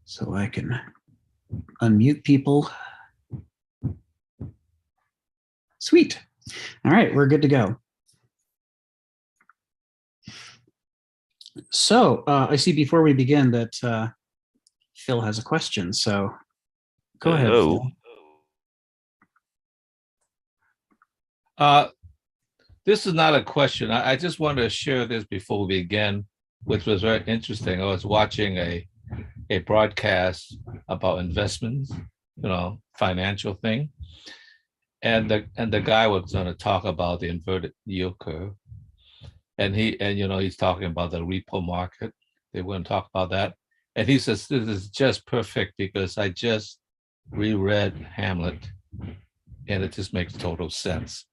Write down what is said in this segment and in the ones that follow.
so I can unmute people. Sweet. All right, we're good to go. So I see before we begin that Phil has a question. So go ahead, Phil. This is not a question. I just wanted to share this before we begin, which was very interesting. I was watching a broadcast about investments, financial thing. And the guy was going to talk about the inverted yield curve. And he's talking about the repo market. They wouldn't talk about that. And he says, this is just perfect because I just reread Hamlet and it just makes total sense.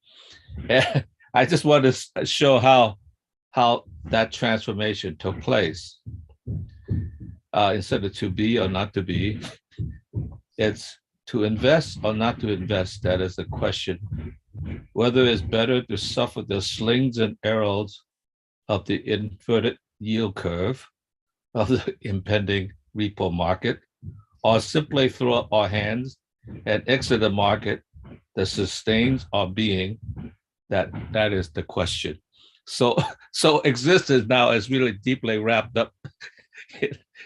And I just want to show how that transformation took place. Instead of to be or not to be, it's to invest or not to invest. That is the question. Whether it's better to suffer the slings and arrows of the inverted yield curve of the impending repo market, or simply throw up our hands and exit the market that sustains our being, that is the question. So existence now is really deeply wrapped up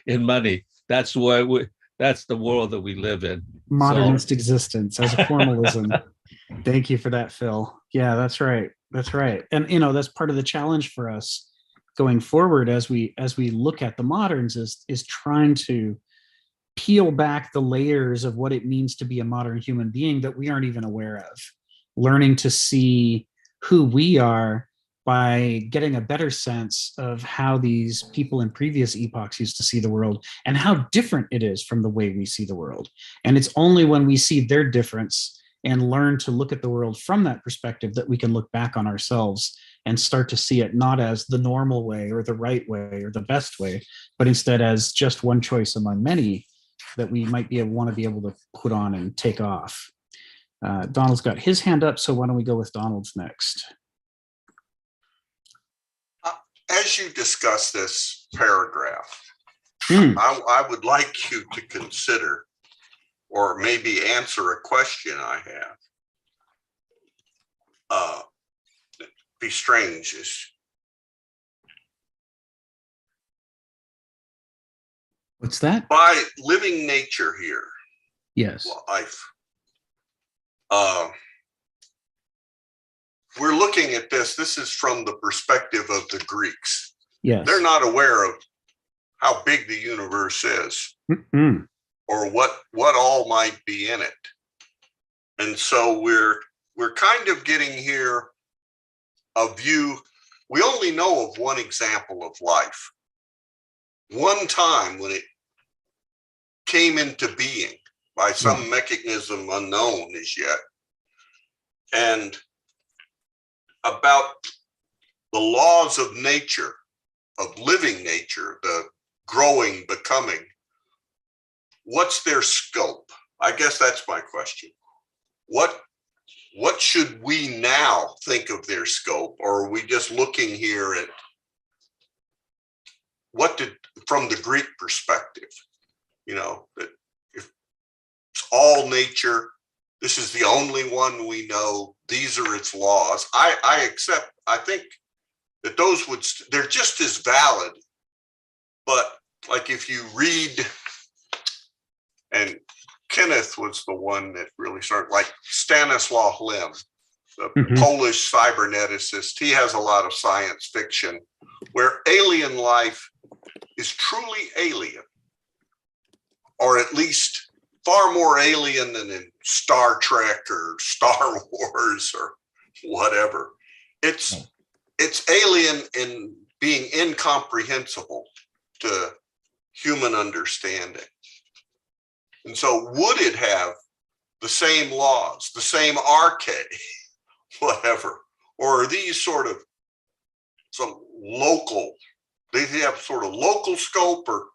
in money. That's the world that we live in. Modernist existence as a formalism. Thank you for that, Phil. Yeah, that's right. That's right. And that's part of the challenge for us going forward as we look at the moderns is trying to peel back the layers of what it means to be a modern human being that we aren't even aware of. Learning to see who we are by getting a better sense of how these people in previous epochs used to see the world and how different it is from the way we see the world. And it's only when we see their difference and learn to look at the world from that perspective that we can look back on ourselves and start to see it not as the normal way or the right way or the best way, but instead as just one choice among many that we might want to be able to put on and take off. Donald's got his hand up, so why don't we go with Donald's next? As you discuss this paragraph, I would like you to consider or maybe answer a question I have. Be strange is what's that? By living nature here. Yes. Life. We're looking at this. This is from the perspective of the Greeks. Yes. They're not aware of how big the universe is or what all might be in it. And so we're kind of getting here a view. We only know of one example of life. One time when it came into being by some mechanism unknown as yet. And about the laws of nature, of living nature, the growing, becoming, what's their scope? I guess that's my question. What should we now think of their scope? Or are we just looking here at from the Greek perspective, that if it's all nature, this is the only one we know, these are its laws. I accept, I think that those they're just as valid, but like if you read, and Kenneth was the one that really started, like Stanislaw Lem, the Polish cyberneticist. He has a lot of science fiction where alien life is truly alien, or at least far more alien than in Star Trek or Star Wars or whatever. It's alien in being incomprehensible to human understanding. And so would it have the same laws, the same arche, whatever? Or are these sort of some local, they have sort of local scope or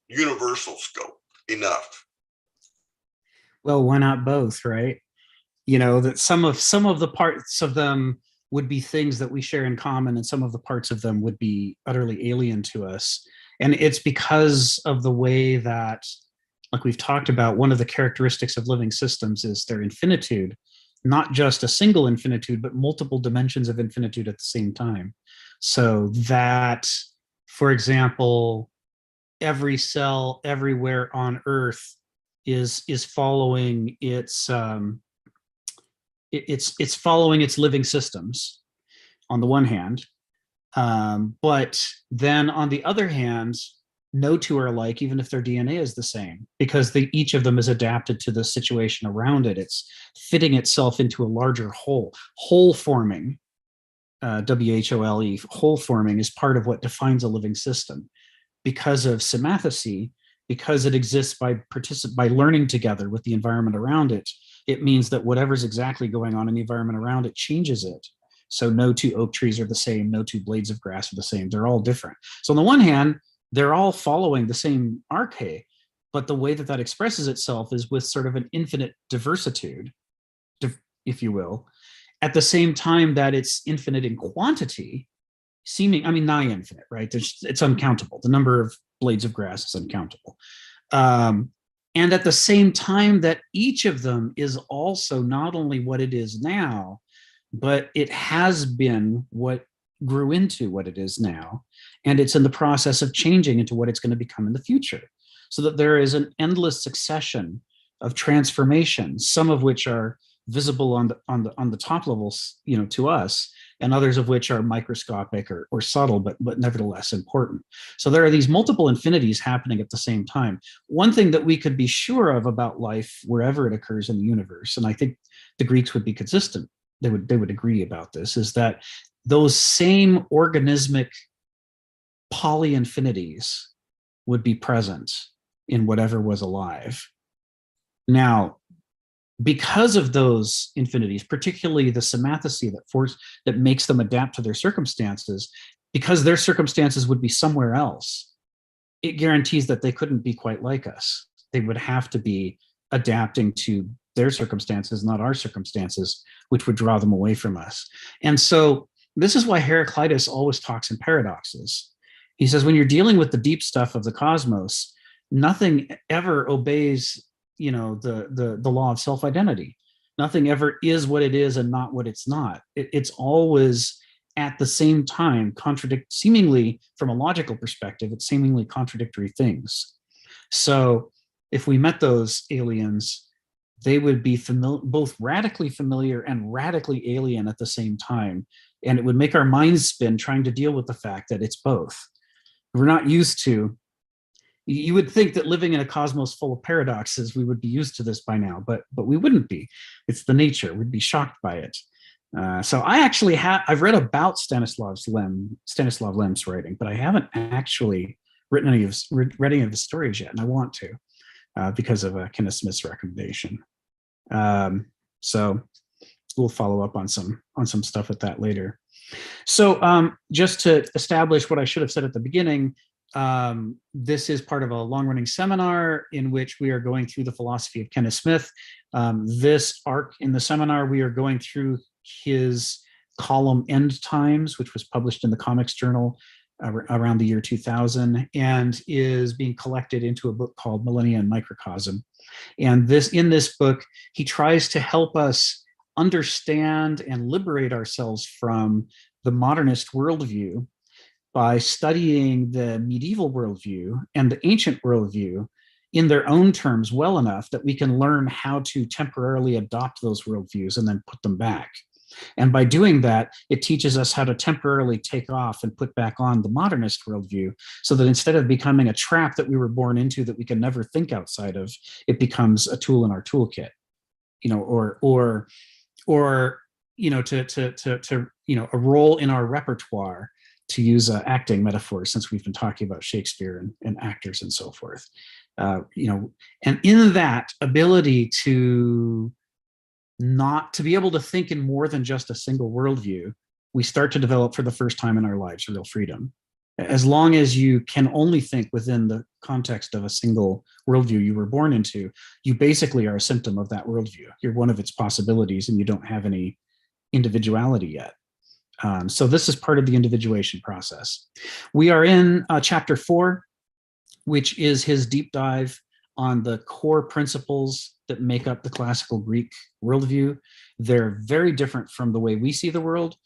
universal scope enough? Well, why not both, right? That some of the parts of them would be things that we share in common, and some of the parts of them would be utterly alien to us. And it's because of the way that, like we've talked about, one of the characteristics of living systems is their infinitude, not just a single infinitude, but multiple dimensions of infinitude at the same time. So that, for example, every cell everywhere on Earth is following it's following its living systems on the one hand, but then on the other hand, no two are alike, even if their DNA is the same, because each of them is adapted to the situation around it. It's fitting itself into a larger whole. Whole forming, WHOLE, whole forming is part of what defines a living system. Because of symathesy, because it exists by learning together with the environment around it, it means that whatever's exactly going on in the environment around it changes it. So no two oak trees are the same, no two blades of grass are the same, they're all different. So on the one hand, they're all following the same arche, but the way that that expresses itself is with sort of an infinite diversitude, if you will, at the same time that it's infinite in quantity, nigh infinite, right? It's uncountable. The number of blades of grass is uncountable. And at the same time that each of them is also not only what it is now, but it has been what grew into what it is now. And it's in the process of changing into what it's going to become in the future. So that there is an endless succession of transformations, some of which are visible on the top levels, to us, and others of which are microscopic or subtle, but nevertheless important. So there are these multiple infinities happening at the same time. One thing that we could be sure of about life wherever it occurs in the universe, and I think the Greeks would be consistent, they would agree about this, is that those same organismic polyinfinities would be present in whatever was alive. Now, because of those infinities, particularly the symathesy that makes them adapt to their circumstances, because their circumstances would be somewhere else, it guarantees that they couldn't be quite like us. They would have to be adapting to their circumstances, not our circumstances, which would draw them away from us. And so this is why Heraclitus always talks in paradoxes. He says, when you're dealing with the deep stuff of the cosmos, nothing ever obeys the law of self-identity. Nothing ever is what it is and not what it's not. It's always at the same time seemingly from a logical perspective, it's seemingly contradictory things. So if we met those aliens, they would be both radically familiar and radically alien at the same time. And it would make our minds spin trying to deal with the fact that it's both. We're not used to. You would think that living in a cosmos full of paradoxes, we would be used to this by now, but we wouldn't be. It's the nature. We'd be shocked by it. So I've read about Stanislav Lem's writing, but I haven't actually read any of his stories yet, and I want to because of Kenneth Smith's recommendation. So we'll follow up on some stuff with that later. So just to establish what I should have said at the beginning, this is part of a long-running seminar in which we are going through the philosophy of Kenneth Smith. This arc in the seminar, we are going through his column End Times, which was published in the Comics Journal around the year 2000, and is being collected into a book called Millennia and Microcosm. And in this book, he tries to help us understand and liberate ourselves from the modernist worldview by studying the medieval worldview and the ancient worldview in their own terms well enough that we can learn how to temporarily adopt those worldviews and then put them back. And by doing that, it teaches us how to temporarily take off and put back on the modernist worldview, so that instead of becoming a trap that we were born into that we can never think outside of, it becomes a tool in our toolkit, or a role in our repertoire, to use an acting metaphor, since we've been talking about Shakespeare and actors and so forth. And in that ability to be able to think in more than just a single worldview, we start to develop for the first time in our lives real freedom. As long as you can only think within the context of a single worldview you were born into, you basically are a symptom of that worldview. You're one of its possibilities, and you don't have any individuality yet. So this is part of the individuation process. We are in chapter 4. which is his deep dive on the core principles that make up the classical Greek worldview. They're very different from the way we see the world.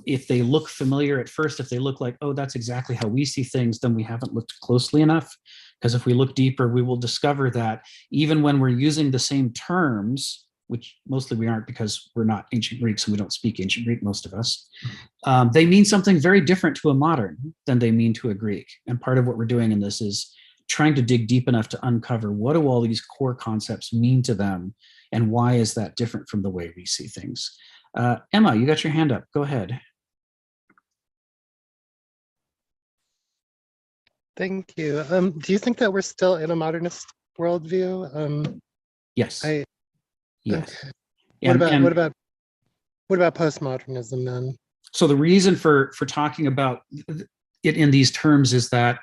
If they look familiar at first, if they look like, oh, that's exactly how we see things, then we haven't looked closely enough. Because if we look deeper, we will discover that even when we're using the same terms, which mostly we aren't because we're not ancient Greeks and we don't speak ancient Greek, most of us, they mean something very different to a modern than they mean to a Greek. And part of what we're doing in this is trying to dig deep enough to uncover what do all these core concepts mean to them and why is that different from the way we see things. Emma, you got your hand up. Go ahead. Thank you. Do you think that we're still in a modernist worldview? Yes. Yes. Okay. And, what about postmodernism then? So the reason for talking about it in these terms is that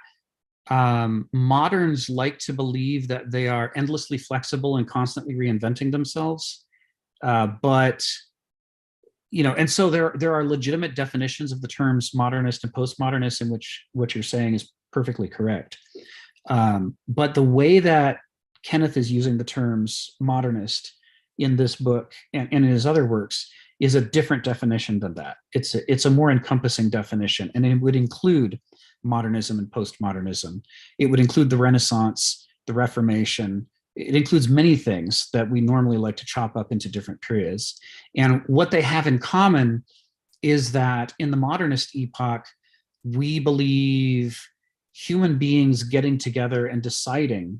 moderns like to believe that they are endlessly flexible and constantly reinventing themselves, but and so there are legitimate definitions of the terms modernist and postmodernist, in which what you're saying is perfectly correct. But the way that Kenneth is using the terms modernist in this book and in his other works is a different definition than that. It's a more encompassing definition, and it would include modernism and postmodernism. It would include the Renaissance, the Reformation. It includes many things that we normally like to chop up into different periods. And what they have in common is that in the modernist epoch, we believe human beings getting together and deciding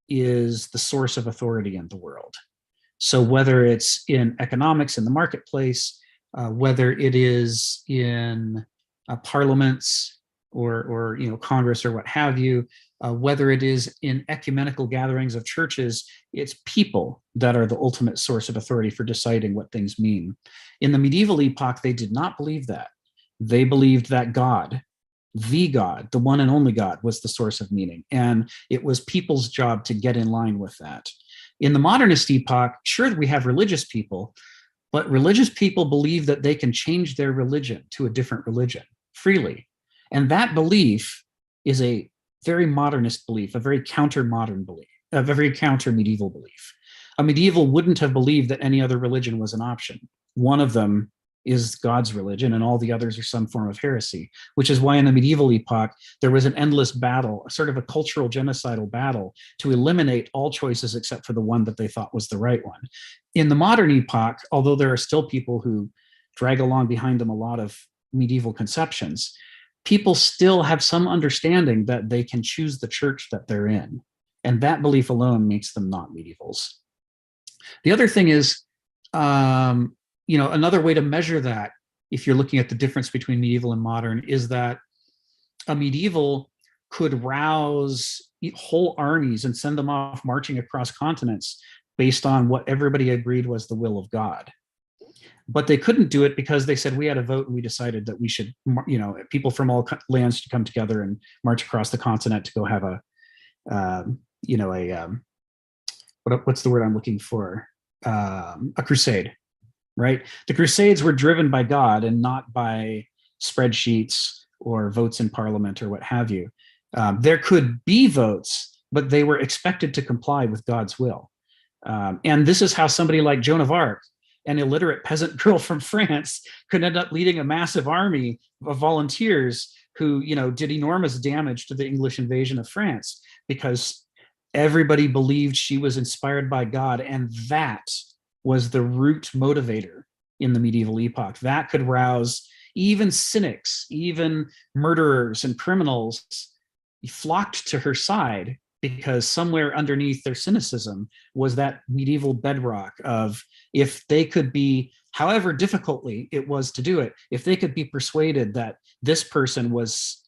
is the source of authority in the world. So whether it's in economics, in the marketplace, whether it is in parliaments or Congress or what have you, whether it is in ecumenical gatherings of churches, it's people that are the ultimate source of authority for deciding what things mean. In the medieval epoch, they did not believe that. They believed that God, the one and only God, was the source of meaning. And it was people's job to get in line with that. In the modernist epoch, sure, we have religious people, but religious people believe that they can change their religion to a different religion freely. And that belief is a very modernist belief, a very counter-modern belief, a very counter-medieval belief. A medieval wouldn't have believed that any other religion was an option. One of them is God's religion, and all the others are some form of heresy, which is why in the medieval epoch, there was an endless battle, sort of a cultural genocidal battle to eliminate all choices except for the one that they thought was the right one. In the modern epoch, although there are still people who drag along behind them a lot of medieval conceptions, people still have some understanding that they can choose the church that they're in. And that belief alone makes them not medievals. The other thing is, another way to measure that, if you're looking at the difference between medieval and modern, is that a medieval could rouse whole armies and send them off marching across continents based on what everybody agreed was the will of God. But they couldn't do it because they said we had a vote and we decided that we should, people from all lands should come together and march across the continent to go have what's the word I'm looking for? A crusade, right? The crusades were driven by God and not by spreadsheets or votes in parliament or what have you. There could be votes, but they were expected to comply with God's will. And this is how somebody like Joan of Arc, an illiterate peasant girl from France, could end up leading a massive army of volunteers who, did enormous damage to the English invasion of France, because everybody believed she was inspired by God. And that was the root motivator in the medieval epoch. That could rouse even cynics, even murderers and criminals flocked to her side, because somewhere underneath their cynicism was that medieval bedrock of, if they could be, however difficultly it was to do it, if they could be persuaded that this person was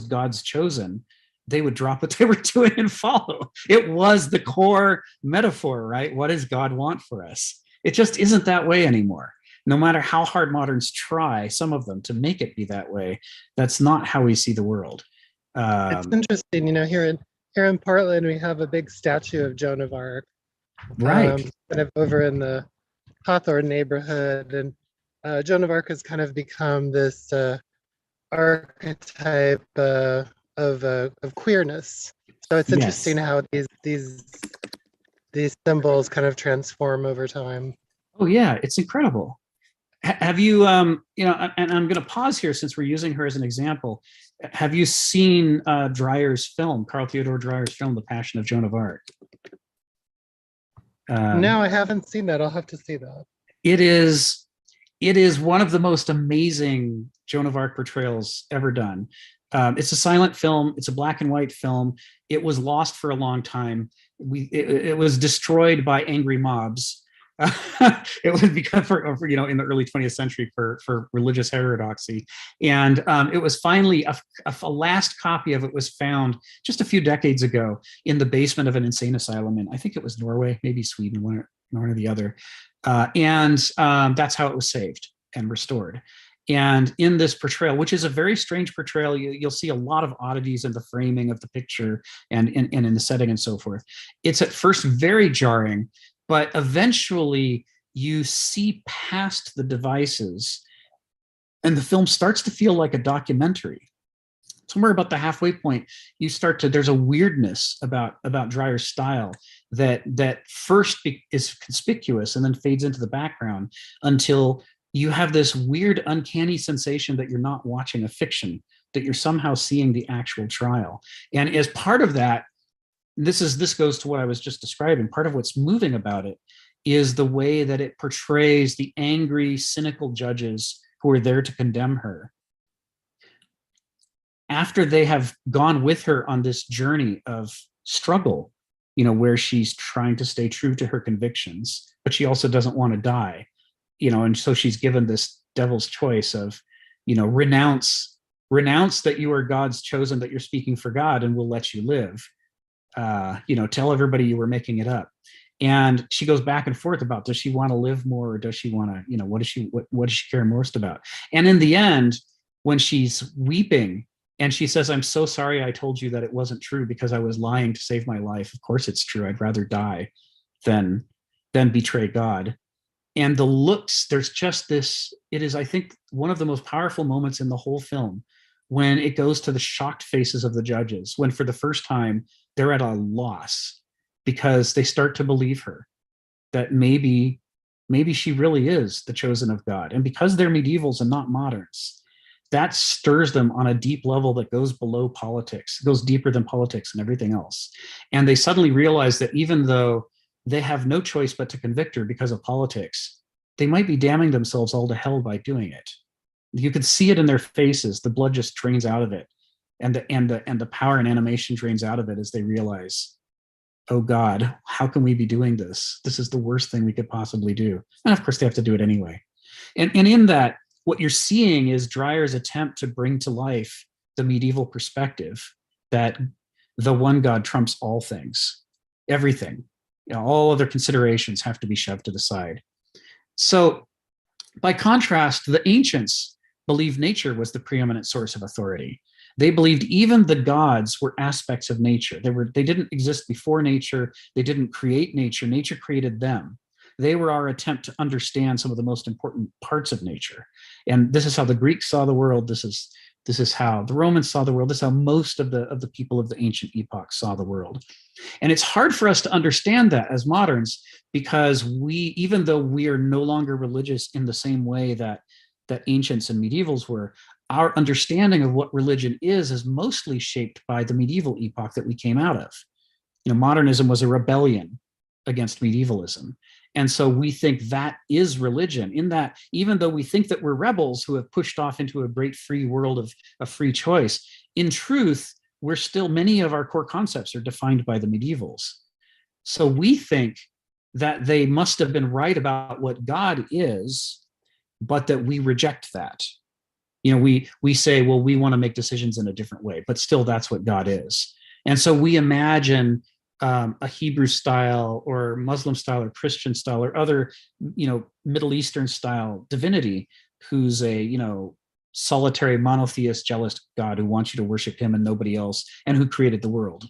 God's chosen, they would drop what they were doing and follow. It was the core metaphor, right? What does God want for us? It just isn't that way anymore. No matter how hard moderns try, some of them, to make it be that way, that's not how we see the world. It's interesting, here in Portland, we have a big statue of Joan of Arc, right? Kind of over in the Hawthorne neighborhood, and Joan of Arc has kind of become this archetype of queerness. So it's interesting how these symbols kind of transform over time. Oh yeah, it's incredible. Have you, and I'm going to pause here since we're using her as an example. Have you seen Dreyer's film, Carl Theodor Dreyer's film, The Passion of Joan of Arc? No, I haven't seen that. I'll have to see that. It is one of the most amazing Joan of Arc portrayals ever done. It's a silent film. It's a black and white film. It was lost for a long time. It was destroyed by angry mobs. It was because for in the early 20th century for religious heterodoxy, and it was finally a last copy of it was found just a few decades ago in the basement of an insane asylum in, I think it was Norway, maybe Sweden, one or the other, and that's how it was saved and restored. And in this portrayal, which is a very strange portrayal, you'll see a lot of oddities in the framing of the picture and in the setting and so forth. It's at first very jarring, but eventually you see past the devices and the film starts to feel like a documentary. Somewhere about the halfway point, there's a weirdness about Dreyer's style that first is conspicuous and then fades into the background until you have this weird, uncanny sensation that you're not watching a fiction, that you're somehow seeing the actual trial. And as part of that, this goes to what I was just describing. Part of what's moving about it is the way that it portrays the angry, cynical judges who are there to condemn her. After they have gone with her on this journey of struggle, where she's trying to stay true to her convictions, but she also doesn't want to die, and so she's given this devil's choice of, renounce that you are God's chosen, that you're speaking for God, and we'll let you live. Tell everybody you were making it up. And she goes back and forth about, does she want to live more, or does she want to, what does she care most about? And in the end, when she's weeping and she says, I'm so sorry I told you that it wasn't true because I was lying to save my life. Of course it's true. I'd rather die than betray God. And the looks, there's just this, it is, I think, one of the most powerful moments in the whole film when it goes to the shocked faces of the judges, when for the first time they're at a loss because they start to believe her, that maybe she really is the chosen of God. And because they're medievals and not moderns, that stirs them on a deep level that goes below politics, goes deeper than politics and everything else. And they suddenly realize that even though they have no choice but to convict her because of politics, they might be damning themselves all to hell by doing it. You could see it in their faces. The blood just drains out of it. And the power and animation drains out of it as they realize, oh God, how can we be doing this? This is the worst thing we could possibly do. And of course they have to do it anyway. And in that, what you're seeing is Dreyer's attempt to bring to life the medieval perspective that the one God trumps all things, everything. All other considerations have to be shoved to the side. So by contrast, the ancients believed nature was the preeminent source of authority. They believed even the gods were aspects of nature. They didn't exist before nature. They didn't create nature. Nature created them. They were our attempt to understand some of the most important parts of nature. And this is how the Greeks saw the world. This is how the Romans saw the world. This is how most of the people of the ancient epoch saw the world. And it's hard for us to understand that as moderns, because even though we are no longer religious in the same way that ancients and medievals were, our understanding of what religion is mostly shaped by the medieval epoch that we came out of. Modernism was a rebellion against medievalism. And so we think that is religion, in that even though we think that we're rebels who have pushed off into a great free world of free choice, in truth, many of our core concepts are defined by the medievals. So we think that they must have been right about what God is, but that we reject that. We say, well, we want to make decisions in a different way, but still that's what God is. And so we imagine a Hebrew style or Muslim style or Christian style or other, Middle Eastern style divinity who's a, solitary monotheist, jealous God who wants you to worship him and nobody else, and who created the world.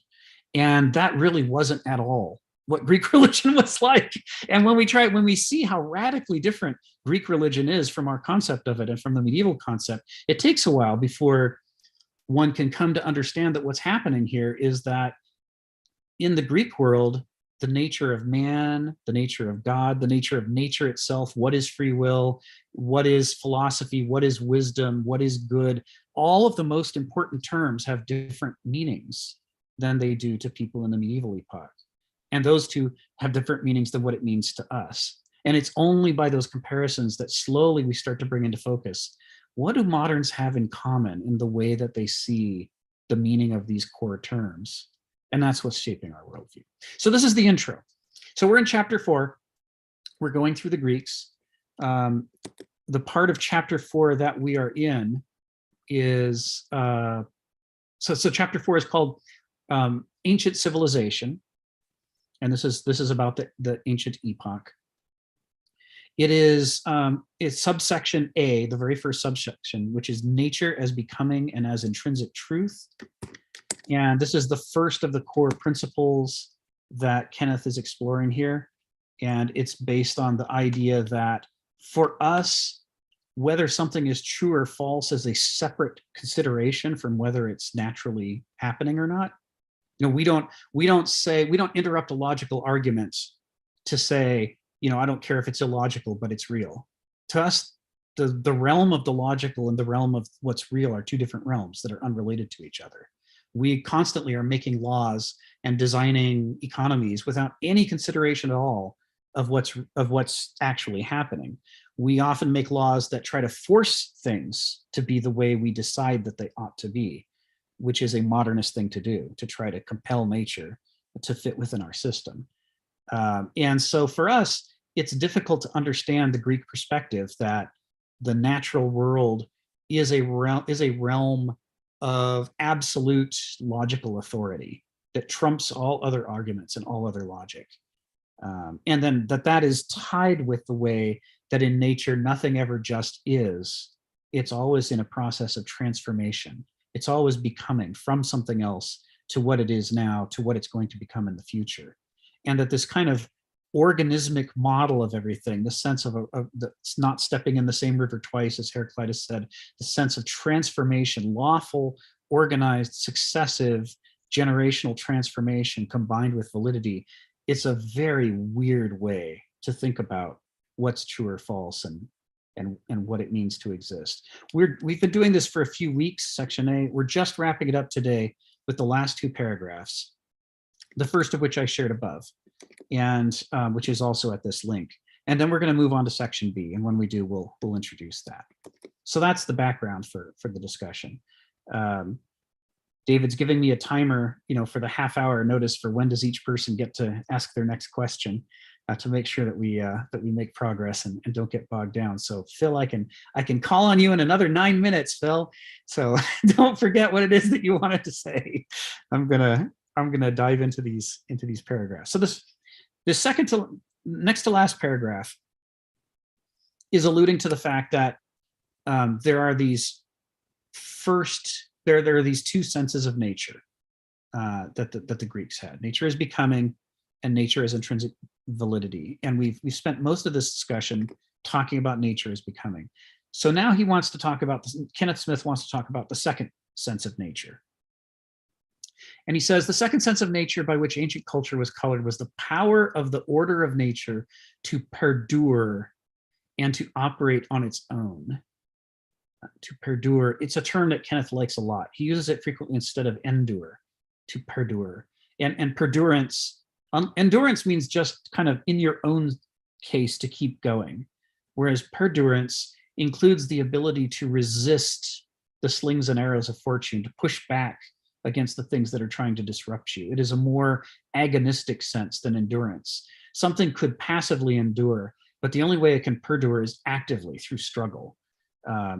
And that really wasn't at all what Greek religion was like. And when we see how radically different Greek religion is from our concept of it and from the medieval concept, it takes a while before one can come to understand that what's happening here is that in the Greek world, the nature of man, the nature of God, the nature of nature itself, what is free will, what is philosophy, what is wisdom, what is good, all of the most important terms have different meanings than they do to people in the medieval epoch. And those two have different meanings than what it means to us. And it's only by those comparisons that slowly we start to bring into focus, what do moderns have in common in the way that they see the meaning of these core terms? And that's what's shaping our worldview. So this is the intro. So we're in chapter 4. We're going through the Greeks. The part of chapter 4 that we are in is, so chapter 4 is called Ancient Civilization. And this is about the ancient epoch. It is it's subsection A, the very first subsection, which is nature as becoming and as intrinsic truth. And this is the first of the core principles that Kenneth is exploring here. And it's based on the idea that for us, whether something is true or false is a separate consideration from whether it's naturally happening or not. You know, we don't interrupt a logical argument to say, you know, I don't care if it's illogical, but it's real. To us, the realm of the logical and the realm of what's real are two different realms that are unrelated to each other. We constantly are making laws and designing economies without any consideration at all of what's actually happening. We often make laws that try to force things to be the way we decide that they ought to be, which is a modernist thing to do, to try to compel nature to fit within our system. And so for us, it's difficult to understand the Greek perspective that the natural world is a realm of absolute logical authority that trumps all other arguments and all other logic. And then that is tied with the way that in nature, nothing ever just is. It's always in a process of transformation. It's always becoming from something else to what it is now, to what it's going to become in the future. And that this kind of organismic model of everything, the sense of not stepping in the same river twice, as Heraclitus said, the sense of transformation, lawful, organized, successive, generational transformation combined with validity, it's a very weird way to think about what's true or false and what it means to exist. We've been doing this for a few weeks, section A. We're just wrapping it up today with the last two paragraphs, the first of which I shared above, and which is also at this link. And then we're going to move on to section B, and when we do, we'll introduce that. So that's the background for the discussion. David's giving me a timer, you know, for the half-hour notice for when does each person get to ask their next question, to make sure that we make progress and don't get bogged down. So Phil, I can call on you in another 9 minutes, Phil. So don't forget what it is that you wanted to say. I'm gonna dive into these paragraphs. So this next to last paragraph is alluding to the fact that there are these two senses of nature that the Greeks had. Nature is becoming, and nature is intrinsic validity. And we've spent most of this discussion talking about nature as becoming. So now he wants to talk about this. Kenneth Smith wants to talk about the second sense of nature. And he says the second sense of nature by which ancient culture was colored was the power of the order of nature to perdure and to operate on its own. To perdure, it's a term that Kenneth likes a lot. He uses it frequently instead of endure, to perdure. And perdurance, endurance means just kind of in your own case to keep going, whereas perdurance includes the ability to resist the slings and arrows of fortune, to push back against the things that are trying to disrupt you. It is a more agonistic sense than endurance. Something could passively endure, but the only way it can perdure is actively through struggle.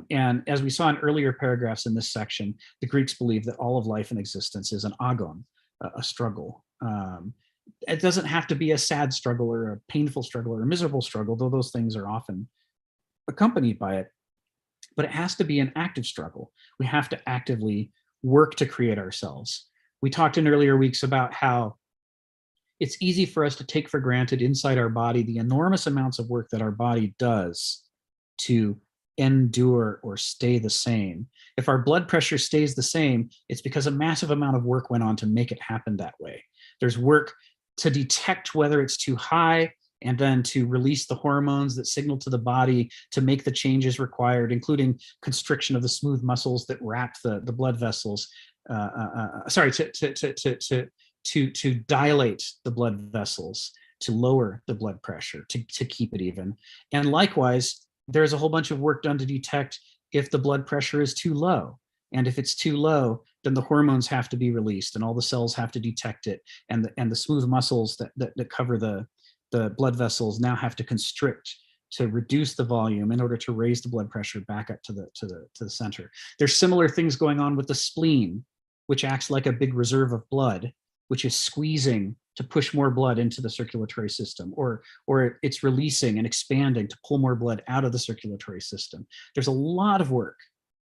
And as we saw in earlier paragraphs in this section, the Greeks believed that all of life and existence is an agon, a struggle. It doesn't have to be a sad struggle or a painful struggle or a miserable struggle, though those things are often accompanied by it. But it has to be an active struggle. We have to actively work to create ourselves. We talked in earlier weeks about how it's easy for us to take for granted inside our body the enormous amounts of work that our body does to endure or stay the same. If our blood pressure stays the same, it's because a massive amount of work went on to make it happen that way. There's work to detect whether it's too high, and then to release the hormones that signal to the body to make the changes required, including constriction of the smooth muscles that wrap the blood vessels. To dilate the blood vessels, to lower the blood pressure, to keep it even. And likewise, there's a whole bunch of work done to detect if the blood pressure is too low. And if it's too low, then the hormones have to be released and all the cells have to detect it. And the smooth muscles that cover the blood vessels now have to constrict to reduce the volume in order to raise the blood pressure back up to the center. There's similar things going on with the spleen, which acts like a big reserve of blood, which is squeezing to push more blood into the circulatory system, or it's releasing and expanding to pull more blood out of the circulatory system. There's a lot of work.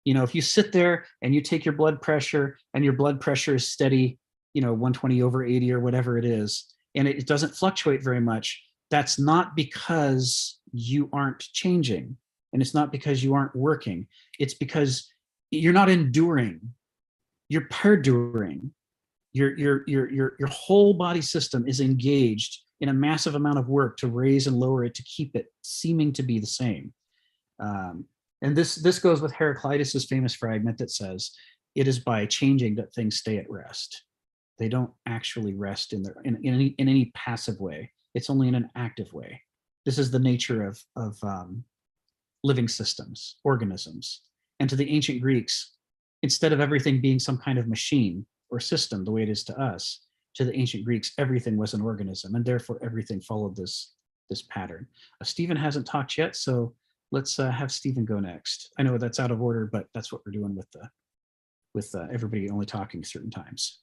You know, if you sit there and you take your blood pressure and your blood pressure is steady, 120/80 or whatever it is, and it doesn't fluctuate very much, that's not because you aren't changing, and it's not because you aren't working. It's because you're not enduring, you're perduring. Your whole body system is engaged in a massive amount of work to raise and lower it to keep it seeming to be the same. And this goes with Heraclitus's famous fragment that says, "It is by changing that things stay at rest." They don't actually rest in any passive way. It's only in an active way. This is the nature of living systems, organisms. And to the ancient Greeks, instead of everything being some kind of machine or system the way it is to us, to the ancient Greeks, everything was an organism, and therefore everything followed this pattern. Stephen hasn't talked yet, so let's have Stephen go next. I know that's out of order, but that's what we're doing with everybody only talking certain times.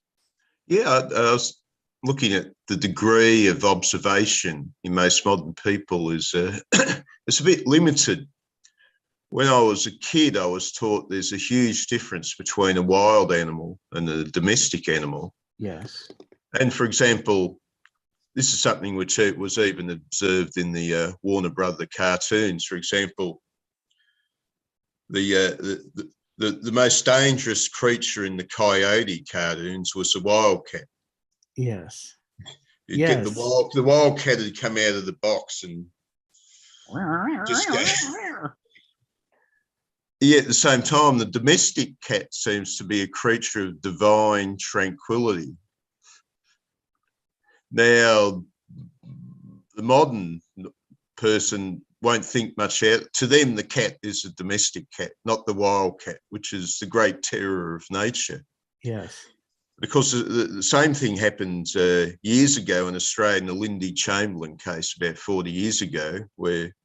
Yeah, I was looking at the degree of observation in most modern people is it's a bit limited. When I was a kid, I was taught there's a huge difference between a wild animal and a domestic animal. Yes. And for example, this is something which was even observed in the Warner Brother cartoons. For example, the most dangerous creature in the Coyote cartoons was the wildcat. Yes. You'd get the wildcat had come out of the box and just go. Yeah, at the same time, the domestic cat seems to be a creature of divine tranquility. Now, the modern person won't think much out. To them, the cat is a domestic cat, not the wild cat, which is the great terror of nature. Yes. Because the same thing happened years ago in Australia in the Lindy Chamberlain case about 40 years ago, where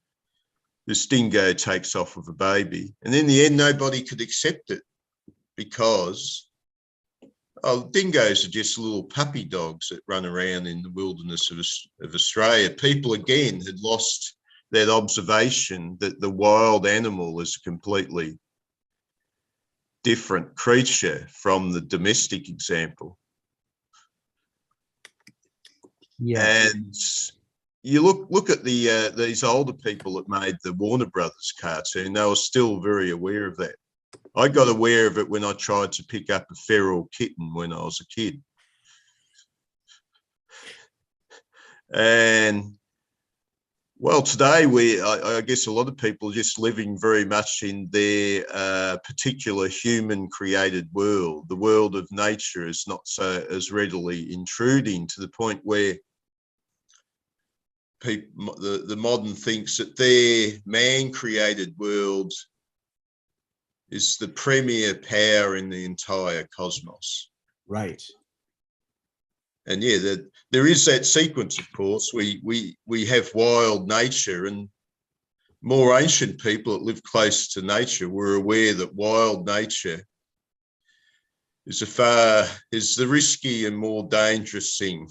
this dingo takes off with a baby. And in the end, nobody could accept it because dingoes are just little puppy dogs that run around in the wilderness of Australia. People, again, had lost that observation that the wild animal is a completely different creature from the domestic example. Yeah. And you look at these older people that made the Warner Brothers cartoon, they were still very aware of that. I got aware of it when I tried to pick up a feral kitten when I was a kid. And well, today I guess a lot of people are just living very much in their particular human-created world. The world of nature is not so as readily intruding, to the point where people, the modern thinks that their man-created world is the premier power in the entire cosmos. Right. And yeah, there is that sequence, of course. We have wild nature, and more ancient people that live close to nature were aware that wild nature is the risky and more dangerous thing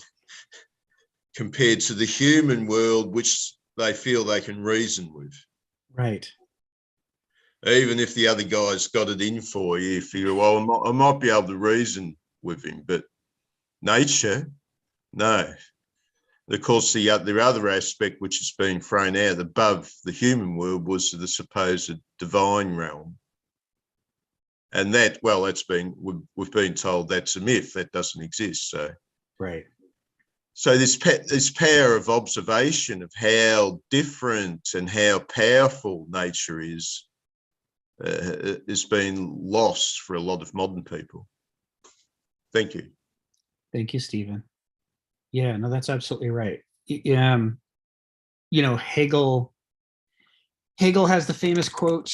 compared to the human world, which they feel they can reason with. Right. Even if the other guy's got it in for you, you feel, well, I might be able to reason with him, but nature, no. Of course, the other aspect which has been thrown out above the human world was the supposed divine realm. And that, well, we've been told that's a myth, that doesn't exist. So, Right. So this power of observation of how different and how powerful nature is has been lost for a lot of modern people. Thank you. Thank you, Stephen. Yeah, no, that's absolutely right. Hegel has the famous quote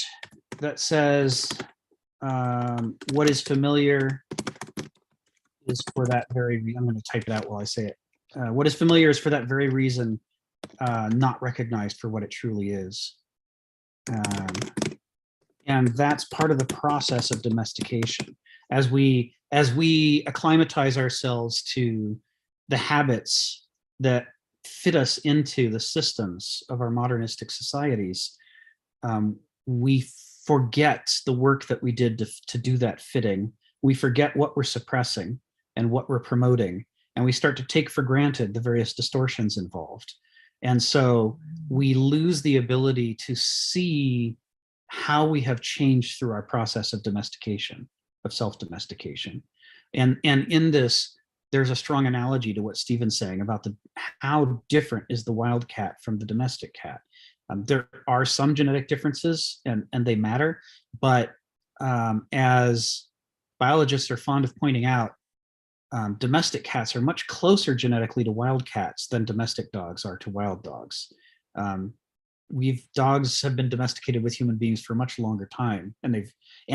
that says, what is familiar is for that very reason. I'm going to type it out while I say it. What is familiar is for that very reason not recognized for what it truly is. And that's part of the process of domestication. As we acclimatize ourselves to the habits that fit us into the systems of our modernistic societies, we forget the work that we did to do that fitting. We forget what we're suppressing and what we're promoting, and we start to take for granted the various distortions involved. And so we lose the ability to see how we have changed through our process of domestication, of self-domestication. And in this, there's a strong analogy to what Stephen's saying about how different is the wild cat from the domestic cat. There are some genetic differences and they matter, but as biologists are fond of pointing out, domestic cats are much closer genetically to wild cats than domestic dogs are to wild dogs. Dogs have been domesticated with human beings for a much longer time, and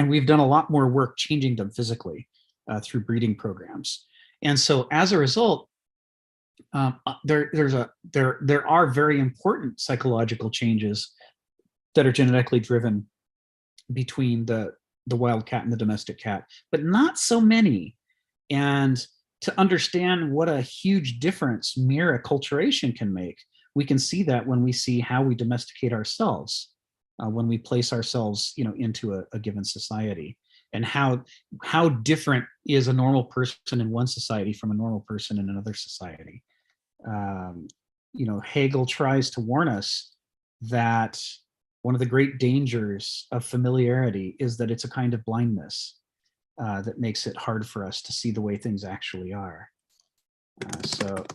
we've done a lot more work changing them physically through breeding programs. And so as a result, there are very important psychological changes that are genetically driven between the wild cat and the domestic cat, but not so many. And to understand what a huge difference mere acculturation can make, we can see that when we see how we domesticate ourselves, when we place ourselves, into a given society, and how different is a normal person in one society from a normal person in another society. Hegel tries to warn us that one of the great dangers of familiarity is that it's a kind of blindness that makes it hard for us to see the way things actually are. So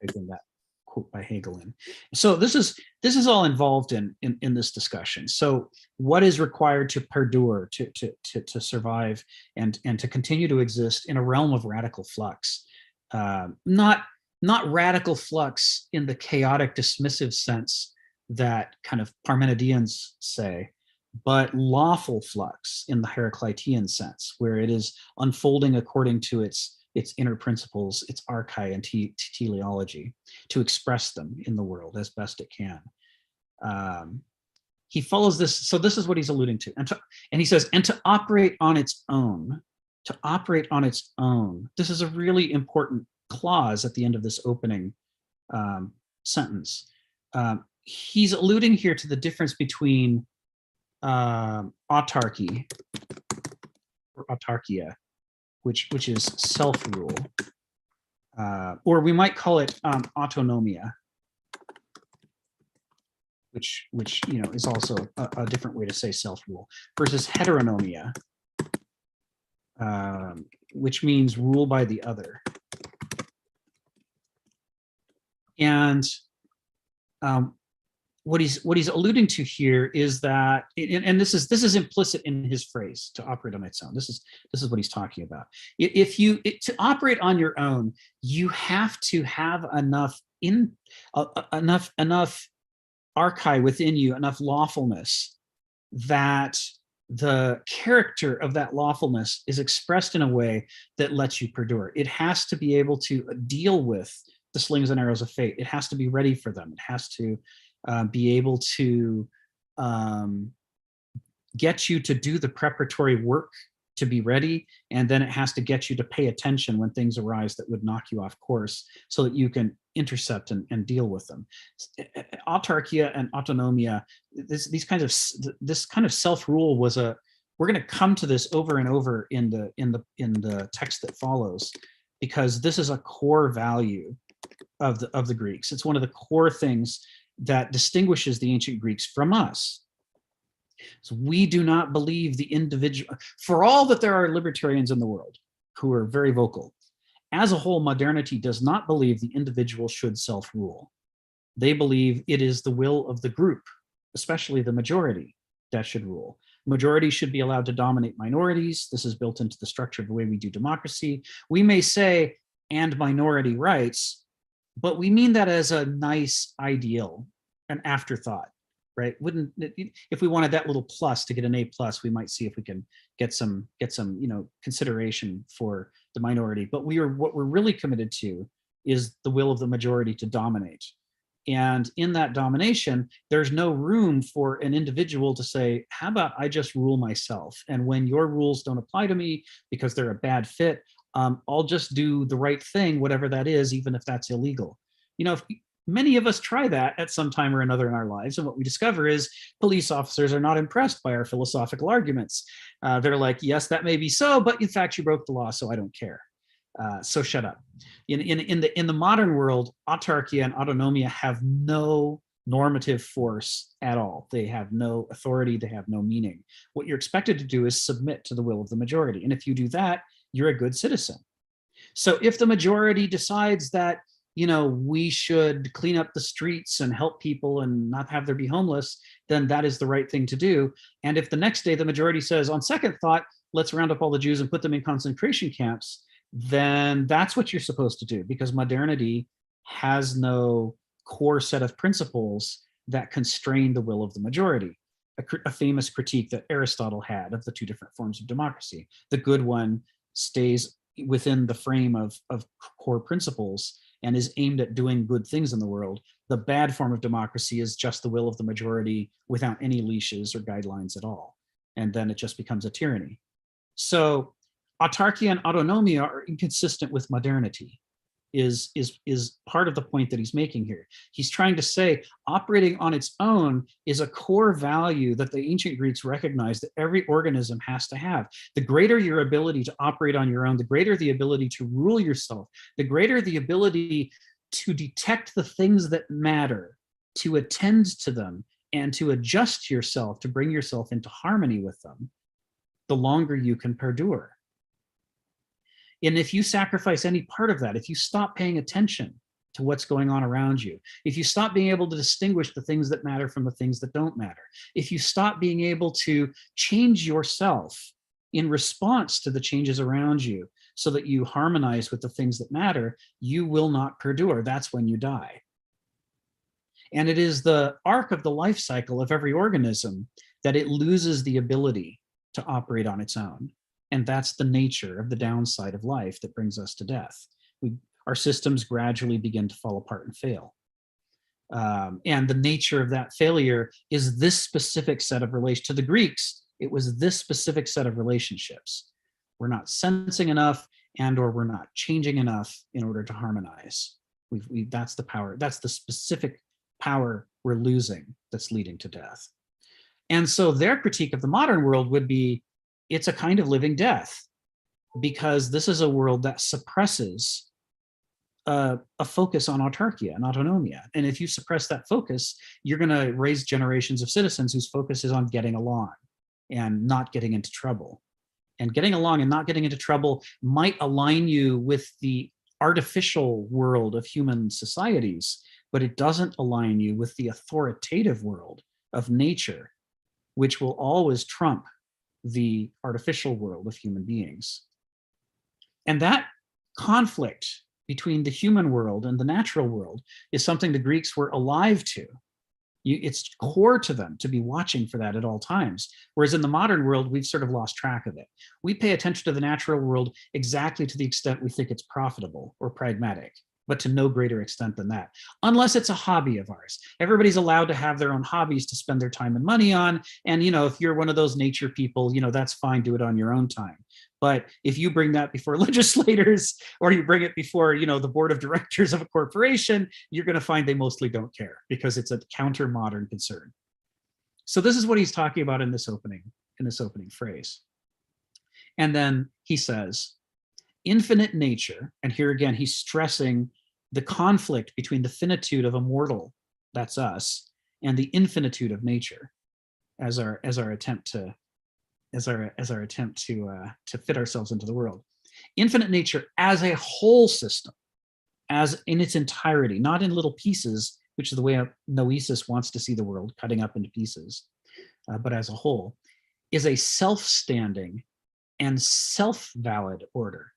taking that quote by Hegel in. So this is all involved in this discussion. So what is required to perdure, to survive and to continue to exist in a realm of radical flux? Not radical flux in the chaotic dismissive sense that kind of Parmenideans say, but lawful flux in the Heraclitean sense, where it is unfolding according to its inner principles, its archai and teleology, to express them in the world as best it can. He follows this, so this is what he's alluding to. And he says, and to operate on its own, this is a really important clause at the end of this opening sentence. He's alluding here to the difference between autarky or autarkia, which is self-rule, or we might call it autonomia, which is also a different way to say self-rule, versus heteronomia, which means rule by the other. And what he's alluding to here is that, and this is implicit in his phrase, to operate on its own. This is what he's talking about. To operate on your own, you have to have enough archai within you, enough lawfulness, that the character of that lawfulness is expressed in a way that lets you perdure. It has to be able to deal with the slings and arrows of fate. It has to be ready for them. It has to be able to get you to do the preparatory work to be ready, and then it has to get you to pay attention when things arise that would knock you off course, so that you can intercept and deal with them. Autarkia and autonomia, this kind of self-rule was we're going to come to this over and over in the text that follows, because this is a core value of the Greeks. It's one of the core things that distinguishes the ancient Greeks from us. So we do not believe the individual, for all that there are libertarians in the world who are very vocal, as a whole, modernity does not believe the individual should self-rule. They believe it is the will of the group, especially the majority, that should rule. Majority should be allowed to dominate minorities. This is built into the structure of the way we do democracy. We may say, and minority rights, but we mean that as a nice ideal, an afterthought, right? Wouldn't, if we wanted that little plus to get an A+, we might see if we can get some consideration for the minority. But what we're really committed to is the will of the majority to dominate. And in that domination, there's no room for an individual to say, how about I just rule myself? And when your rules don't apply to me because they're a bad fit, I'll just do the right thing, whatever that is, even if that's illegal. Many of us try that at some time or another in our lives. And what we discover is police officers are not impressed by our philosophical arguments. They're like, yes, that may be so, but in fact, you broke the law, so I don't care. So shut up. In the modern world, autarkia and autonomia have no normative force at all. They have no authority. They have no meaning. What you're expected to do is submit to the will of the majority. And if you do that, you're a good citizen. So if the majority decides that, we should clean up the streets and help people and not have there be homeless, then that is the right thing to do. And if the next day the majority says, on second thought, let's round up all the Jews and put them in concentration camps, then that's what you're supposed to do, because modernity has no core set of principles that constrain the will of the majority. A famous critique that Aristotle had of the two different forms of democracy. The good one stays within the frame of core principles and is aimed at doing good things in the world. The bad form of democracy is just the will of the majority without any leashes or guidelines at all. And then it just becomes a tyranny. So autarkia and autonomia are inconsistent with modernity, is part of the point that he's making here. He's trying to say operating on its own is a core value that the ancient Greeks recognized that every organism has to have. The greater your ability to operate on your own, the greater the ability to rule yourself, the greater the ability to detect the things that matter, to attend to them, and to adjust yourself, to bring yourself into harmony with them, the longer you can perdure. And if you sacrifice any part of that, if you stop paying attention to what's going on around you, if you stop being able to distinguish the things that matter from the things that don't matter, if you stop being able to change yourself in response to the changes around you so that you harmonize with the things that matter, you will not perdure. That's when you die. And it is the arc of the life cycle of every organism that it loses the ability to operate on its own. And that's the nature of the downside of life that brings us to death. Our systems gradually begin to fall apart and fail. And the nature of that failure is this specific set of relations. To the Greeks, it was this specific set of relationships. We're not sensing enough or we're not changing enough in order to harmonize. That's the power. That's the specific power we're losing that's leading to death. And so their critique of the modern world would be, it's a kind of living death, because this is a world that suppresses a focus on autarkia and autonomia. And if you suppress that focus, you're going to raise generations of citizens whose focus is on getting along and not getting into trouble. And getting along and not getting into trouble might align you with the artificial world of human societies, but it doesn't align you with the authoritative world of nature, which will always trump the artificial world of human beings. And that conflict between the human world and the natural world is something the Greeks were alive to. It's core to them to be watching for that at all times. Whereas in the modern world, we've sort of lost track of it. We pay attention to the natural world exactly to the extent we think it's profitable or pragmatic, but to no greater extent than that, unless it's a hobby of ours. Everybody's allowed to have their own hobbies to spend their time and money on. And, if you're one of those nature people, that's fine, do it on your own time. But if you bring that before legislators or you bring it before, the board of directors of a corporation, you're going to find they mostly don't care because it's a counter-modern concern. So this is what he's talking about in this opening phrase. And then he says, infinite nature, and here again, he's stressing the conflict between the finitude of a mortal, that's us, and the infinitude of nature as our attempt to fit ourselves into the world. Infinite nature as a whole system, as in its entirety, not in little pieces, which is the way Noesis wants to see the world, cutting up into pieces, but as a whole, is a self-standing and self-valid order.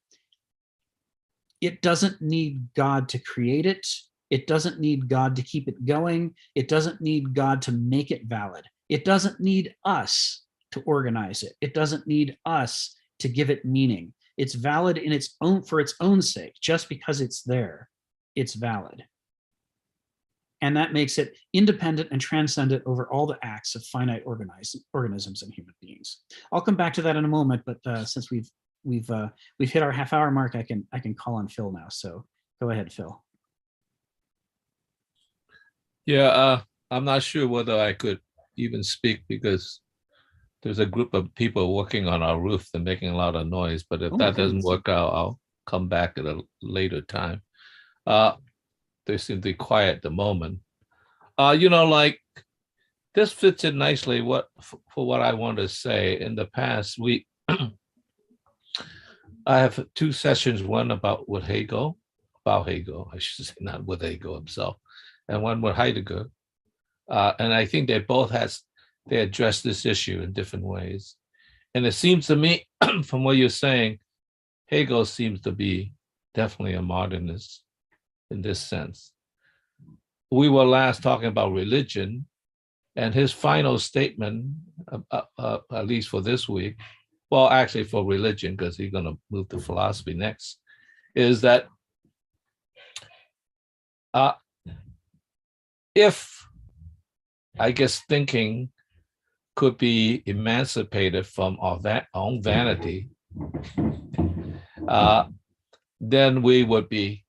It doesn't need God to create it. It doesn't need God to keep it going. It doesn't need God to make it valid. It doesn't need us to organize it. It doesn't need us to give it meaning. It's valid in its own, for its own sake. Just because it's there, it's valid. And that makes it independent and transcendent over all the acts of finite organisms and human beings. I'll come back to that in a moment, but since we've hit our half-hour mark, I can call on Phil now. So go ahead, Phil. Yeah, I'm not sure whether I could even speak because there's a group of people working on our roof. They're making a lot of noise, but if that doesn't work out, I'll come back at a later time. They seem to be quiet at the moment. Like this fits in nicely for what I want to say. In the past week, I have 2 sessions, one about Hegel, I should say, not with Hegel himself, and one with Heidegger. And I think they address this issue in different ways. And it seems to me, from what you're saying, Hegel seems to be definitely a modernist in this sense. We were last talking about religion, and his final statement, at least for this week, well, actually for religion, because he's going to move to philosophy next, is that if, I guess, thinking could be emancipated from our own vanity, then we would be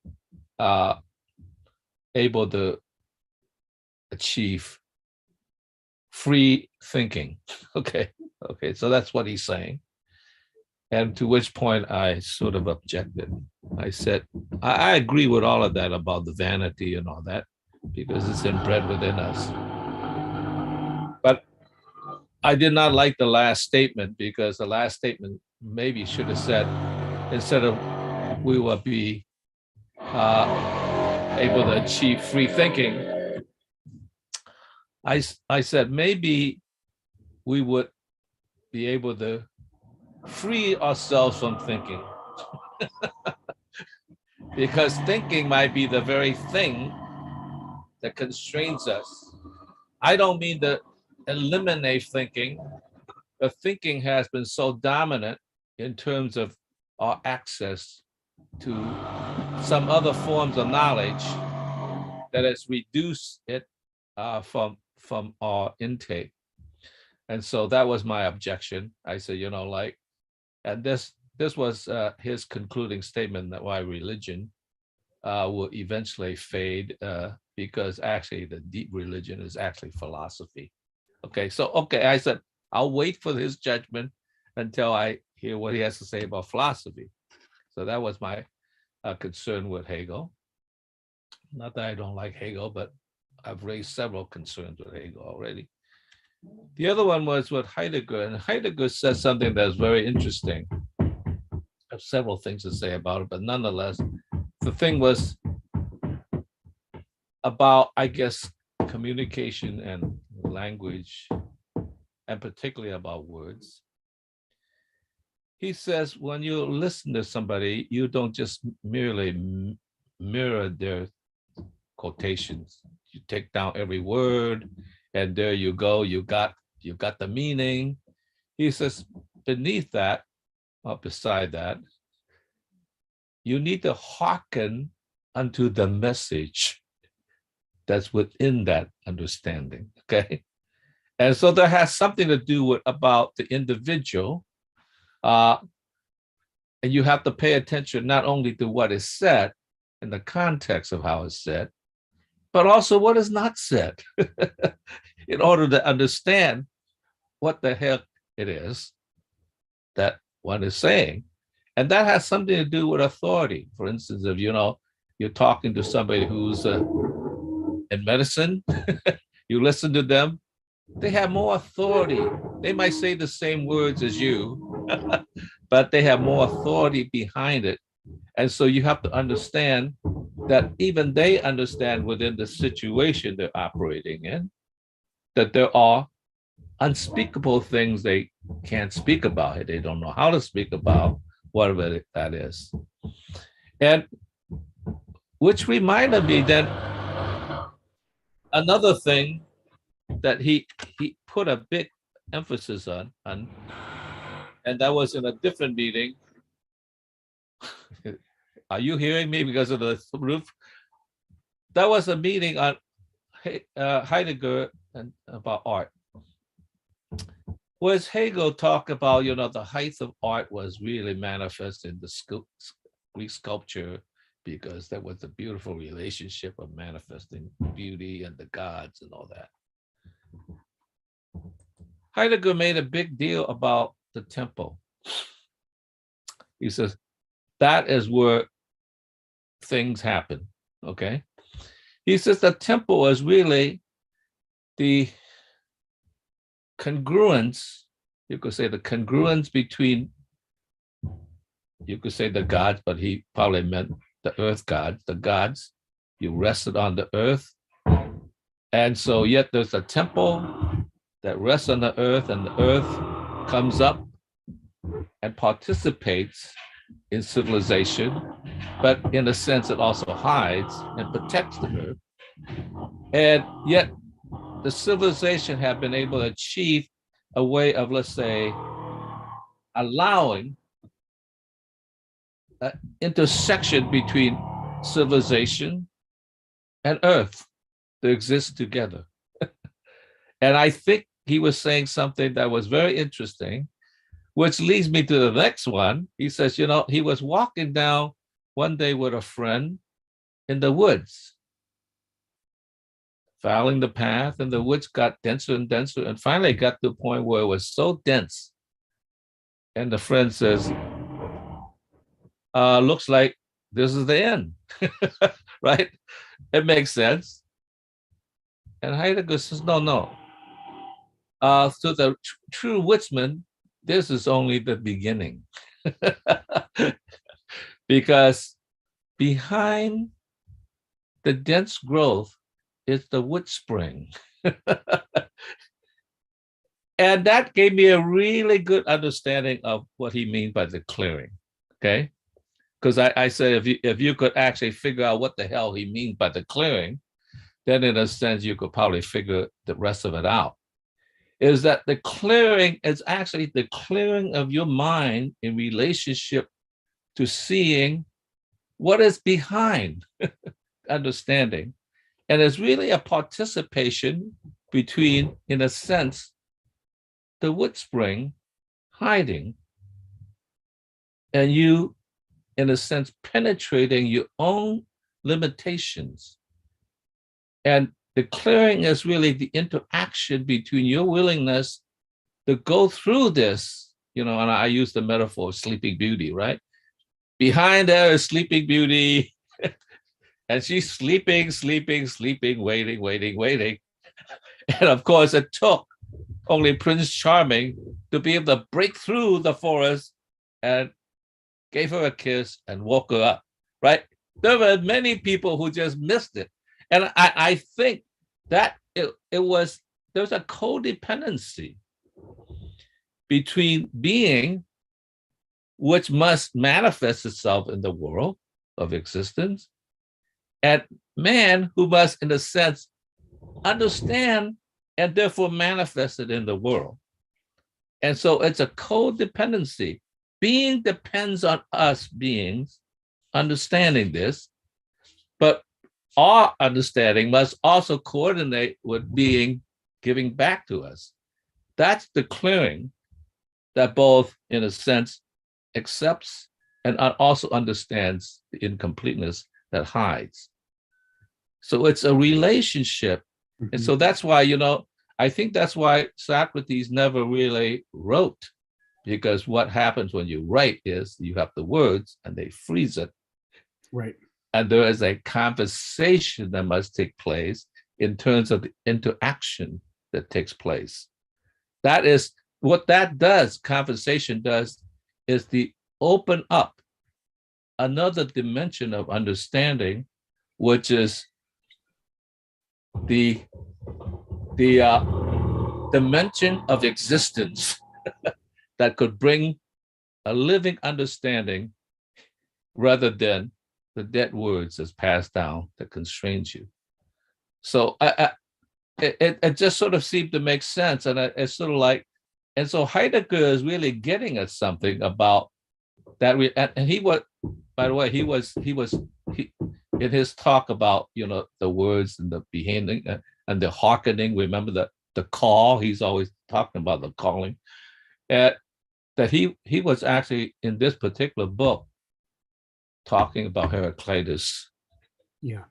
able to achieve free thinking. Okay, so that's what he's saying. And to which point I sort of objected. I said, I agree with all of that about the vanity and all that, because it's inbred within us. But I did not like the last statement, because the last statement maybe should have said, instead of we will be able to achieve free thinking, I said maybe we would be able to free ourselves from thinking. Because thinking might be the very thing that constrains us. I don't mean to eliminate thinking, but thinking has been so dominant in terms of our access to some other forms of knowledge that has reduced it from our intake. And so that was my objection. I said, and this was his concluding statement, that why religion will eventually fade, because actually the deep religion is actually philosophy. I said, I'll wait for his judgment until I hear what he has to say about philosophy. So that was my concern with Hegel. Not that I don't like Hegel, but I've raised several concerns with Hegel already. The other one was with Heidegger, and Heidegger says something that's very interesting. I have several things to say about it, but nonetheless, the thing was about, I guess, communication and language, and particularly about words. He says, when you listen to somebody, you don't just merely mirror their quotations. You take down every word, and there you go. You got the meaning. He says, beneath that, or beside that, you need to hearken unto the message that's within that understanding. Okay, and so that has something to do with about the individual. And you have to pay attention not only to what is said in the context of how it's said, but also what is not said in order to understand what the heck it is that one is saying. And that has something to do with authority. For instance, if you're talking to somebody who's in medicine, you listen to them, they have more authority. They might say the same words as you, but they have more authority behind it. And so you have to understand that even they understand within the situation they're operating in, that there are unspeakable things they can't speak about it. They don't know how to speak about whatever that is. And which reminded me that another thing that he put a big emphasis on, and that was in a different meeting. Are you hearing me because of the roof? That was a meeting on Heidegger and about art. Whereas Hegel talked about, the height of art was really manifest in the Greek sculpture, because there was a beautiful relationship of manifesting beauty and the gods and all that. Heidegger made a big deal about the temple. He says, that is where things happen, okay? He says the temple is really the congruence, you could say the congruence between, you could say the gods, but he probably meant the earth gods, the gods. You rested on the earth. And so yet there's a temple that rests on the earth, and the earth comes up and participates in civilization, but in a sense it also hides and protects the earth. And yet the civilization have been able to achieve a way of, let's say, allowing an intersection between civilization and earth to exist together. And I think he was saying something that was very interesting, which leads me to the next one. He says, he was walking down one day with a friend in the woods, following the path, and the woods got denser and denser, and finally got to the point where it was so dense. And the friend says, looks like this is the end, right? It makes sense. And Heidegger says, no. To the true woodsman, this is only the beginning. Because behind the dense growth is the wood spring. And that gave me a really good understanding of what he means by the clearing, okay? Because I said, if you could actually figure out what the hell he means by the clearing, then in a sense, you could probably figure the rest of it out. Is that the clearing is actually the clearing of your mind in relationship to seeing what is behind understanding. And it's really a participation between, in a sense, the wood spring hiding, and you, in a sense, penetrating your own limitations. And the clearing is really the interaction between your willingness to go through this, and I use the metaphor of Sleeping Beauty, right? Behind there is Sleeping Beauty, and she's sleeping, waiting. And of course, it took only Prince Charming to be able to break through the forest and gave her a kiss and woke her up, right? There were many people who just missed it. And I think that there's a codependency between being, which must manifest itself in the world of existence, and man, who must, in a sense, understand and therefore manifest it in the world. And so it's a codependency. Being depends on us beings understanding this, but our understanding must also coordinate with being giving back to us. That's the clearing that both, in a sense, accepts and also understands the incompleteness that hides. So it's a relationship. Mm-hmm. And so that's why, I think that's why Socrates never really wrote, because what happens when you write is you have the words and they freeze it. Right. And there is a conversation that must take place in terms of the interaction that takes place. That is what that does, conversation does, is the open up another dimension of understanding, which is the dimension of existence that could bring a living understanding rather than the dead words that's passed down that constrains you. So it just sort of seemed to make sense. And it's sort of like, and so Heidegger is really getting at something about that. And he was, by the way, he in his talk about, the words and the behaving and the hearkening, remember the call, he's always talking about the calling, that he was actually in this particular book talking about Heraclitus. Yeah.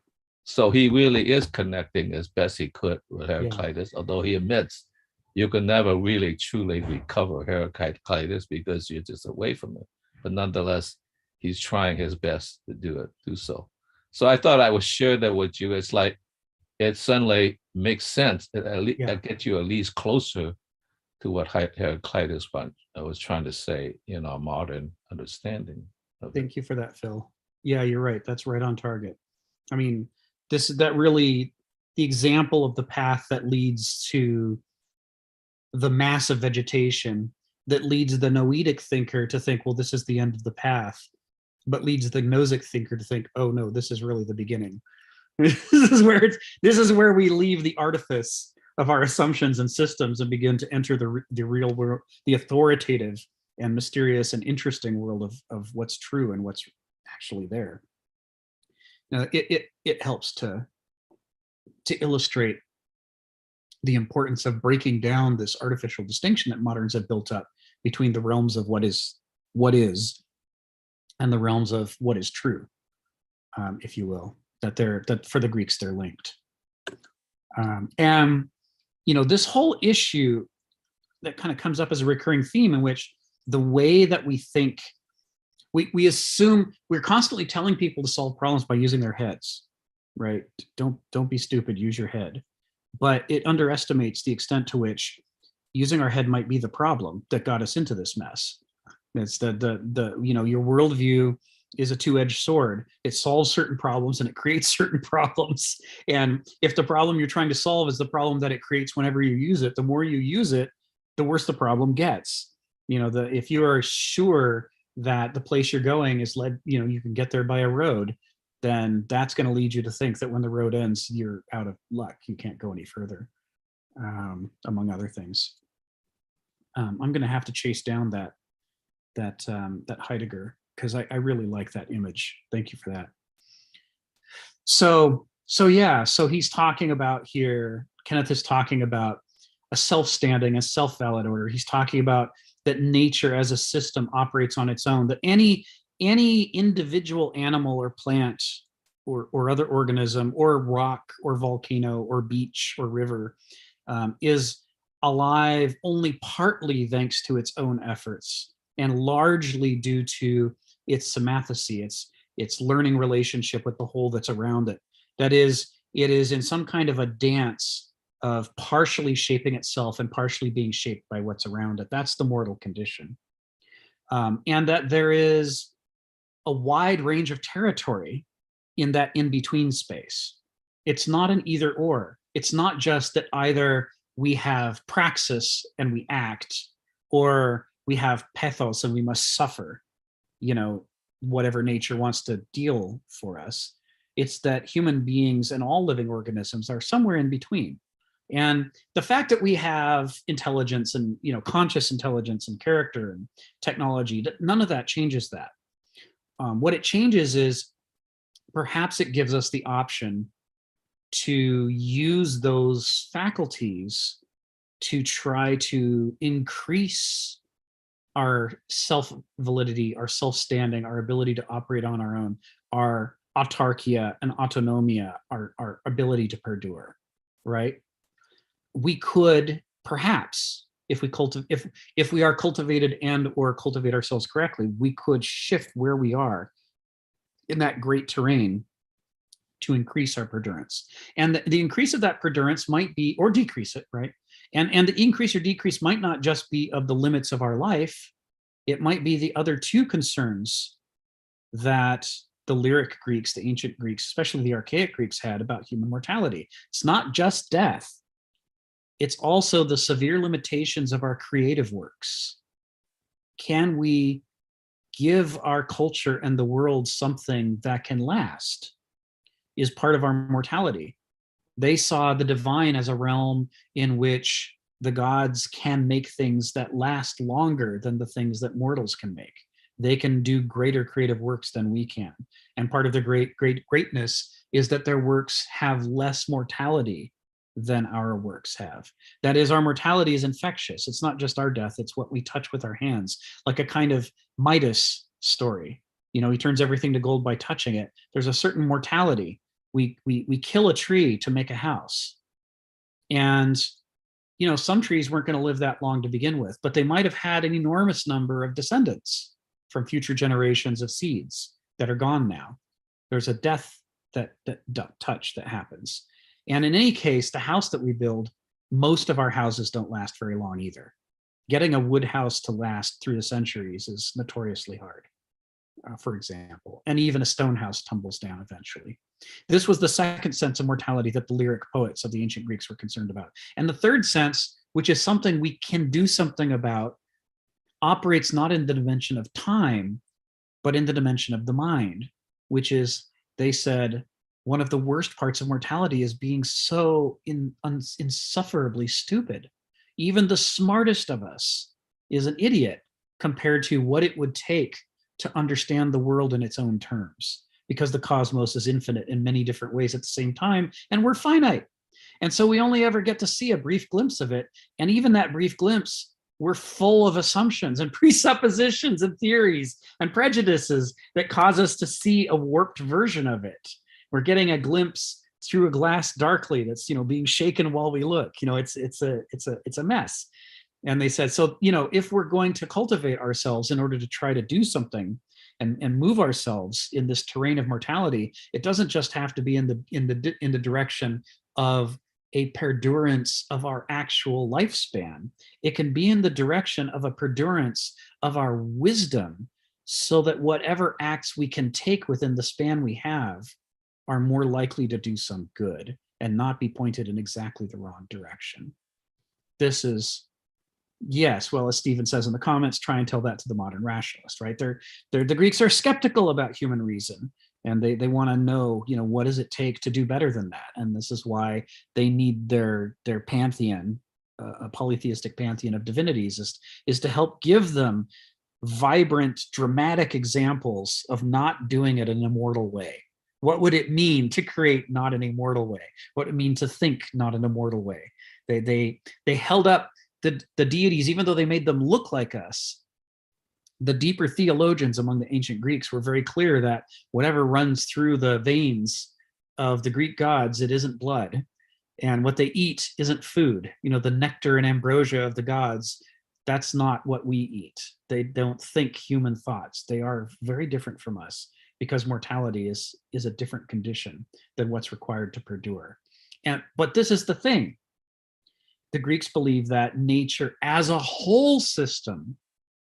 So he really is connecting as best he could with Heraclitus, although he admits you can never really truly recover Heraclitus because you're just away from it. But nonetheless, he's trying his best to do so. So I thought I would share that with you. It's like it suddenly makes sense. It gets you at least closer to what Heraclitus was trying to say in our modern understanding. Thank you for that, Phil. Yeah, you're right. That's right on target. I mean, that really the example of the path that leads to the massive vegetation that leads the noetic thinker to think, well, this is the end of the path, but leads the gnosic thinker to think, oh no, this is really the beginning. This is where we leave the artifice of our assumptions and systems and begin to enter the real world, the authoritative and mysterious and interesting world of what's true and what's actually there. Now, it helps to illustrate the importance of breaking down this artificial distinction that moderns have built up between the realms of what is and the realms of what is true, if you will. That for the Greeks they're linked, and this whole issue that kind of comes up as a recurring theme in which the way that we think, we assume we're constantly telling people to solve problems by using their heads, right? Don't be stupid, use your head. But it underestimates the extent to which using our head might be the problem that got us into this mess. It's your worldview is a two-edged sword. It solves certain problems and it creates certain problems. And if the problem you're trying to solve is the problem that it creates whenever you use it, the more you use it, the worse the problem gets. If you are sure that the place you're going is you can get there by a road, then that's going to lead you to think that when the road ends, you're out of luck. You can't go any further, among other things. I'm going to have to chase down that Heidegger, because I really like that image. Thank you for that. So he's talking about here, Kenneth is talking about a self-standing, a self-valid order. He's talking about that nature as a system operates on its own, that any individual animal or plant or other organism or rock or volcano or beach or river is alive only partly thanks to its own efforts and largely due to its semathesy, its learning relationship with the whole that's around it. That is, it is in some kind of a dance of partially shaping itself and partially being shaped by what's around it. That's the mortal condition. And that there is a wide range of territory in that in-between space. It's not an either or. It's not just that either we have praxis and we act, or we have pathos and we must suffer, whatever nature wants to deal for us. It's that human beings and all living organisms are somewhere in between. And the fact that we have intelligence and conscious intelligence and character and technology, none of that changes that. What it changes is perhaps it gives us the option to use those faculties to try to increase our self-validity, our self-standing, our ability to operate on our own, our autarkia and autonomia, our ability to perdure, right? We could perhaps if we if we are cultivated and or cultivate ourselves correctly, we could shift where we are in that great terrain to increase our perdurance. And the increase of that perdurance might be, or decrease it, right? And the increase or decrease might not just be of the limits of our life. It might be the other two concerns that the lyric Greeks, the ancient Greeks, especially the archaic Greeks, had about human mortality. It's not just death. It's also the severe limitations of our creative works. Can we give our culture and the world something that can last? Is part of our mortality. They saw the divine as a realm in which the gods can make things that last longer than the things that mortals can make. They can do greater creative works than we can. And part of their greatness is that their works have less mortality than our works have. That is, our mortality is infectious. It's not just our death, it's what we touch with our hands, like a kind of Midas story. You know, he turns everything to gold by touching it. There's a certain mortality. We kill a tree to make a house. And, you know, some trees weren't going to live that long to begin with, but they might have had an enormous number of descendants from future generations of seeds that are gone now. There's a death touch that happens. And in any case, the house that we build, most of our houses don't last very long either. Getting a wood house to last through the centuries is notoriously hard, for example, and even a stone house tumbles down eventually. This was the second sense of mortality that the lyric poets of the ancient Greeks were concerned about. And the third sense, which is something we can do something about, operates not in the dimension of time, but in the dimension of the mind, which is, they said, one of the worst parts of mortality is being so insufferably stupid. Even the smartest of us is an idiot compared to what it would take to understand the world in its own terms, because the cosmos is infinite in many different ways at the same time, and we're finite. And so we only ever get to see a brief glimpse of it. And even that brief glimpse, we're full of assumptions and presuppositions and theories and prejudices that cause us to see a warped version of it. We're getting a glimpse through a glass darkly that's, you know, being shaken while we look. You know, it's a mess. And they said, so, you know, if we're going to cultivate ourselves in order to try to do something and move ourselves in this terrain of mortality, it doesn't just have to be in the direction of a perdurance of our actual lifespan. It can be in the direction of a perdurance of our wisdom, so that whatever acts we can take within the span we have are more likely to do some good and not be pointed in exactly the wrong direction. This is, yes, well, as Stephen says in the comments, try and tell that to the modern rationalist, right? The Greeks are skeptical about human reason, and they want to know, you know, what does it take to do better than that? And this is why they need their pantheon, a polytheistic pantheon of divinities, is to help give them vibrant, dramatic examples of not doing it in an immortal way. What would it mean to create not an immortal way? What would it mean to think not an immortal way? They held up the deities, even though they made them look like us. The deeper theologians among the ancient Greeks were very clear that whatever runs through the veins of the Greek gods, it isn't blood. And what they eat isn't food. You know, the nectar and ambrosia of the gods, that's not what we eat. They don't think human thoughts. They are very different from us, because mortality is a different condition than what's required to perdure. But this is the thing. The Greeks believe that nature as a whole system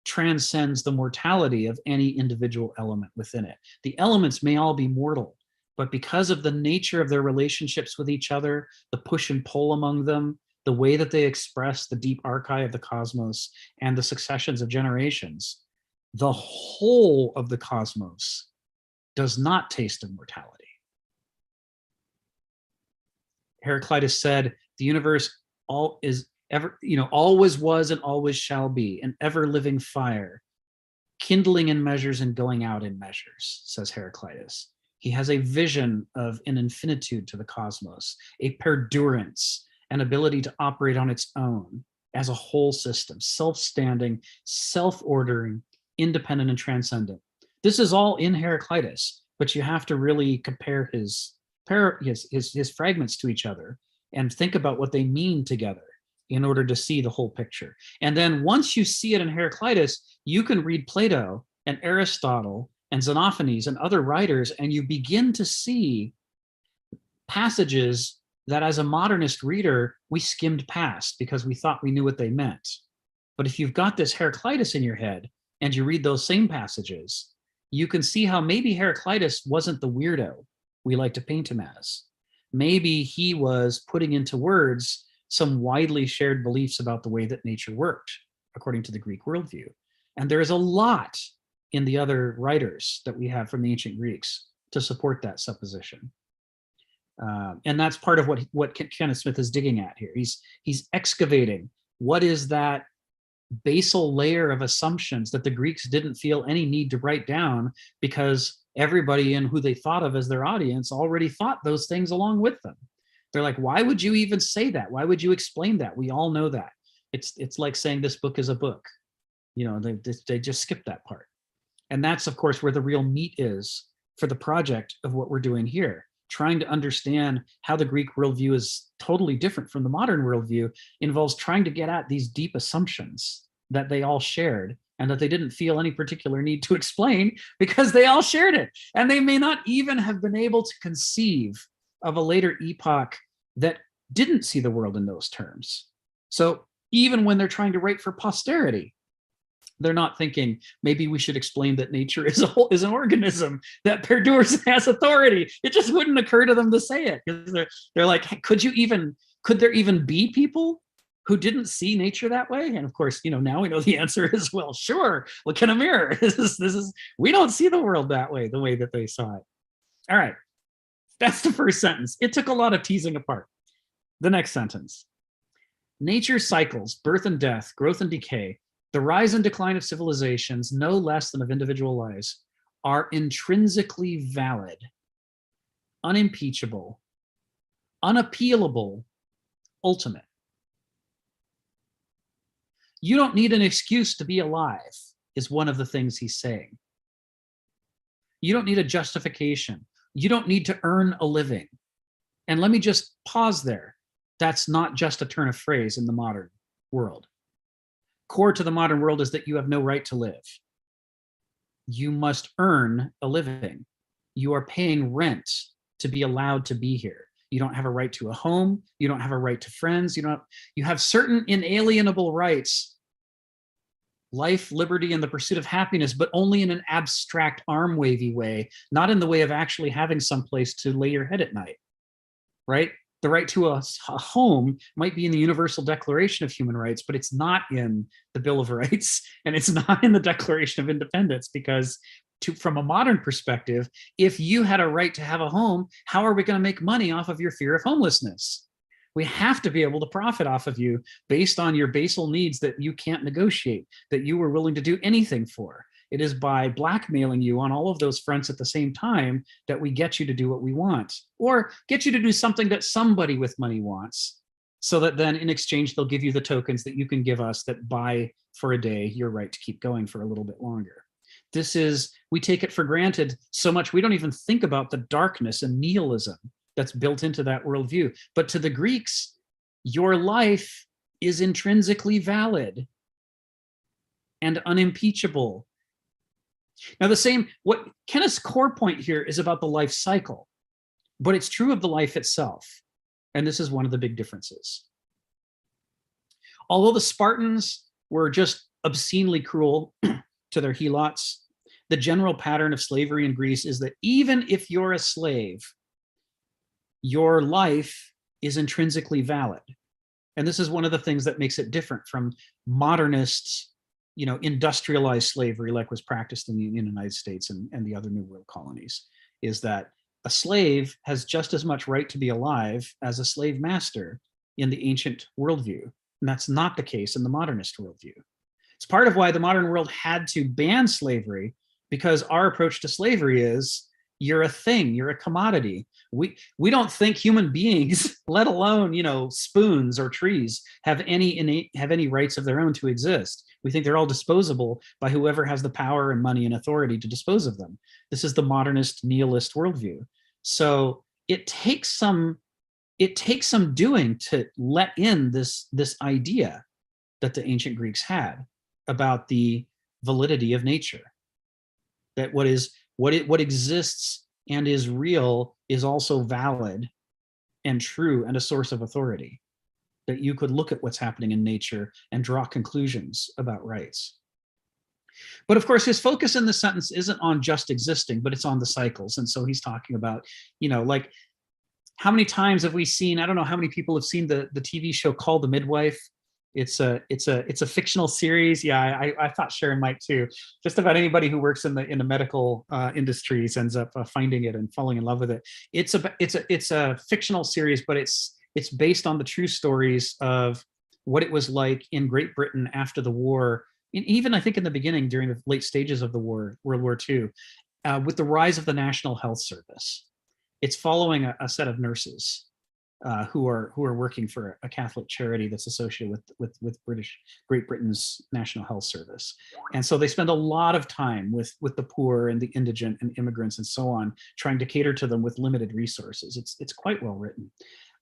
transcends the mortality of any individual element within it. The elements may all be mortal, but because of the nature of their relationships with each other, the push and pull among them, the way that they express the deep archive of the cosmos and the successions of generations, the whole of the cosmos does not taste of mortality. Heraclitus said, the universe always was and always shall be, an ever-living fire, kindling in measures and going out in measures, says Heraclitus. He has a vision of an infinitude to the cosmos, a perdurance, an ability to operate on its own as a whole system, self-standing, self-ordering, independent and transcendent. This is all in Heraclitus, but you have to really compare his fragments to each other and think about what they mean together. in order to see the whole picture. And then once you see it in Heraclitus, you can read Plato and Aristotle and Xenophanes and other writers, and you begin to see passages that as a modernist reader, we skimmed past because we thought we knew what they meant. But if you've got this Heraclitus in your head and you read those same passages, you can see how maybe Heraclitus wasn't the weirdo we like to paint him as. Maybe he was putting into words some widely shared beliefs about the way that nature worked, according to the Greek worldview. And there is a lot in the other writers that we have from the ancient Greeks to support that supposition. And that's part of what Kenneth Smith is digging at here. He's excavating what is that basal layer of assumptions that the Greeks didn't feel any need to write down because everybody in who they thought of as their audience already thought those things along with them. They're like, why would you even say that? Why would you explain that? We all know that. It's like saying this book is a book. You know, they just skip that part. And that's, of course, where the real meat is for the project of what we're doing here. Trying to understand how the Greek worldview is totally different from the modern worldview involves trying to get at these deep assumptions that they all shared and that they didn't feel any particular need to explain because they all shared it. And they may not even have been able to conceive of a later epoch that didn't see the world in those terms. So even when they're trying to write for posterity, they're not thinking maybe we should explain that nature is an organism that perdures and has authority. It just wouldn't occur to them to say it because they're like, hey, could there even be people who didn't see nature that way? And of course, you know, now we know the answer is, well, sure. Look in a mirror. We don't see the world that way, the way that they saw it. All right, that's the first sentence. It took a lot of teasing apart. The next sentence: nature's cycles, birth and death, growth and decay, the rise and decline of civilizations, no less than of individual lives, are intrinsically valid, unimpeachable, unappealable, ultimate. You don't need an excuse to be alive, is one of the things he's saying. You don't need a justification. You don't need to earn a living. And let me just pause there. That's not just a turn of phrase in the modern world. Core to the modern world is that you have no right to live. You must earn a living. You are paying rent to be allowed to be here. You don't have a right to a home. You don't have a right to friends. You have certain inalienable rights: life, liberty, and the pursuit of happiness, but only in an abstract, arm-wavy way, not in the way of actually having some place to lay your head at night, right? The right to a home might be in the Universal Declaration of Human Rights, but it's not in the Bill of Rights, and it's not in the Declaration of Independence, because from a modern perspective, if you had a right to have a home, how are we going to make money off of your fear of homelessness? We have to be able to profit off of you based on your basal needs that you can't negotiate, that you were willing to do anything for. It is by blackmailing you on all of those fronts at the same time that we get you to do what we want, or get you to do something that somebody with money wants, so that then in exchange, they'll give you the tokens that you can give us that buy for a day your right to keep going for a little bit longer. We take it for granted so much, we don't even think about the darkness and nihilism that's built into that worldview. But to the Greeks, your life is intrinsically valid and unimpeachable. Now, what Kenneth's core point here is about the life cycle, but it's true of the life itself. And this is one of the big differences. Although the Spartans were just obscenely cruel to their helots, the general pattern of slavery in Greece is that even if you're a slave, your life is intrinsically valid. And this is one of the things that makes it different from modernist, industrialized slavery like was practiced in the United States and the other New World colonies, is that a slave has just as much right to be alive as a slave master in the ancient worldview. And that's not the case in the modernist worldview. It's part of why the modern world had to ban slavery, because our approach to slavery is, you're a thing, you're a commodity. We don't think human beings, let alone, spoons or trees, have any rights of their own to exist. We think they're all disposable by whoever has the power and money and authority to dispose of them. This is the modernist nihilist worldview. So it takes some it takes some doing to let in this idea that the ancient Greeks had about the validity of nature, that what exists and is real is also valid and true and a source of authority, that you could look at what's happening in nature and draw conclusions about rights. But of course, his focus in the sentence isn't on just existing, but it's on the cycles. And so he's talking about, like, how many times have we seen, I don't know how many people have seen the TV show Call the Midwife. It's a fictional series. Yeah, I thought Sharon might too. Just about anybody who works in the medical industries ends up finding it and falling in love with it. It's a fictional series, but it's based on the true stories of what it was like in Great Britain after the war, and even I think in the beginning during the late stages of the war, World War II, with the rise of the National Health Service. It's following a set of nurses who are working for a Catholic charity that's associated with Great Britain's National Health Service. And so they spend a lot of time with the poor and the indigent and immigrants and so on, trying to cater to them with limited resources. It's quite well written.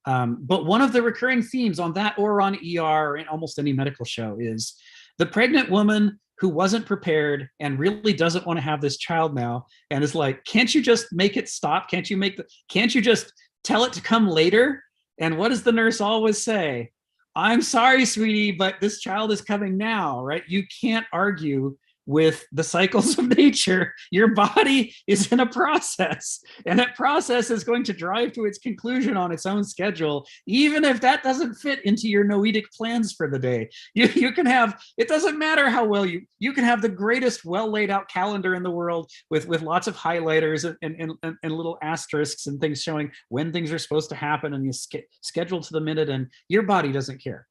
But one of the recurring themes on that or on ER or in almost any medical show is the pregnant woman who wasn't prepared and really doesn't want to have this child now and is like, can't you just make it stop? Can't you just tell it to come later? And what does the nurse always say? I'm sorry, sweetie, but this child is coming now, right? You can't argue with the cycles of nature. Your body is in a process, and that process is going to drive to its conclusion on its own schedule, even if that doesn't fit into your noetic plans for the day. You can have, it doesn't matter how well you can have the greatest well laid out calendar in the world with lots of highlighters and little asterisks and things showing when things are supposed to happen, and you schedule to the minute, and your body doesn't care.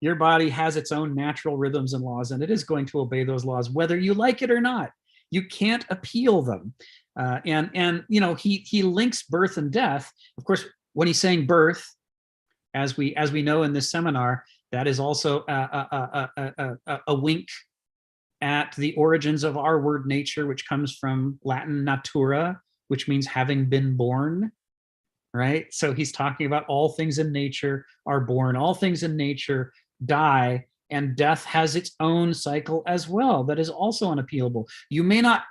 Your body has its own natural rhythms and laws, and it is going to obey those laws, whether you like it or not. You can't appeal them. And he links birth and death. Of course, when he's saying birth, as we know in this seminar, that is also a wink at the origins of our word nature, which comes from Latin natura, which means having been born. Right? So he's talking about all things in nature are born, all things in nature die, and death has its own cycle as well that is also unappealable. You may not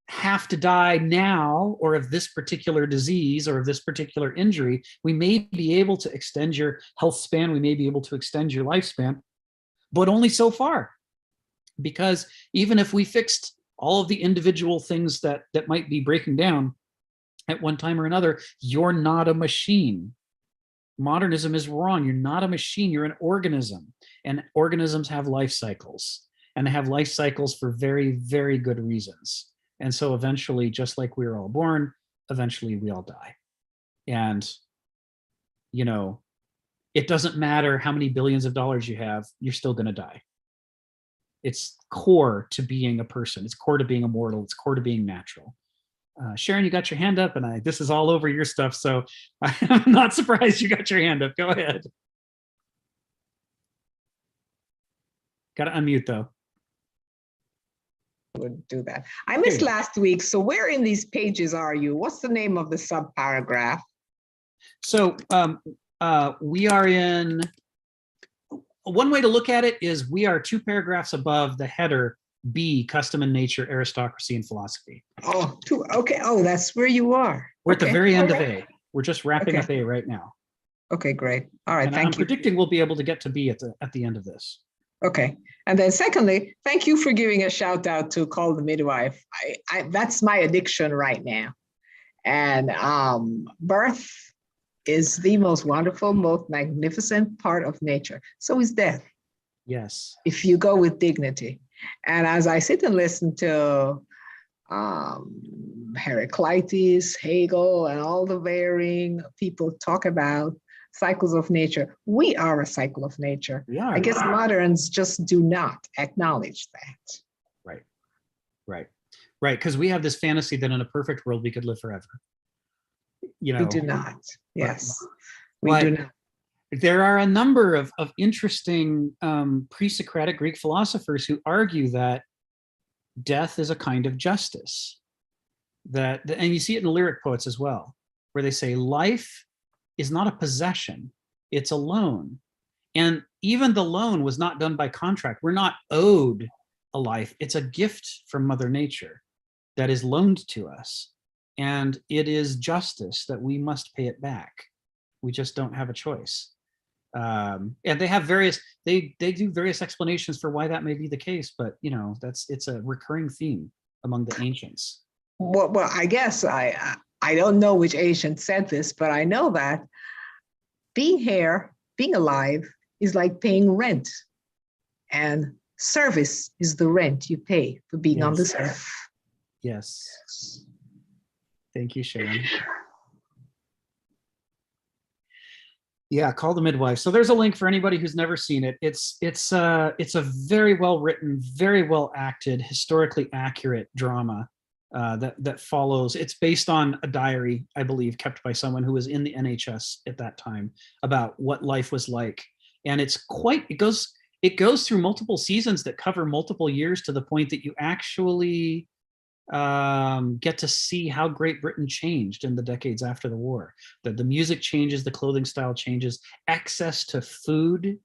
have to die now or of this particular disease or of this particular injury. We may be able to extend your health span, we may be able to extend your lifespan, but only so far. Because even if we fixed all of the individual things that might be breaking down at one time or another, you're not a machine. Modernism is wrong. You're not a machine, you're an organism. And organisms have life cycles, and they have life cycles for very, very good reasons. And so eventually, just like we were all born, eventually we all die. And, it doesn't matter how many billions of dollars you have, you're still going to die. It's core to being a person. It's core to being immortal. It's core to being natural. Sharon, you got your hand up, and this is all over your stuff, so I'm not surprised you got your hand up. Go ahead. Got to unmute though. Would do that. I missed last week, so where in these pages are you? What's the name of the subparagraph? So we are in. One way to look at it is we are 2 paragraphs above the header B, custom and nature, aristocracy and philosophy. Oh, okay. Oh, that's where you are. We're at the very end of A. We're just wrapping up A right now. Okay, great. All right, and thank I'm you. predicting we'll be able to get to B at the end of this. Okay, and then secondly, thank you for giving a shout out to Call the Midwife. That's my addiction right now. And birth is the most wonderful, most magnificent part of nature. So is death. Yes. If you go with dignity. And as I sit and listen to Heraclitus, Hegel, and all the varying people talk about cycles of nature, we are a cycle of nature. We are. I guess moderns just do not acknowledge that. Right. Because we have this fantasy that in a perfect world we could live forever. We do not. Yes, we but do not. There are a number of interesting pre-Socratic Greek philosophers who argue that death is a kind of justice. And you see it in lyric poets as well, where they say life is not a possession, it's a loan. And even the loan was not done by contract. We're not owed a life. It's a gift from Mother Nature that is loaned to us. And it is justice that we must pay it back. We just don't have a choice. And they have various, they do various explanations for why that may be the case, but you know, it's a recurring theme among the ancients. Well, I guess I don't know which ancient said this, but I know that being here, being alive, is like paying rent, and service is the rent you pay for being on this earth. Yes. Thank you, Sharon. Yeah, Call the Midwife. So there's a link for anybody who's never seen it. It's a very well written, very well acted, historically accurate drama that follows. It's based on a diary, I believe, kept by someone who was in the NHS at that time about what life was like. And it goes through multiple seasons that cover multiple years to the point that you actually get to see how Great Britain changed in the decades after the war. The music changes, the clothing style changes, access to food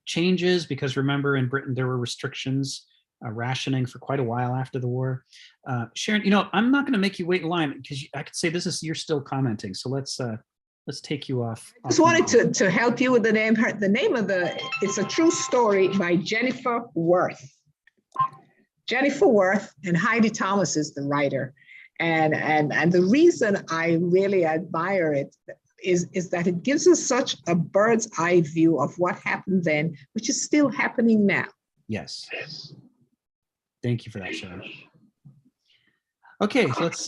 changes, because remember, in Britain there were restrictions, rationing for quite a while after the war. Sharon, you know, I'm not going to make you wait in line because I could say you're still commenting. So let's take you off. I just wanted to help you with the name. The name of it's a true story by Jennifer Worth. Jennifer Worth, and Heidi Thomas is the writer. And the reason I really admire it is that it gives us such a bird's eye view of what happened then, which is still happening now. Yes. Thank you for that, Sharon. Okay, let's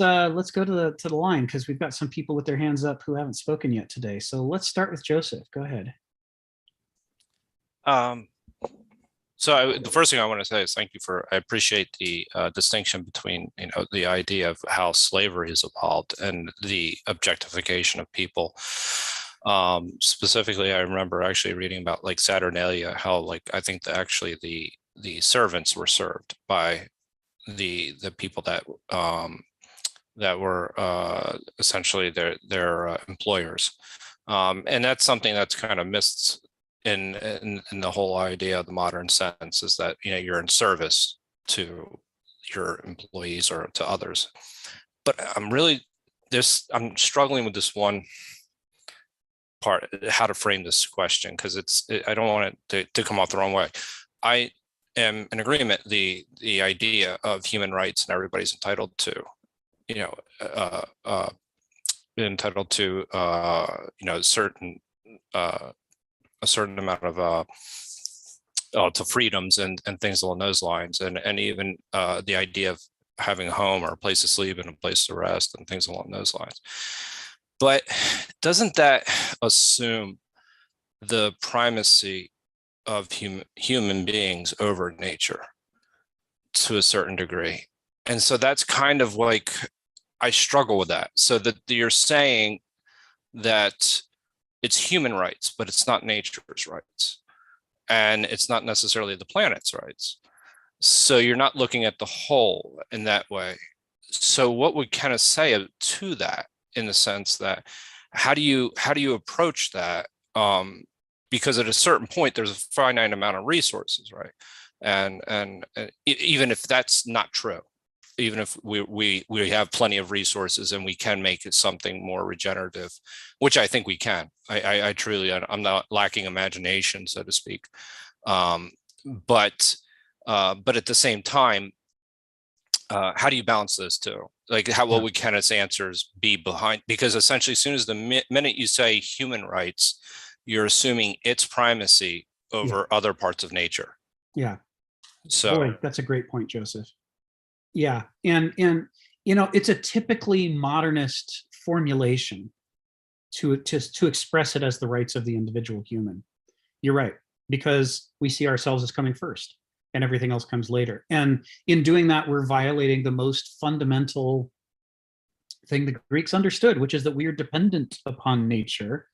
go to the line, because we've got some people with their hands up who haven't spoken yet today. So let's start with Joseph. Go ahead. So the first thing I want to say is thank you I appreciate the distinction between, you know, the idea of how slavery has evolved and the objectification of people. Specifically, I remember actually reading about like Saturnalia, how like I think that actually the servants were served by the people that were essentially their employers, and that's something that's kind of missed in the whole idea of the modern sense, is that, you know, you're in service to your employees or to others. But I'm struggling with this one part, how to frame this question, because I don't want it to come off the wrong way. I am in agreement the idea of human rights and everybody's entitled to, you know, you know, a certain amount of to freedoms and things along those lines, and even the idea of having a home or a place to sleep and a place to rest and things along those lines. But doesn't that assume the primacy of human beings over nature to a certain degree? And so that's kind of like, I struggle with that. So that you're saying that it's human rights, but it's not nature's rights. And it's not necessarily the planet's rights. So you're not looking at the whole in that way. So what would kind of say to that, in the sense that how do you approach that? Because at a certain point, there's a finite amount of resources, right? And even if that's not true, even if we have plenty of resources and we can make it something more regenerative, which I think we can. I truly, I'm not lacking imagination, so to speak. But at the same time, how do you balance those two? Like, what would Kenneth's answers be behind? Because essentially, as soon as the minute you say human rights, you're assuming its primacy over other parts of nature. Yeah. So boy, that's a great point, Joseph. Yeah, and you know, it's a typically modernist formulation to express it as the rights of the individual human. You're right, because we see ourselves as coming first, and everything else comes later. And in doing that, we're violating the most fundamental thing the Greeks understood, which is that we are dependent upon nature,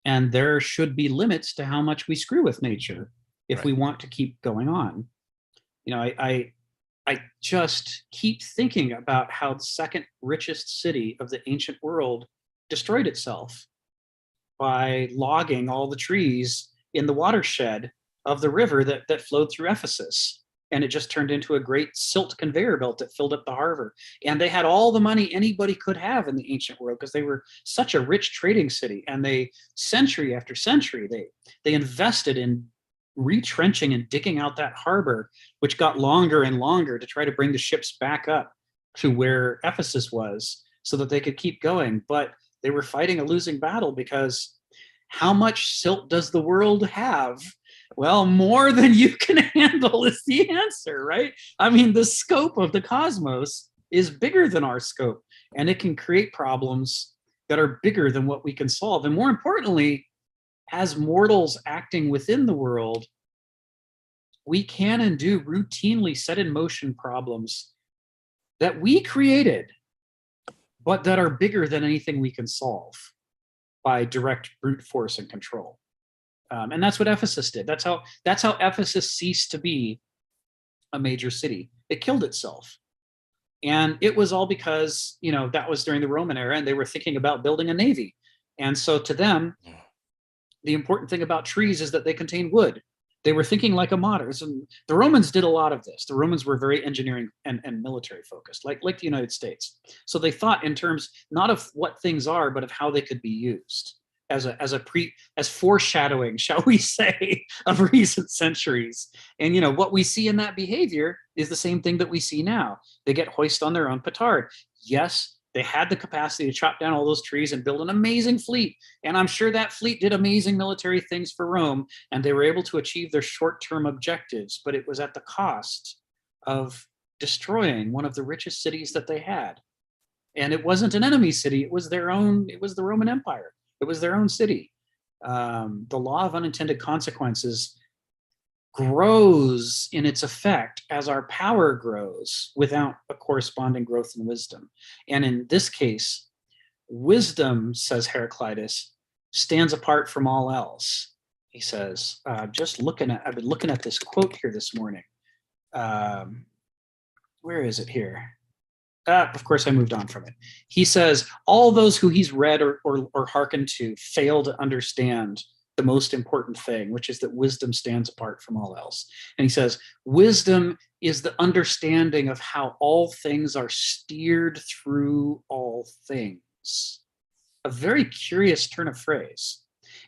and there should be limits to how much we screw with nature if we want to keep going on. You know, I just keep thinking about how the second richest city of the ancient world destroyed itself by logging all the trees in the watershed of the river that flowed through Ephesus. And it just turned into a great silt conveyor belt that filled up the harbor. And they had all the money anybody could have in the ancient world because they were such a rich trading city. And they, century after century, they invested in retrenching and digging out that harbor, which got longer and longer to try to bring the ships back up to where Ephesus was so that they could keep going. But they were fighting a losing battle because how much silt does the world have? Well, more than you can handle is the answer, right? I mean, the scope of the cosmos is bigger than our scope, and it can create problems that are bigger than what we can solve. And more importantly, as mortals acting within the world, we can and do routinely set in motion problems that we created, but that are bigger than anything we can solve by direct brute force and control. And that's what Ephesus did. That's how Ephesus ceased to be a major city. It killed itself. And it was all because, that was during the Roman era and they were thinking about building a navy. And so to them, the important thing about trees is that they contain wood. They were thinking like a modern. And the Romans did a lot of this. The Romans were very engineering and military focused, like the United States. So they thought in terms not of what things are, but of how they could be used as foreshadowing, shall we say, of recent centuries. And what we see in that behavior is the same thing that we see now. They get hoist on their own petard. Yes, they had the capacity to chop down all those trees and build an amazing fleet. And I'm sure that fleet did amazing military things for Rome, and they were able to achieve their short-term objectives, but it was at the cost of destroying one of the richest cities that they had. And it wasn't an enemy city, it was the Roman Empire. It was their own city. The law of unintended consequences grows in its effect as our power grows without a corresponding growth in wisdom. And in this case, wisdom, says Heraclitus, stands apart from all else. He says, I've been looking at this quote here this morning. Where is it here? Of course, I moved on from it. He says, all those who he's read or hearkened to fail to understand the most important thing, which is that wisdom stands apart from all else. And he says, wisdom is the understanding of how all things are steered through all things. A very curious turn of phrase.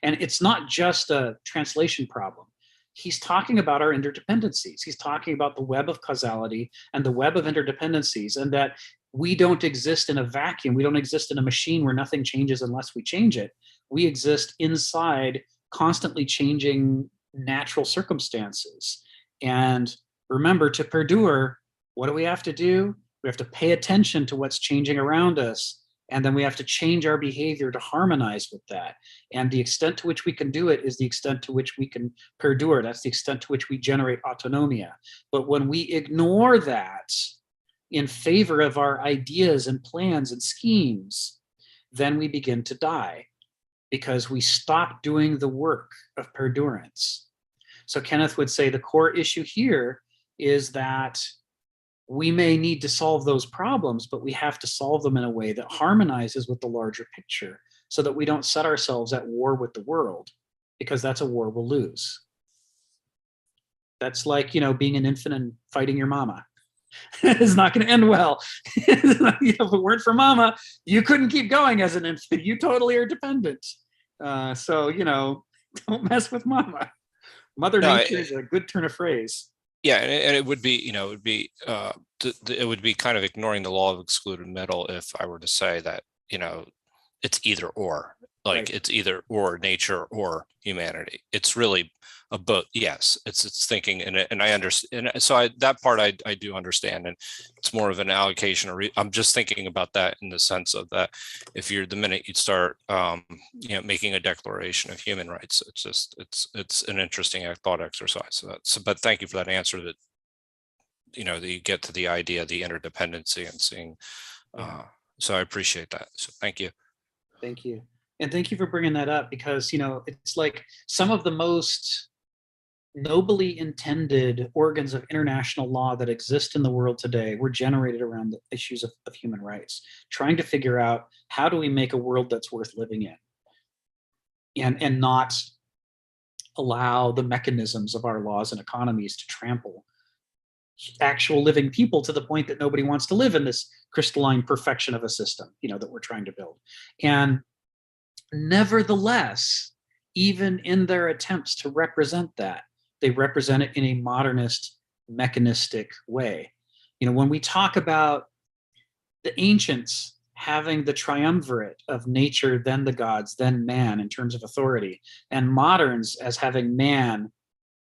And it's not just a translation problem. He's talking about our interdependencies. He's talking about the web of causality and the web of interdependencies, and that we don't exist in a vacuum. We don't exist in a machine where nothing changes unless we change it. We exist inside constantly changing natural circumstances. And remember, to perdure, what do we have to do? We have to pay attention to what's changing around us. And then we have to change our behavior to harmonize with that. And the extent to which we can do it is the extent to which we can perdure. That's the extent to which we generate autonomia. But when we ignore that in favor of our ideas and plans and schemes, then we begin to die because we stop doing the work of perdurance. So Kenneth would say the core issue here is that we may need to solve those problems, but we have to solve them in a way that harmonizes with the larger picture so that we don't set ourselves at war with the world, because that's a war we'll lose. That's like, being an infant and fighting your mama. It's not going to end well. If it weren't for mama, you couldn't keep going as an infant. You totally are dependent. So, don't mess with mama. Mother Nature is a good turn of phrase. Yeah, and it would be, it would be kind of ignoring the law of excluded middle if I were to say that, it's either or, like It's either or nature or humanity. It's really a both. Yes, it's thinking, and I understand. And so that part I do understand, and it's more of an allocation. I'm just thinking about that in the sense of that if you're the minute you start, making a declaration of human rights, it's an interesting thought exercise. But thank you for that answer. That that you get to the idea of the interdependency and seeing. So I appreciate that. So thank you. Thank you. And thank you for bringing that up, because, it's like some of the most nobly intended organs of international law that exist in the world today were generated around the issues of human rights, trying to figure out how do we make a world that's worth living in. and not allow the mechanisms of our laws and economies to trample actual living people to the point that nobody wants to live in this crystalline perfection of a system, that we're trying to build. And nevertheless, even in their attempts to represent that, they represent it in a modernist, mechanistic way. When we talk about the ancients having the triumvirate of nature, then the gods, then man in terms of authority, and moderns as having man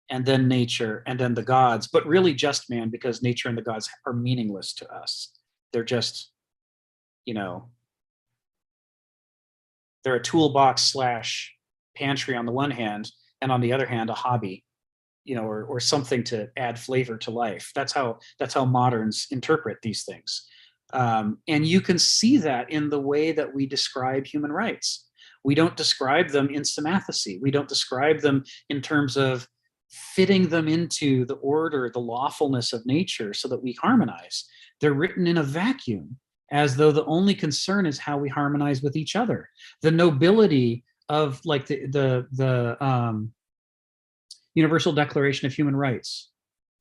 and then nature and then the gods, but really just man, because nature and the gods are meaningless to us. They're just, they're a toolbox / pantry on the one hand, and on the other hand, a hobby, or something to add flavor to life. That's how moderns interpret these things. And you can see that in the way that we describe human rights. We don't describe them in semathesy. We don't describe them in terms of fitting them into the order, the lawfulness of nature so that we harmonize. They're written in a vacuum, as though the only concern is how we harmonize with each other. The nobility of like the Universal Declaration of Human Rights,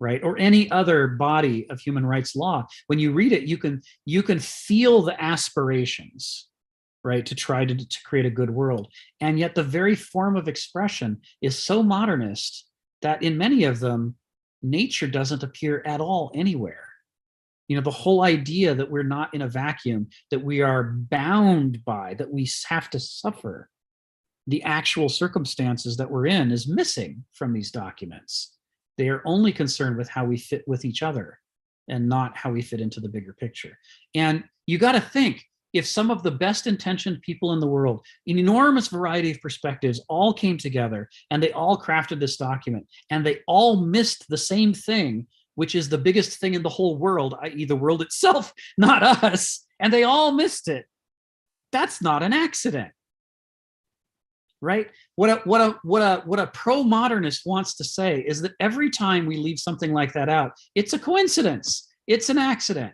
right? Or any other body of human rights law. When you read it, you can feel the aspirations, right, to try to create a good world. And yet the very form of expression is so modernist that in many of them, nature doesn't appear at all anywhere. The whole idea that we're not in a vacuum, that we are bound by, that we have to suffer the actual circumstances that we're in is missing from these documents. They are only concerned with how we fit with each other and not how we fit into the bigger picture. And you got to think, if some of the best intentioned people in the world, an enormous variety of perspectives, all came together and they all crafted this document and they all missed the same thing, which is the biggest thing in the whole world, i.e. the world itself, not us, and they all missed it, that's not an accident, right? What a pro-modernist wants to say is that every time we leave something like that out, it's a coincidence, it's an accident.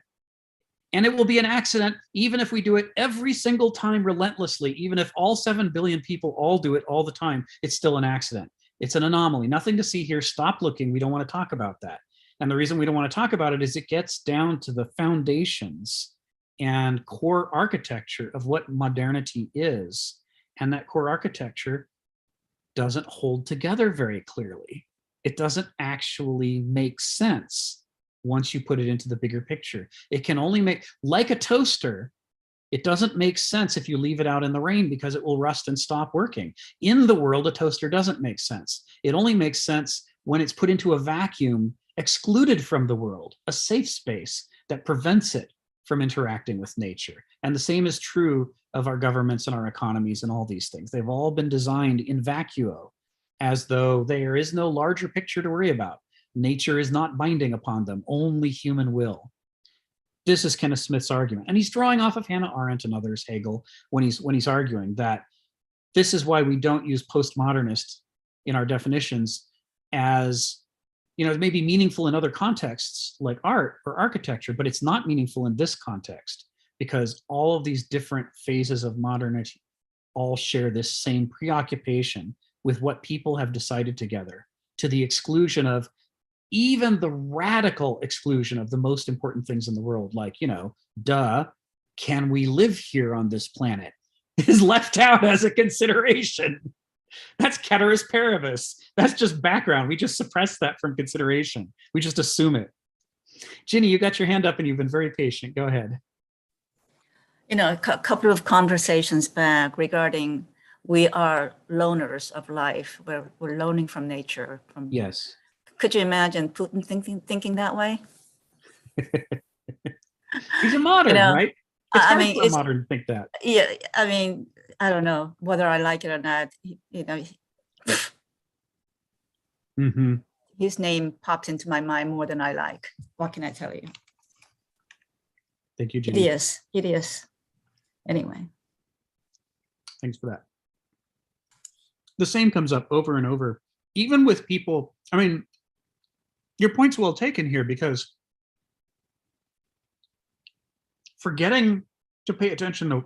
And it will be an accident even if we do it every single time relentlessly. Even if all 7 billion people all do it all the time, it's still an accident. It's an anomaly. Nothing to see here. Stop looking. We don't want to talk about that. And the reason we don't want to talk about it is it gets down to the foundations and core architecture of what modernity is. And that core architecture doesn't hold together very clearly. It doesn't actually make sense once you put it into the bigger picture. It can only make, like a toaster, it doesn't make sense if you leave it out in the rain because it will rust and stop working. In the world, a toaster doesn't make sense. It only makes sense when it's put into a vacuum, excluded from the world, a safe space that prevents it from interacting with nature. And the same is true of our governments and our economies and all these things. They've all been designed in vacuo, as though there is no larger picture to worry about. Nature is not binding upon them, only human will. This is Kenneth Smith's argument. And he's drawing off of Hannah Arendt and others, Hegel, when he's arguing that this is why we don't use postmodernist in our definitions as, it may be meaningful in other contexts like art or architecture, but it's not meaningful in this context because all of these different phases of modernity all share this same preoccupation with what people have decided together, to the exclusion of even the radical exclusion of the most important things in the world, like, can we live here on this planet, is left out as a consideration. That's ceteris paribus. That's just background. We just suppress that from consideration. We just assume it. Ginny, you got your hand up and you've been very patient. Go ahead. A couple of conversations back regarding we are loners of life. We're loaning from nature. Yes. Could you imagine Putin thinking that way? He's a modern, right? It's hard for a modern to think that. Yeah, I don't know whether I like it or not. Mm-hmm. His name pops into my mind more than I like. What can I tell you? Thank you, Ginny. It is. Anyway. Thanks for that. The same comes up over and over, even with people. Your point's well taken here, because forgetting to pay attention to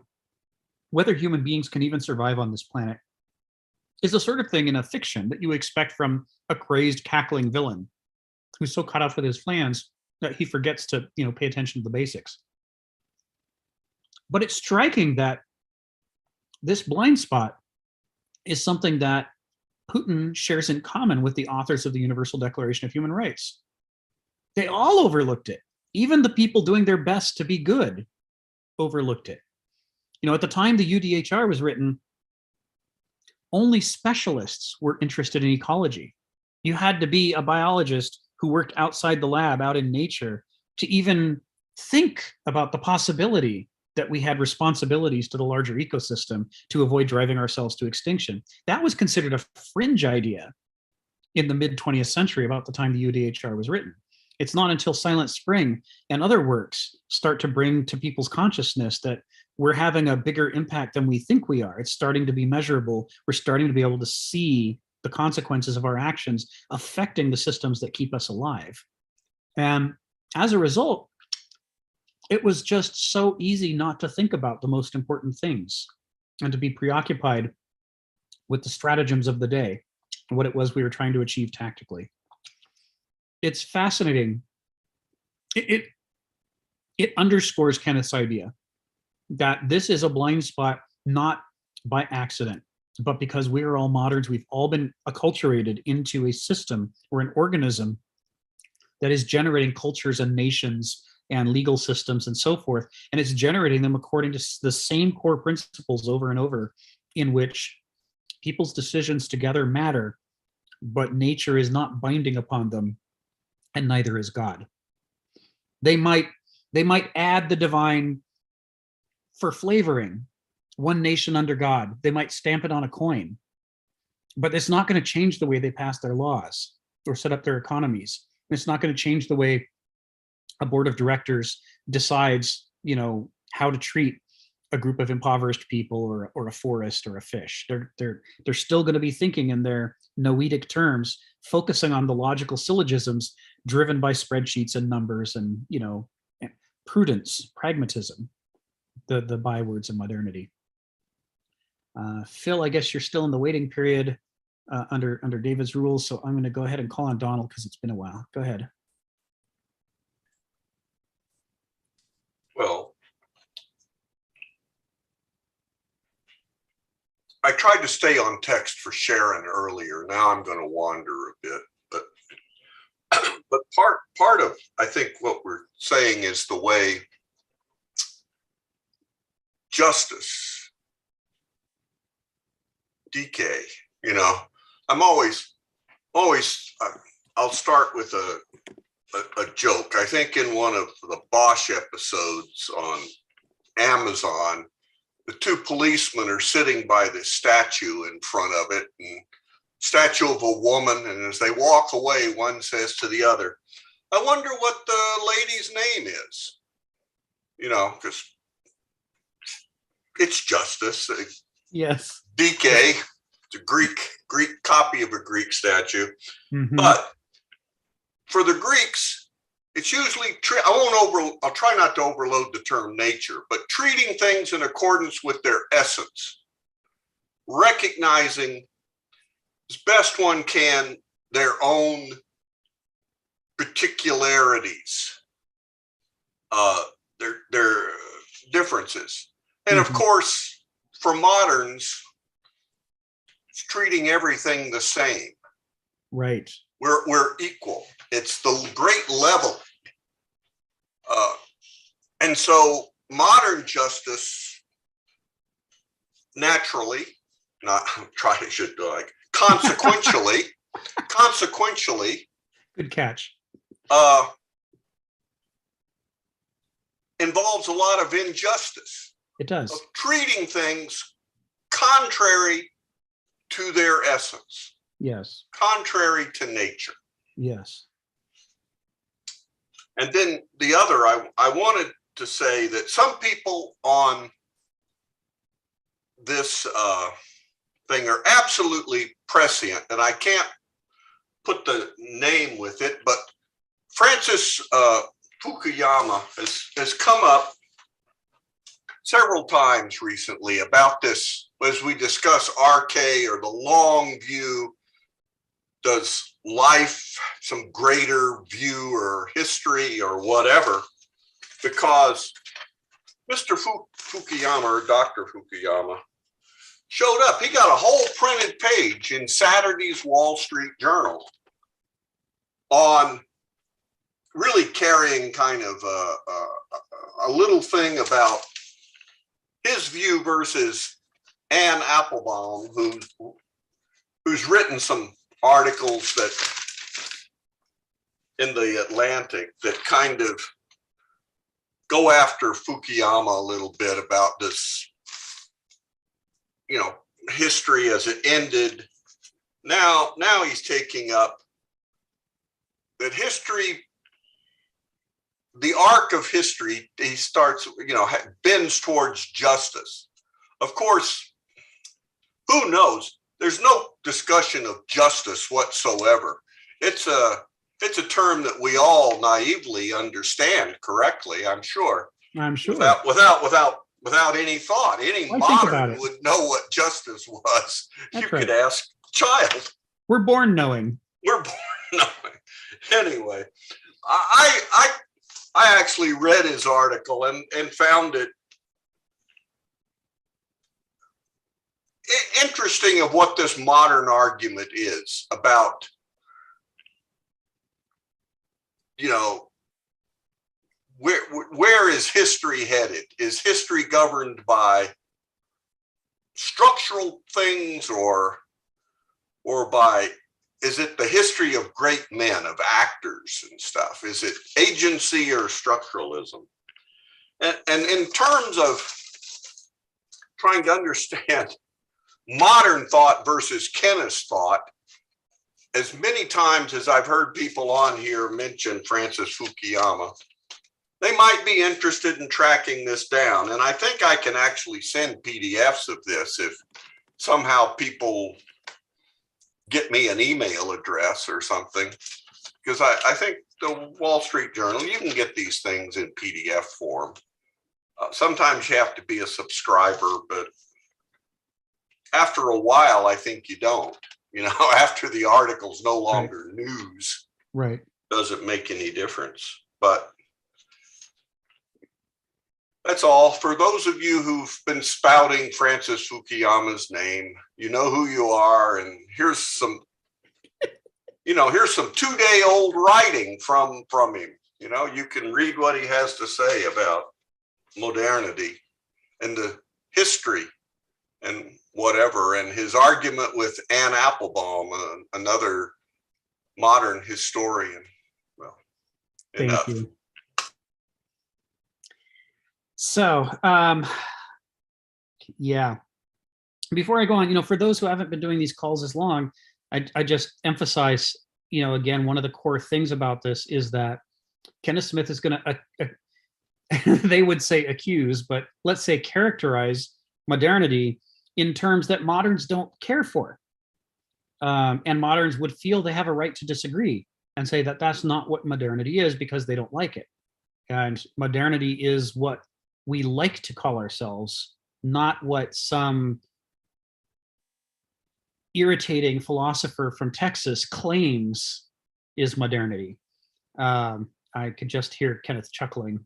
whether human beings can even survive on this planet is the sort of thing in a fiction that you expect from a crazed, cackling villain who's so caught up with his plans that he forgets to, pay attention to the basics. But it's striking that this blind spot is something that Putin shares in common with the authors of the Universal Declaration of Human Rights. They all overlooked it. Even the people doing their best to be good overlooked it. At the time the UDHR was written, only specialists were interested in ecology. You had to be a biologist who worked outside the lab, out in nature, to even think about the possibility that we had responsibilities to the larger ecosystem to avoid driving ourselves to extinction. That was considered a fringe idea in the mid-20th century, about the time the UDHR was written. It's not until Silent Spring and other works start to bring to people's consciousness that we're having a bigger impact than we think we are. It's starting to be measurable. We're starting to be able to see the consequences of our actions affecting the systems that keep us alive. And as a result, it was just so easy not to think about the most important things and to be preoccupied with the stratagems of the day and what it was we were trying to achieve tactically. It's fascinating. It underscores Kenneth's idea that this is a blind spot, not by accident, but because we are all moderns. We've all been acculturated into a system or an organism that is generating cultures and nations and legal systems and so forth. And it's generating them according to the same core principles over and over, in which people's decisions together matter, but nature is not binding upon them, and neither is God. They might add the divine for flavoring, one nation under God. They might stamp it on a coin, but it's not going to change the way they pass their laws or set up their economies. It's not going to change the way a board of directors decides, how to treat a group of impoverished people or a forest or a fish. They're still going to be thinking in their noetic terms, focusing on the logical syllogisms driven by spreadsheets and numbers and, prudence, pragmatism, the bywords of modernity. Phil, I guess you're still in the waiting period under David's rules, so I'm going to go ahead and call on Donald because it's been a while. Go ahead. Well, I tried to stay on text for Sharon earlier. Now I'm going to wander a bit, but part of, I think, what we're saying is the way justice, decay. I'm always. I'll start with a joke. I think in one of the Bosch episodes on Amazon, the two policemen are sitting by this statue in front of it, and statue of a woman. And as they walk away, one says to the other, "I wonder what the lady's name is." Because it's justice. Yes. Decay. It's a Greek copy of a Greek statue. Mm-hmm. But for the Greeks, it's usually, I'll try not to overload the term nature, but treating things in accordance with their essence, recognizing as best one can their own particularities, their differences. And of course, for moderns, it's treating everything the same. Right. We're equal. It's the great level. And so modern justice naturally, consequentially, Good catch. Involves a lot of injustice. It does. Of treating things contrary to their essence. Yes. Contrary to nature. Yes. And then the other, I wanted to say that some people on this thing are absolutely prescient, and I can't put the name with it, but Francis Fukuyama has come up several times recently about this as we discuss RK or the long view. Does life some greater view or history or whatever? Because Mr. Fukuyama or Dr. Fukuyama showed up. He got a whole printed page in Saturday's Wall Street Journal on really carrying kind of a little thing about his view versus Anne Applebaum, who's written some articles that in the Atlantic that kind of go after Fukuyama a little bit about this, history as it ended. Now he's taking up that history, the arc of history, he starts, bends towards justice. Of course, who knows? There's no discussion of justice whatsoever. It's a term that we all naively understand correctly, I'm sure. I'm sure. Without any thought. Any modern would know what justice was. That's you could ask a child. We're born knowing. We're born knowing. Anyway, I actually read his article and found it interesting of what this modern argument is about, where is history headed? Is history governed by structural things or by, is it the history of great men, of actors and stuff? Is it agency or structuralism? And in terms of trying to understand modern thought versus Kenneth's thought, as many times as I've heard people on here mention Francis Fukuyama, they might be interested in tracking this down. And I think I can actually send PDFs of this if somehow people get me an email address or something, because I think the Wall Street Journal, you can get these things in PDF form. Sometimes you have to be a subscriber, but after a while, I think you don't. After the article's no longer news, right? Doesn't make any difference. But that's all. For those of you who've been spouting Francis Fukuyama's name, you know who you are, and here's some 2-day-old writing from him. You can read what he has to say about modernity and the history and whatever, and his argument with Anne Applebaum, another modern historian. Well, enough. Thank you. So, yeah. Before I go on, for those who haven't been doing these calls as long, I just emphasize, again, one of the core things about this is that Kenneth Smith is going to, they would say accuse, but let's say characterize modernity in terms that moderns don't care for. And moderns would feel they have a right to disagree and say that that's not what modernity is because they don't like it. And modernity is what we like to call ourselves, not what some irritating philosopher from Texas claims is modernity. I could just hear Kenneth chuckling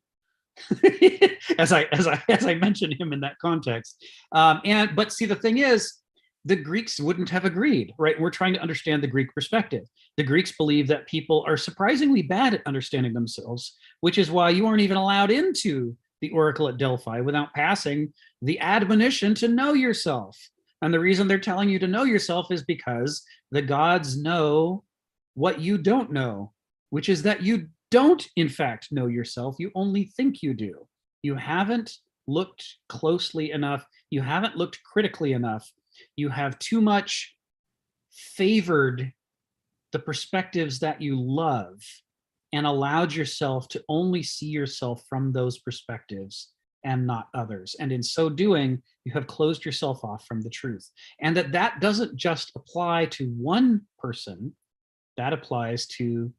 as I mentioned him in that context. But see, the thing is, the Greeks wouldn't have agreed, right? We're trying to understand the Greek perspective. The Greeks believe that people are surprisingly bad at understanding themselves, which is why you aren't even allowed into the oracle at Delphi without passing the admonition to know yourself. And the reason they're telling you to know yourself is because the gods know what you don't know, which is that you don't, in fact, know yourself. You only think you do. You haven't looked closely enough. You haven't looked critically enough. You have too much favored the perspectives that you love and allowed yourself to only see yourself from those perspectives and not others. And in so doing, you have closed yourself off from the truth. And that doesn't just apply to one person, that applies to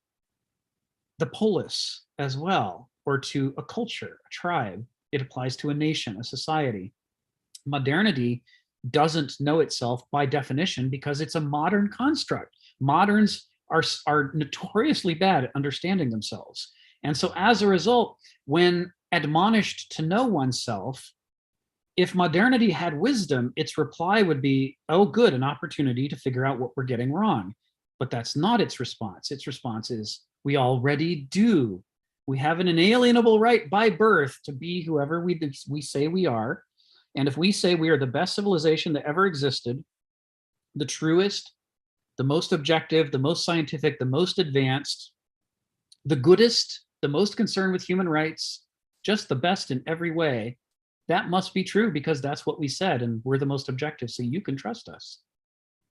the polis as well, or to a culture, a tribe. It applies to a nation, a society. Modernity doesn't know itself by definition because it's a modern construct. Moderns are notoriously bad at understanding themselves. And so as a result, when admonished to know oneself, if modernity had wisdom, its reply would be, oh, good, an opportunity to figure out what we're getting wrong. But that's not its response. Its response is, we already do. We have an inalienable right by birth to be whoever we say we are. And if we say we are the best civilization that ever existed, the truest, the most objective, the most scientific, the most advanced, the goodest, the most concerned with human rights, just the best in every way, that must be true because that's what we said and we're the most objective, so you can trust us,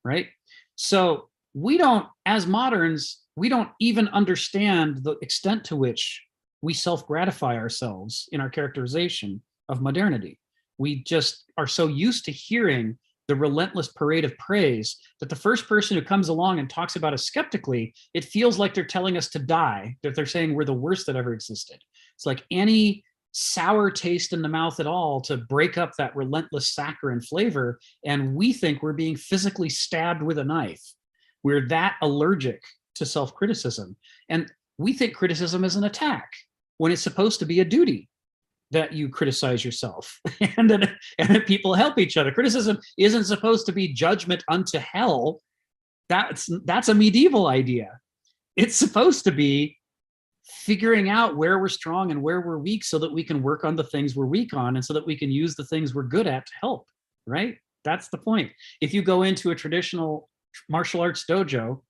right? So we don't, as moderns, we don't even understand the extent to which we self-gratify ourselves in our characterization of modernity. We just are so used to hearing the relentless parade of praise that the first person who comes along and talks about us skeptically, it feels like they're telling us to die, that they're saying we're the worst that ever existed. It's like any sour taste in the mouth at all to break up that relentless saccharine flavor, and we think we're being physically stabbed with a knife. We're that allergic to self-criticism. And we think criticism is an attack when it's supposed to be a duty that you criticize yourself and that people help each other. Criticism isn't supposed to be judgment unto hell. That's a medieval idea. It's supposed to be figuring out where we're strong and where we're weak so that we can work on the things we're weak on and so that we can use the things we're good at to help, right? That's the point. If you go into a traditional martial arts dojo,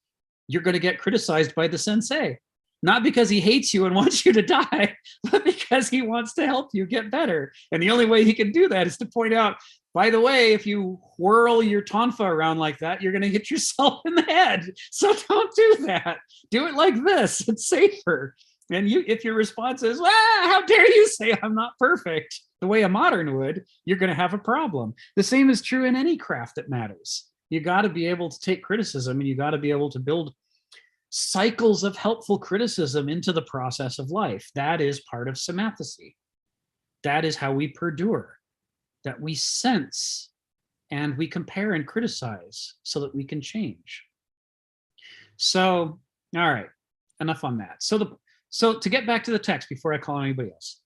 you're going to get criticized by the sensei. Not because he hates you and wants you to die, but because he wants to help you get better. And the only way he can do that is to point out, by the way, if you whirl your tonfa around like that, you're going to hit yourself in the head. So don't do that. Do it like this. It's safer. And if your response is, how dare you say I'm not perfect, the way a modern would, you're going to have a problem. The same is true in any craft that matters. You got to be able to take criticism and you got to be able to build cycles of helpful criticism into the process of life. That is part of semathesy. That is how we perdure, that we sense and we compare and criticize so that we can change. So, all right, enough on that. So to get back to the text before I call on anybody else.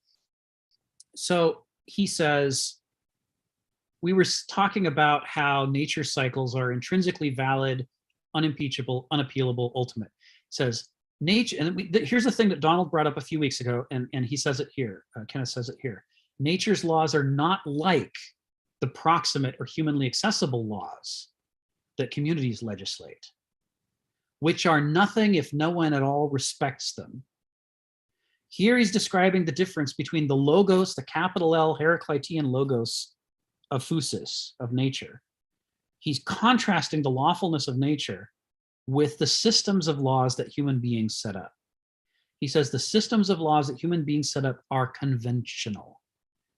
So he says, we were talking about how nature cycles are intrinsically valid, unimpeachable, unappealable, ultimate. It says nature, and here's the thing that Donald brought up a few weeks ago, and he says it here, Kenneth says it here. Nature's laws are not like the proximate or humanly accessible laws that communities legislate, which are nothing if no one at all respects them. Here he's describing the difference between the logos, the capital L Heraclitean logos of physis, of nature. He's contrasting the lawfulness of nature with the systems of laws that human beings set up. He says the systems of laws that human beings set up are conventional.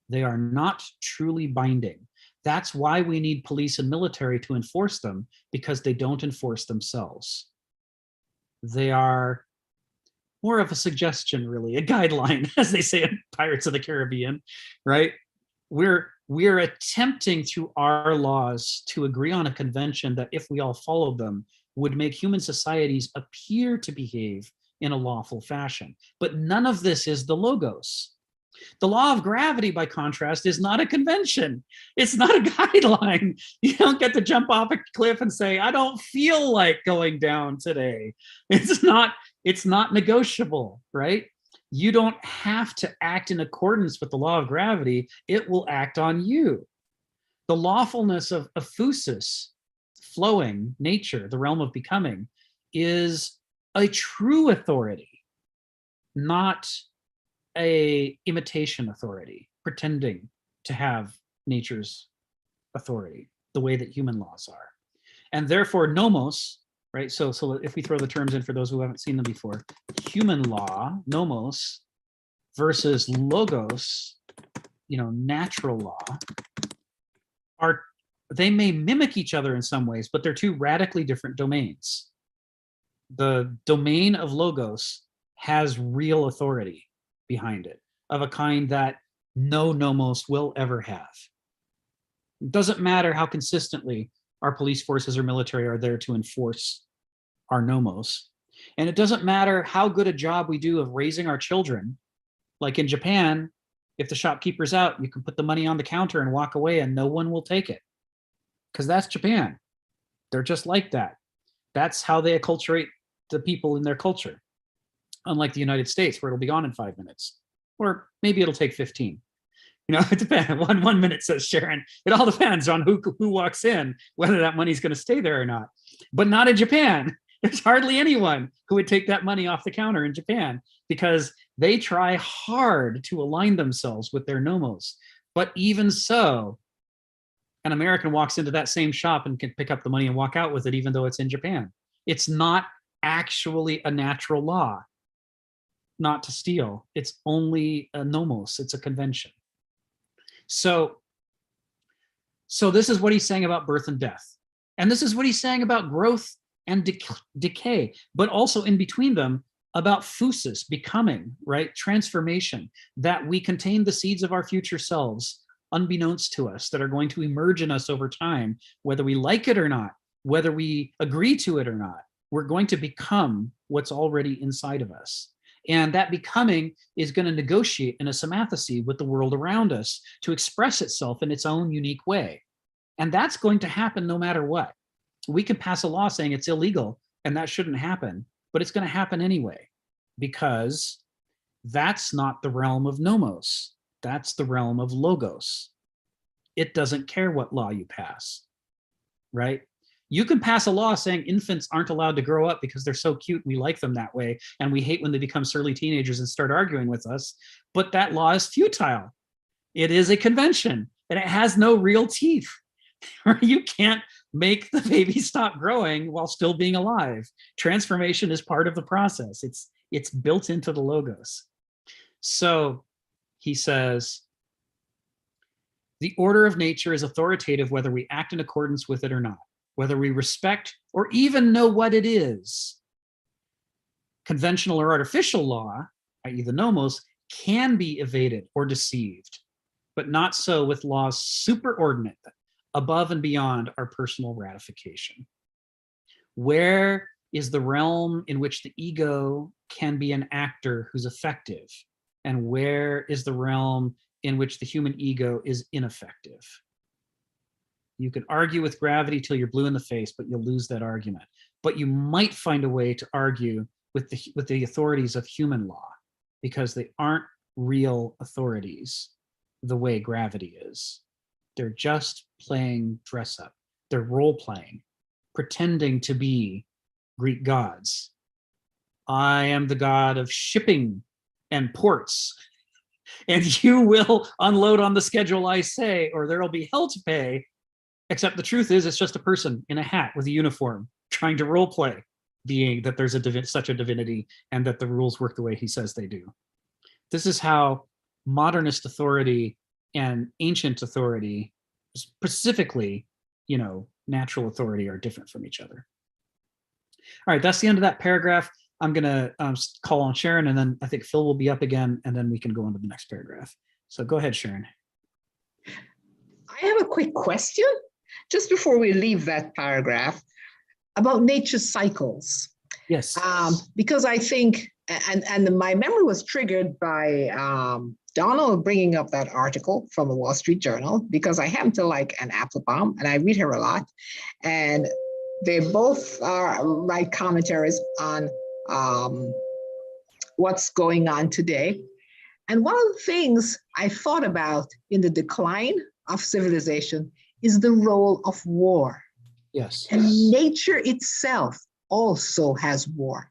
They are not truly binding. That's why we need police and military to enforce them, because they don't enforce themselves. They are more of a suggestion, really, a guideline, as they say in Pirates of the Caribbean, right? We're attempting through our laws to agree on a convention that, if we all followed them, would make human societies appear to behave in a lawful fashion. But none of this is the logos. The law of gravity, by contrast, is not a convention. It's not a guideline. You don't get to jump off a cliff and say, I don't feel like going down today. It's not negotiable, right? You don't have to act in accordance with the law of gravity. It will act on you. The lawfulness of physis, flowing, nature, the realm of becoming, is a true authority, not a imitation authority, pretending to have nature's authority, the way that human laws are. And therefore, nomos, right? So if we throw the terms in for those who haven't seen them before, human law, nomos, versus logos, natural law, they may mimic each other in some ways, but they're two radically different domains. The domain of logos has real authority behind it, of a kind that no nomos will ever have. It doesn't matter how consistently our police forces or military are there to enforce our nomos. And it doesn't matter how good a job we do of raising our children. Like in Japan, if the shopkeeper's out, you can put the money on the counter and walk away and no one will take it. Because that's Japan. They're just like that. That's how they acculturate the people in their culture. Unlike the United States, where it'll be gone in 5 minutes. Or maybe it'll take 15. You know, it depends. One minute, says Sharon. It all depends on who walks in, whether that money's going to stay there or not. But not in Japan. There's hardly anyone who would take that money off the counter in Japan because they try hard to align themselves with their nomos. But even so, an American walks into that same shop and can pick up the money and walk out with it, even though it's in Japan. It's not actually a natural law not to steal. It's only a nomos. It's a convention. So this is what he's saying about birth and death. And this is what he's saying about growth and decay, but also in between them about phusis, becoming, right? Transformation, that we contain the seeds of our future selves, unbeknownst to us, that are going to emerge in us over time, whether we like it or not, whether we agree to it or not. We're going to become what's already inside of us. And that becoming is going to negotiate in a sympathecy with the world around us to express itself in its own unique way. And that's going to happen no matter what. We can pass a law saying it's illegal and that shouldn't happen, but it's going to happen anyway, because that's not the realm of nomos. That's the realm of logos. It doesn't care what law you pass, right? You can pass a law saying infants aren't allowed to grow up because they're so cute. We like them that way. And we hate when they become surly teenagers and start arguing with us. But that law is futile. It is a convention and it has no real teeth. You can't make the baby stop growing while still being alive. Transformation is part of the process. It's built into the logos. So he says, the order of nature is authoritative whether we act in accordance with it or not, whether we respect or even know what it is. Conventional or artificial law, i.e. the nomos, can be evaded or deceived, but not so with laws superordinate, above and beyond our personal ratification. Where is the realm in which the ego can be an actor who's effective? And where is the realm in which the human ego is ineffective? You can argue with gravity till you're blue in the face, but you'll lose that argument. But you might find a way to argue with the authorities of human law, because they aren't real authorities the way gravity is. They're just playing dress up. They're role playing, pretending to be Greek gods. I am the god of shipping and ports, and you will unload on the schedule I say, or there'll be hell to pay. Except the truth is, it's just a person in a hat with a uniform trying to role play being that there's such a divinity and that the rules work the way he says they do. This is how modernist authority and ancient authority, specifically, natural authority, are different from each other. All right, that's the end of that paragraph. I'm going to call on Sharon, and then I think Phil will be up again, and then we can go on to the next paragraph. So go ahead, Sharon. I have a quick question just before we leave that paragraph about nature's cycles. Yes. Because I think, and my memory was triggered by Donald bringing up that article from the Wall Street Journal, because I happen to like Anne Applebaum and I read her a lot. And they both write commentaries on what's going on today. And one of the things I thought about in the decline of civilization is the role of war. Yes. And nature itself also has war.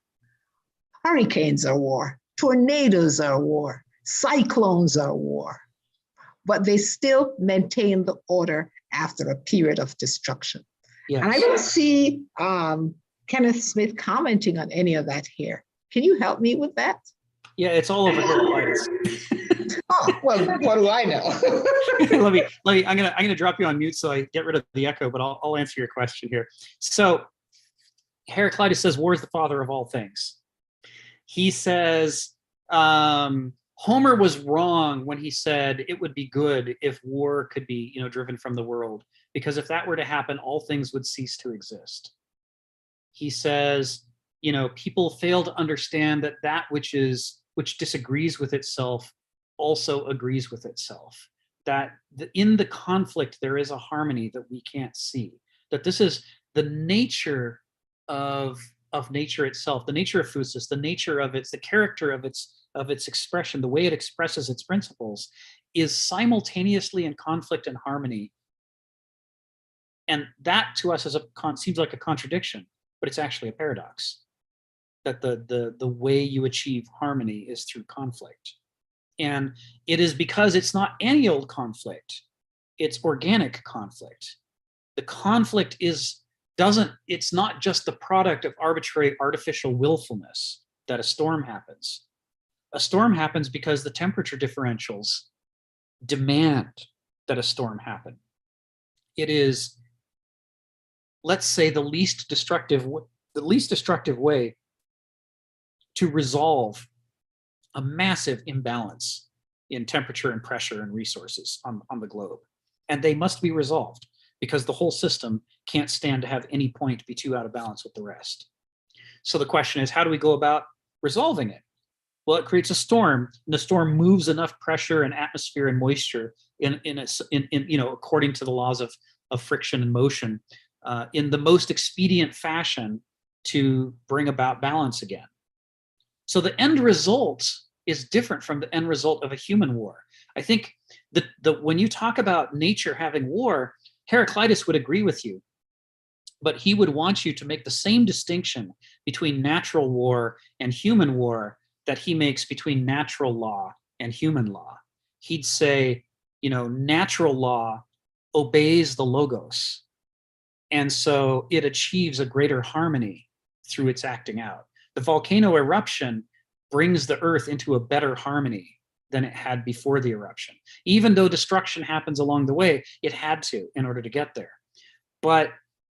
Hurricanes are war, tornadoes are war, cyclones are war, but they still maintain the order after a period of destruction. Yes. And I don't see Kenneth Smith commenting on any of that here. Can you help me with that? Yeah, it's all over here. Oh, well, what do I know? let me. I'm gonna drop you on mute so I get rid of the echo, but I'll answer your question here. So Heraclitus says war is the father of all things. He says Homer was wrong when he said it would be good if war could be, driven from the world, because if that were to happen, all things would cease to exist. He says, people fail to understand that which disagrees with itself also agrees with itself. That in the conflict there is a harmony that we can't see. That this is the nature of nature itself, the nature of physis, the nature of the character of its expression, the way it expresses its principles, is simultaneously in conflict and harmony. And that to us seems like a contradiction, but it's actually a paradox. That the way you achieve harmony is through conflict. And it is because it's not any old conflict, it's organic conflict. The conflict it's not just the product of arbitrary artificial willfulness that a storm happens. A storm happens because the temperature differentials demand that a storm happen. It is, let's say, the least destructive way to resolve a massive imbalance in temperature and pressure and resources on the globe. And they must be resolved because the whole system can't stand to have any point be too out of balance with the rest. So the question is, how do we go about resolving it? Well, it creates a storm, and the storm moves enough pressure and atmosphere and moisture in according to the laws of friction and motion in the most expedient fashion to bring about balance again. So the end result is different from the end result of a human war. I think that when you talk about nature having war, Heraclitus would agree with you, but he would want you to make the same distinction between natural war and human war that he makes between natural law and human law. He'd say, natural law obeys the logos, and so it achieves a greater harmony through its acting out. The volcano eruption brings the earth into a better harmony than it had before the eruption. Even though destruction happens along the way, it had to in order to get there. But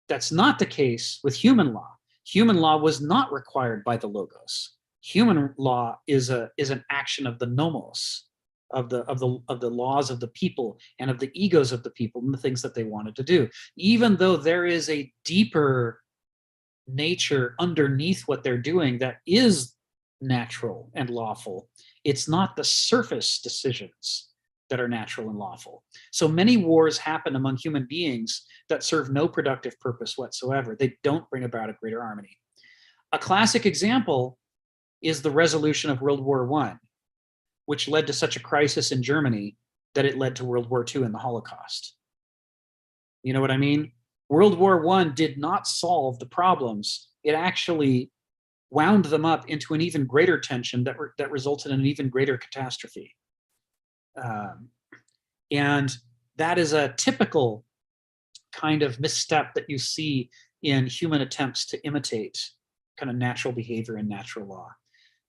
that's not the case with human law. Human law was not required by the logos. Human law is an action of the nomos, of the laws of the people and of the egos of the people and the things that they wanted to do. Even though there is a deeper nature underneath what they're doing that is natural and lawful, it's not the surface decisions that are natural and lawful. So many wars happen among human beings that serve no productive purpose whatsoever. They don't bring about a greater harmony. A classic example is the resolution of World War I, which led to such a crisis in Germany that it led to World War II and the Holocaust. You know what I mean? World War I did not solve the problems. It actually wound them up into an even greater tension that resulted in an even greater catastrophe. And that is a typical kind of misstep that you see in human attempts to imitate kind of natural behavior and natural law.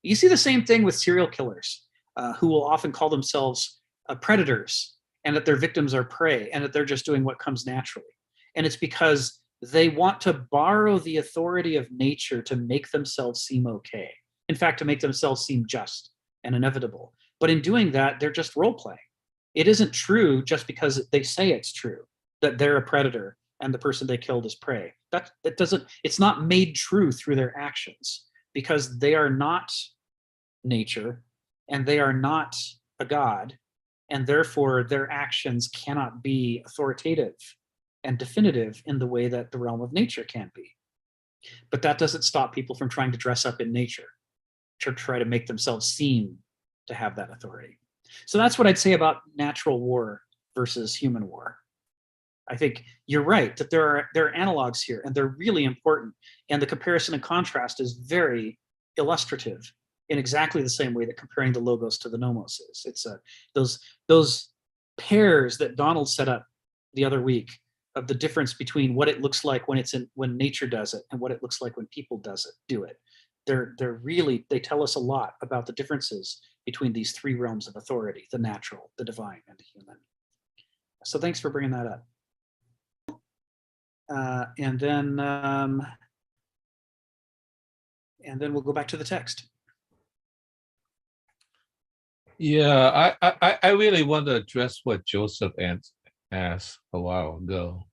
You see the same thing with serial killers who will often call themselves predators, and that their victims are prey, and that they're just doing what comes naturally. And it's because they want to borrow the authority of nature to make themselves seem okay. In fact, to make themselves seem just and inevitable. But in doing that, they're just role-playing. It isn't true just because they say it's true, that they're a predator and the person they killed is prey. It's not made true through their actions, because they are not nature and they are not a god, and therefore their actions cannot be authoritative and definitive in the way that the realm of nature can be. But that doesn't stop people from trying to dress up in nature, to try to make themselves seem to have that authority. So that's what I'd say about natural war versus human war. I think you're right that there are analogs here, and they're really important. And the comparison and contrast is very illustrative in exactly the same way that comparing the logos to the nomos is. It's those pairs that Donald set up the other week of the difference between what it looks like when nature does it and what it looks like when people do it. They tell us a lot about the differences between these three realms of authority: the natural, the divine, and the human. So thanks for bringing that up. And then we'll go back to the text. Yeah, I really want to address what Joseph asked a while ago,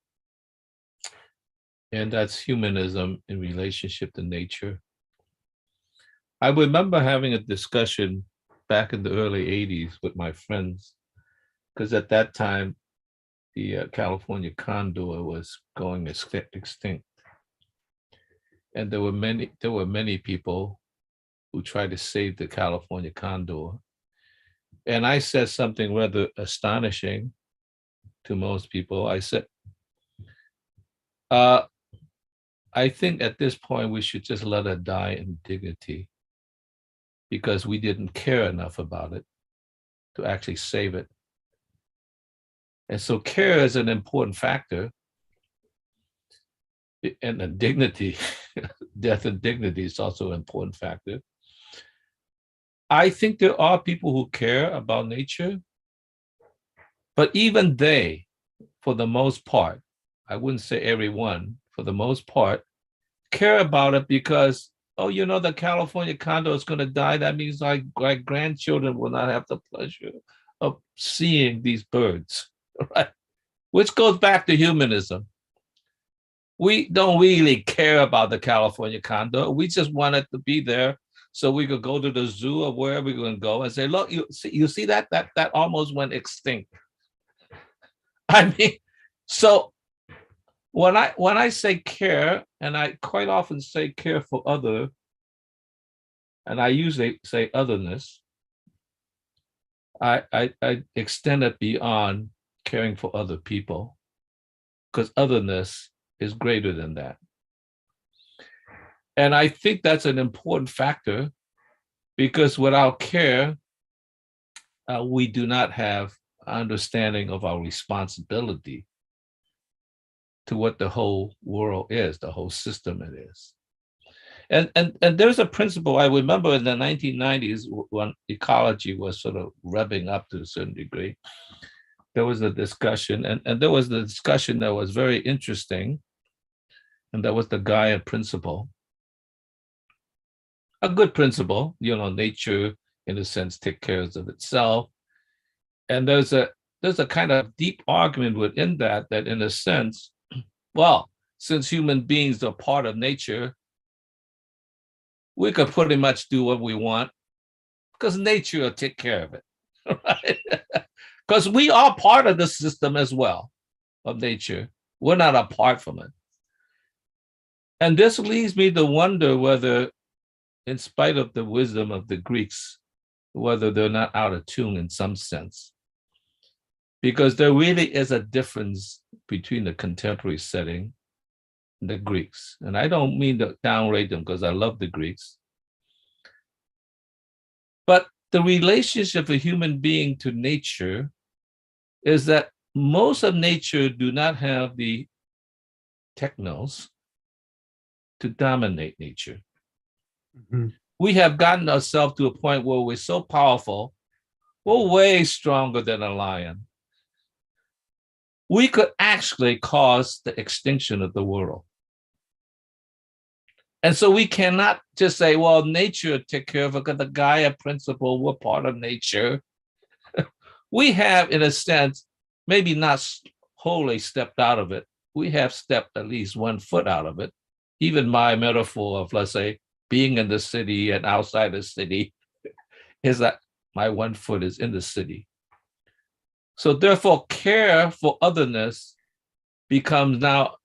and that's humanism in relationship to nature. I remember having a discussion back in the early 80s with my friends, because at that time, the California condor was going extinct. And there were many people who tried to save the California condor. And I said something rather astonishing to most people. I said, uh, I think at this point we should just let her die in dignity because we didn't care enough about it to actually save it. And so care is an important factor. And the dignity, death and dignity is also an important factor. I think there are people who care about nature, but even they, for the most part, I wouldn't say everyone, for the most part, care about it because, oh, the California condor is going to die. That means my grandchildren will not have the pleasure of seeing these birds, right? Which goes back to humanism. We don't really care about the California condor. We just want it to be there so we could go to the zoo or wherever we're going to go and say, look, you see that almost went extinct. I mean, so when I say care, and I quite often say care for other, and I usually say otherness, I extend it beyond caring for other people, because otherness is greater than that. And I think that's an important factor, because without care, we do not have understanding of our responsibility to what the whole world is, the whole system it is. And there's a principle I remember in the 1990s when ecology was sort of revving up to a certain degree. There was a discussion, and there was the discussion that was very interesting, and that was the Gaia principle. A good principle, nature in a sense takes care of itself. And there's a kind of deep argument within that in a sense, well, since human beings are part of nature, we could pretty much do what we want because nature will take care of it, right? Because we are part of the system as well of nature. We're not apart from it. And this leads me to wonder whether, in spite of the wisdom of the Greeks, whether they're not out of tune in some sense. Because there really is a difference between the contemporary setting and the Greeks. And I don't mean to downrate them because I love the Greeks. But the relationship of a human being to nature is that most of nature do not have the technos to dominate nature. Mm-hmm. We have gotten ourselves to a point where we're so powerful, we're way stronger than a lion. We could actually cause the extinction of the world. And so we cannot just say, well, nature take care of it because the Gaia principle, we're part of nature. We have, in a sense, maybe not wholly stepped out of it. We have stepped at least 1 foot out of it. Even my metaphor of, let's say, being in the city and outside the city is that my 1 foot is in the city. So therefore, care for otherness becomes now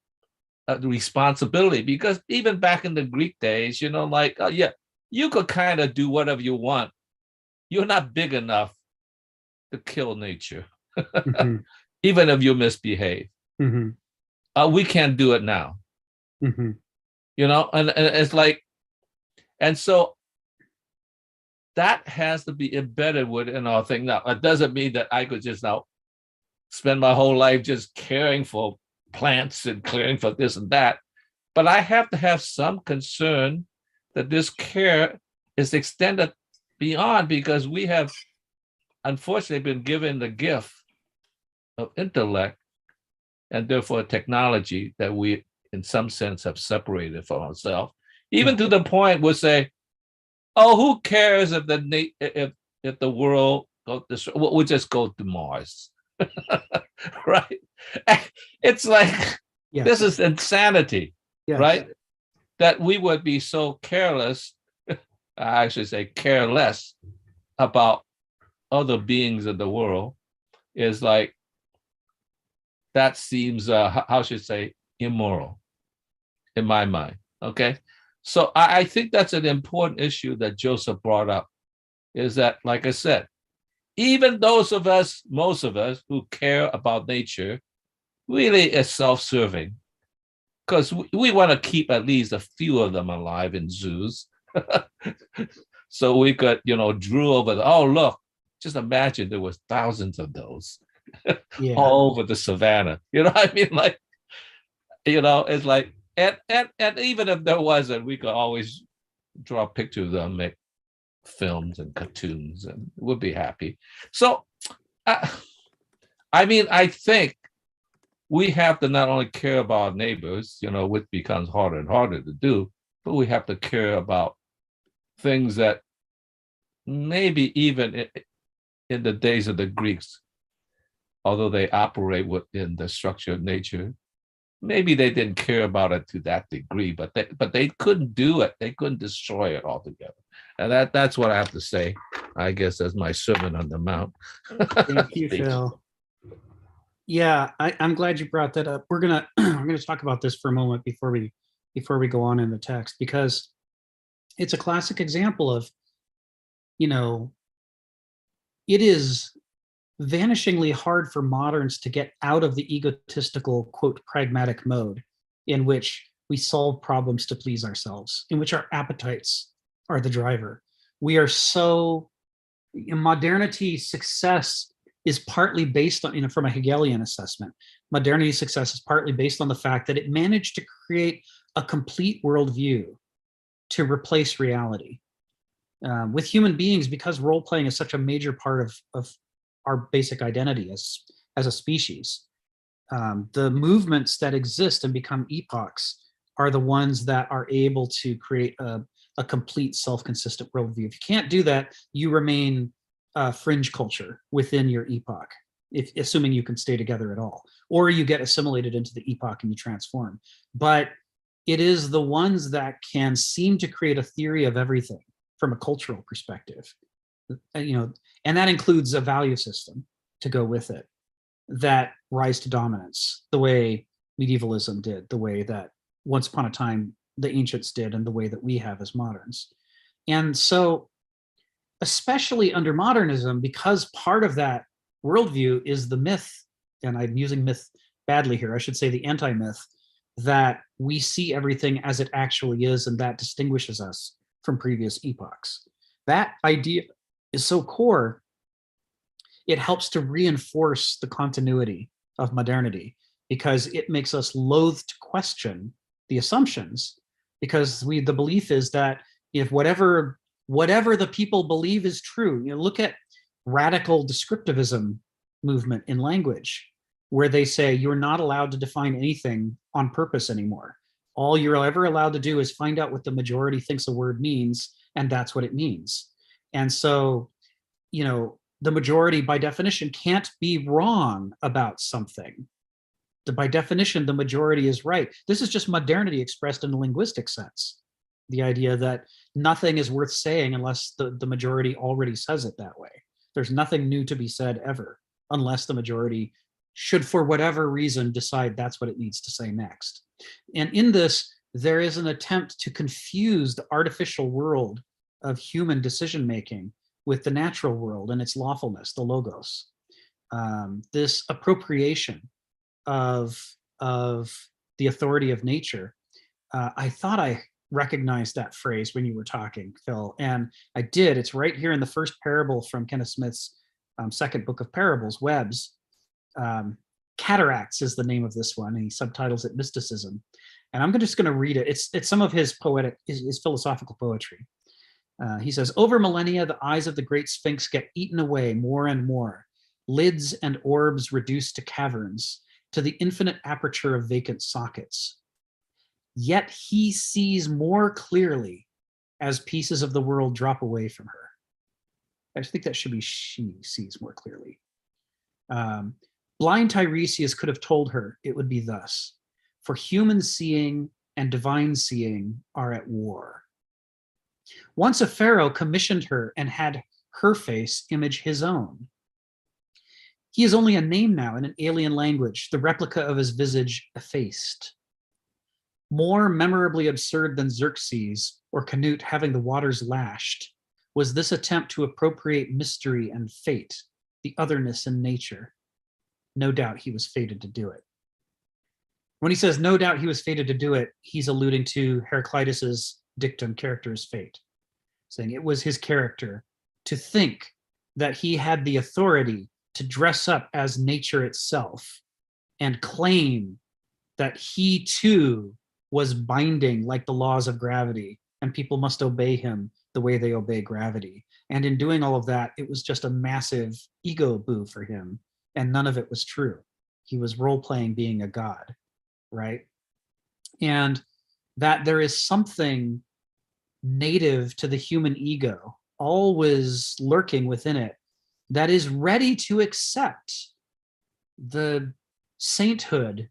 a responsibility, because even back in the Greek days, you could kind of do whatever you want. You're not big enough to kill nature, mm-hmm. even if you misbehave. Mm-hmm. We can't do it now. Mm-hmm. And it's like, and so that has to be embedded within our thing. Now, it doesn't mean that I could just now spend my whole life just caring for plants and caring for this and that, but I have to have some concern that this care is extended beyond, because we have unfortunately been given the gift of intellect and therefore technology that we in some sense have separated from ourselves, even to the point we'll say, oh, who cares if the world go this, we'll just go to Mars, right? It's like, Yes. this is insanity, Yes. right? That we would be so careless, I should say careless, about other beings in the world is like, that seems, how should I say, immoral in my mind, okay? So I think that's an important issue that Joseph brought up, is that, like I said, even those of us, most of us who care about nature, really is self-serving, because we want to keep at least a few of them alive in zoos. So we could, drool over oh, look, just imagine there was thousands of those Yeah. all over the savannah. You know what I mean? Like, it's like, and even if there wasn't, we could always draw a picture of them, make films and cartoons, and we'll be happy. So, I think we have to not only care about neighbors, which becomes harder and harder to do, but we have to care about things that maybe even in the days of the Greeks, although they operate within the structure of nature, maybe they didn't care about it to that degree, but they couldn't do it. They couldn't destroy it altogether. And that's what I have to say, I guess, as my Sermon on the Mount. Thank you, Phil. Yeah, I'm glad you brought that up. We're gonna talk about this for a moment before we go on in the text, because it's a classic example of, it is vanishingly hard for moderns to get out of the egotistical, quote, pragmatic mode in which we solve problems to please ourselves, in which our appetites are the driver. We are so, in modernity, success is partly based on, from a Hegelian assessment, modernity success is partly based on the fact that it managed to create a complete worldview to replace reality. With human beings, because role-playing is such a major part of our basic identity as a species, the movements that exist and become epochs are the ones that are able to create a complete self-consistent worldview. If you can't do that, you remain fringe culture within your epoch, assuming you can stay together at all, or you get assimilated into the epoch and you transform. But it is the ones that can seem to create a theory of everything from a cultural perspective, and that includes a value system to go with it, that rise to dominance the way medievalism did, the way that once upon a time the ancients did, and the way that we have as moderns. And so, especially under modernism, because part of that worldview is the myth, and I'm using myth badly here, I should say the anti-myth, that we see everything as it actually is, and that distinguishes us from previous epochs. That idea is so core, it helps to reinforce the continuity of modernity, because it makes us loath to question the assumptions, because the belief is that if whatever the people believe is true, look at radical descriptivism movement in language, where they say you're not allowed to define anything on purpose anymore. All you're ever allowed to do is find out what the majority thinks a word means, and that's what it means. And so, the majority by definition can't be wrong about something. By definition, the majority is right. This is just modernity expressed in a linguistic sense. The idea that nothing is worth saying unless the majority already says it that way. There's nothing new to be said ever, unless the majority should, for whatever reason, decide that's what it needs to say next. And in this, there is an attempt to confuse the artificial world of human decision-making with the natural world and its lawfulness, the logos. This appropriation of the authority of nature. I thought I recognized that phrase when you were talking, Phil, and I did. It's right here in the first parable from Kenneth Smith's second book of parables, Webs. Cataracts is the name of this one, and he subtitles it Mysticism. And I'm just going to read it. It's some of his his philosophical poetry. He says, over millennia, the eyes of the great Sphinx get eaten away more and more, lids and orbs reduced to caverns, to the infinite aperture of vacant sockets. Yet he sees more clearly as pieces of the world drop away from her. I think that should be she sees more clearly. Blind Tiresias could have told her it would be thus, for human seeing and divine seeing are at war. Once a pharaoh commissioned her and had her face image his own. He is only a name now in an alien language, the replica of his visage effaced. More memorably absurd than Xerxes or Canute having the waters lashed was this attempt to appropriate mystery and fate, the otherness in nature. No doubt he was fated to do it. When he says no doubt he was fated to do it, he's alluding to Heraclitus's dictum, character's fate, saying it was his character to think that he had the authority to dress up as nature itself and claim that he too was binding like the laws of gravity and people must obey him the way they obey gravity. And in doing all of that, it was just a massive ego boo for him, and none of it was true. He was role-playing being a god, right? And that there is something native to the human ego, always lurking within it, that is ready to accept the sainthood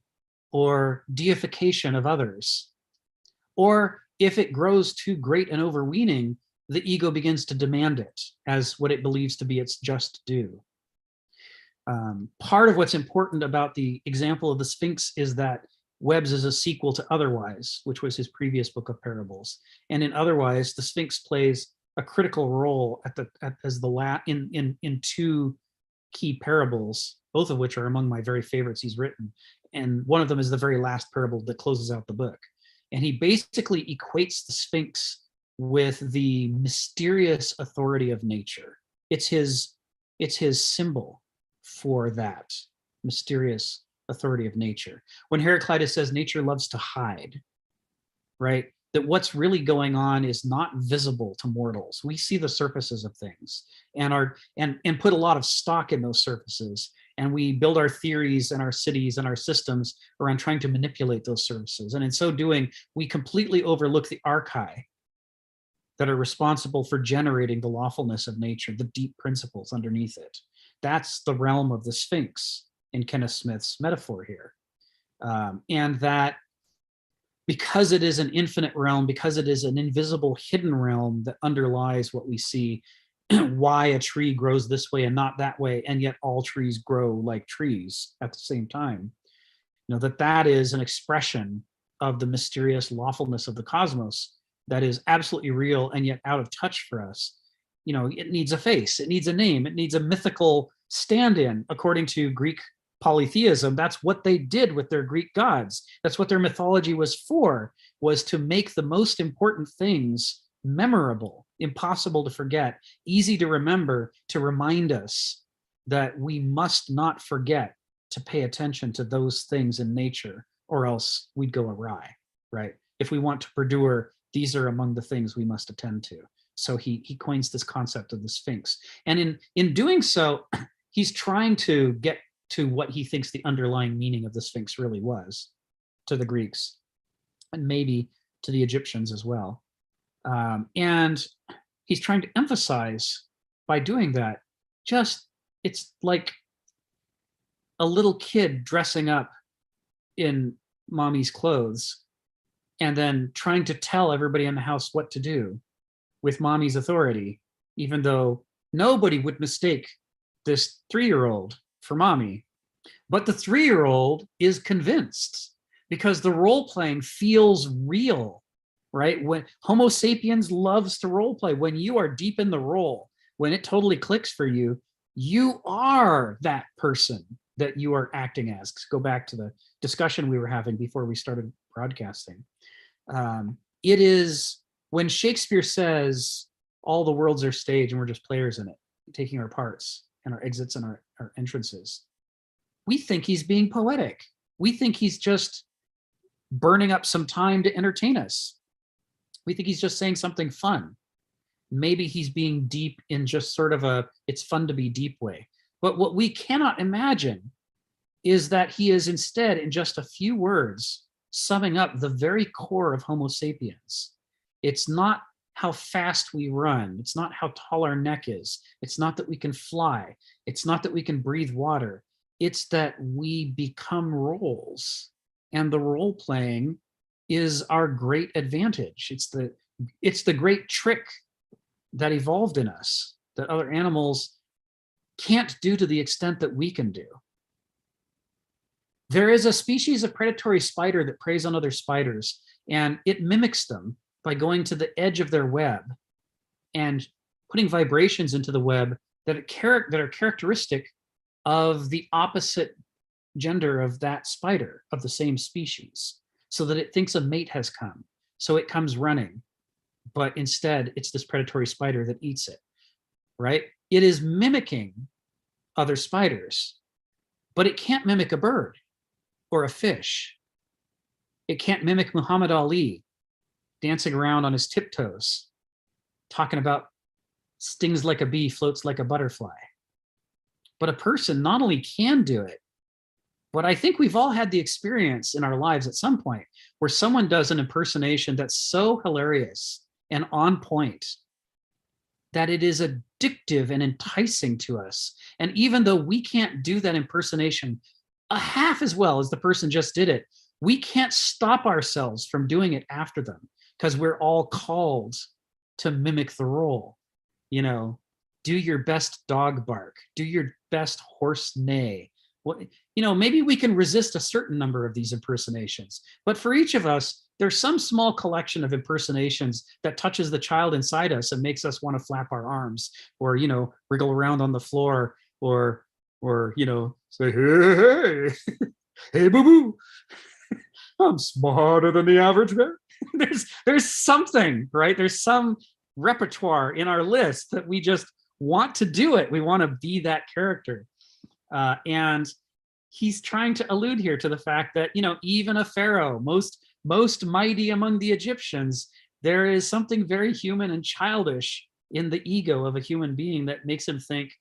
or deification of others. Or if it grows too great and overweening, the ego begins to demand it as what it believes to be its just due. Part of what's important about the example of the Sphinx is that Webb's is a sequel to Otherwise, which was his previous book of parables. And in Otherwise, the Sphinx plays a critical role in two key parables, both of which are among my very favorites he's written. And one of them is the very last parable that closes out the book. And he basically equates the Sphinx with the mysterious authority of nature. It's his symbol for that mysterious authority of nature. When Heraclitus says nature loves to hide, right? That what's really going on is not visible to mortals. We see the surfaces of things and put a lot of stock in those surfaces. And we build our theories and our cities and our systems around trying to manipulate those surfaces. And in so doing, we completely overlook the archai that are responsible for generating the lawfulness of nature, the deep principles underneath it. That's the realm of the Sphinx in Kenneth Smith's metaphor here. And that because it is an infinite realm, because it is an invisible hidden realm that underlies what we see, why a tree grows this way and not that way, and yet all trees grow like trees at the same time, that is an expression of the mysterious lawfulness of the cosmos that is absolutely real and yet out of touch for us. It needs a face, it needs a name, it needs a mythical stand-in. According to Greek polytheism, that's what they did with their Greek gods. That's what their mythology was for, was to make the most important things memorable, impossible to forget, easy to remember, to remind us that we must not forget to pay attention to those things in nature, or else we'd go awry, right? If we want to perdure, these are among the things we must attend to. So he coins this concept of the Sphinx. And in doing so, he's trying to get to what he thinks the underlying meaning of the Sphinx really was to the Greeks, and maybe to the Egyptians as well. And he's trying to emphasize by doing that, it's like a little kid dressing up in mommy's clothes and then trying to tell everybody in the house what to do with mommy's authority, even though nobody would mistake this 3-year-old for mommy. But the 3-year-old is convinced because the role-playing feels real, right? When Homo sapiens loves to role-play, when you are deep in the role, when it totally clicks for you, you are that person that you are acting as. Go back to the discussion we were having before we started broadcasting. It is when Shakespeare says all the worlds are stage and we're just players in it, taking our parts and our exits and our entrances. We think he's being poetic. We think he's just burning up some time to entertain us. We think he's just saying something fun. Maybe he's being deep in just sort of it's fun to be deep way. But what we cannot imagine is that he is instead, in just a few words, summing up the very core of Homo sapiens. It's not how fast we run. It's not how tall our neck is. It's not that we can fly. It's not that we can breathe water. It's that we become roles. And the role playing is our great advantage. It's the great trick that evolved in us that other animals can't do to the extent that we can do. There is a species of predatory spider that preys on other spiders, and it mimics them by going to the edge of their web and putting vibrations into the web that are characteristic of the opposite gender of that spider of the same species, so that it thinks a mate has come. So it comes running, but instead it's this predatory spider that eats it, right? It is mimicking other spiders, but it can't mimic a bird or a fish. It can't mimic Muhammad Ali dancing around on his tiptoes, talking about stings like a bee, floats like a butterfly. But a person not only can do it, but I think we've all had the experience in our lives at some point where someone does an impersonation that's so hilarious and on point that it is addictive and enticing to us. And even though we can't do that impersonation a half as well as the person just did it, we can't stop ourselves from doing it after them, because we're all called to mimic the role. You know, do your best dog bark, do your best horse neigh. What, you know, maybe we can resist a certain number of these impersonations, but for each of us, there's some small collection of impersonations that touches the child inside us and makes us want to flap our arms, or, you know, wriggle around on the floor, or, you know, say, hey, hey, boo boo, I'm smarter than the average man. There's something, right? There's some repertoire in our list that we just want to do it. We want to be that character. And he's trying to allude here to the fact that, you know, even a pharaoh, most mighty among the Egyptians, there is something very human and childish in the ego of a human being that makes him think,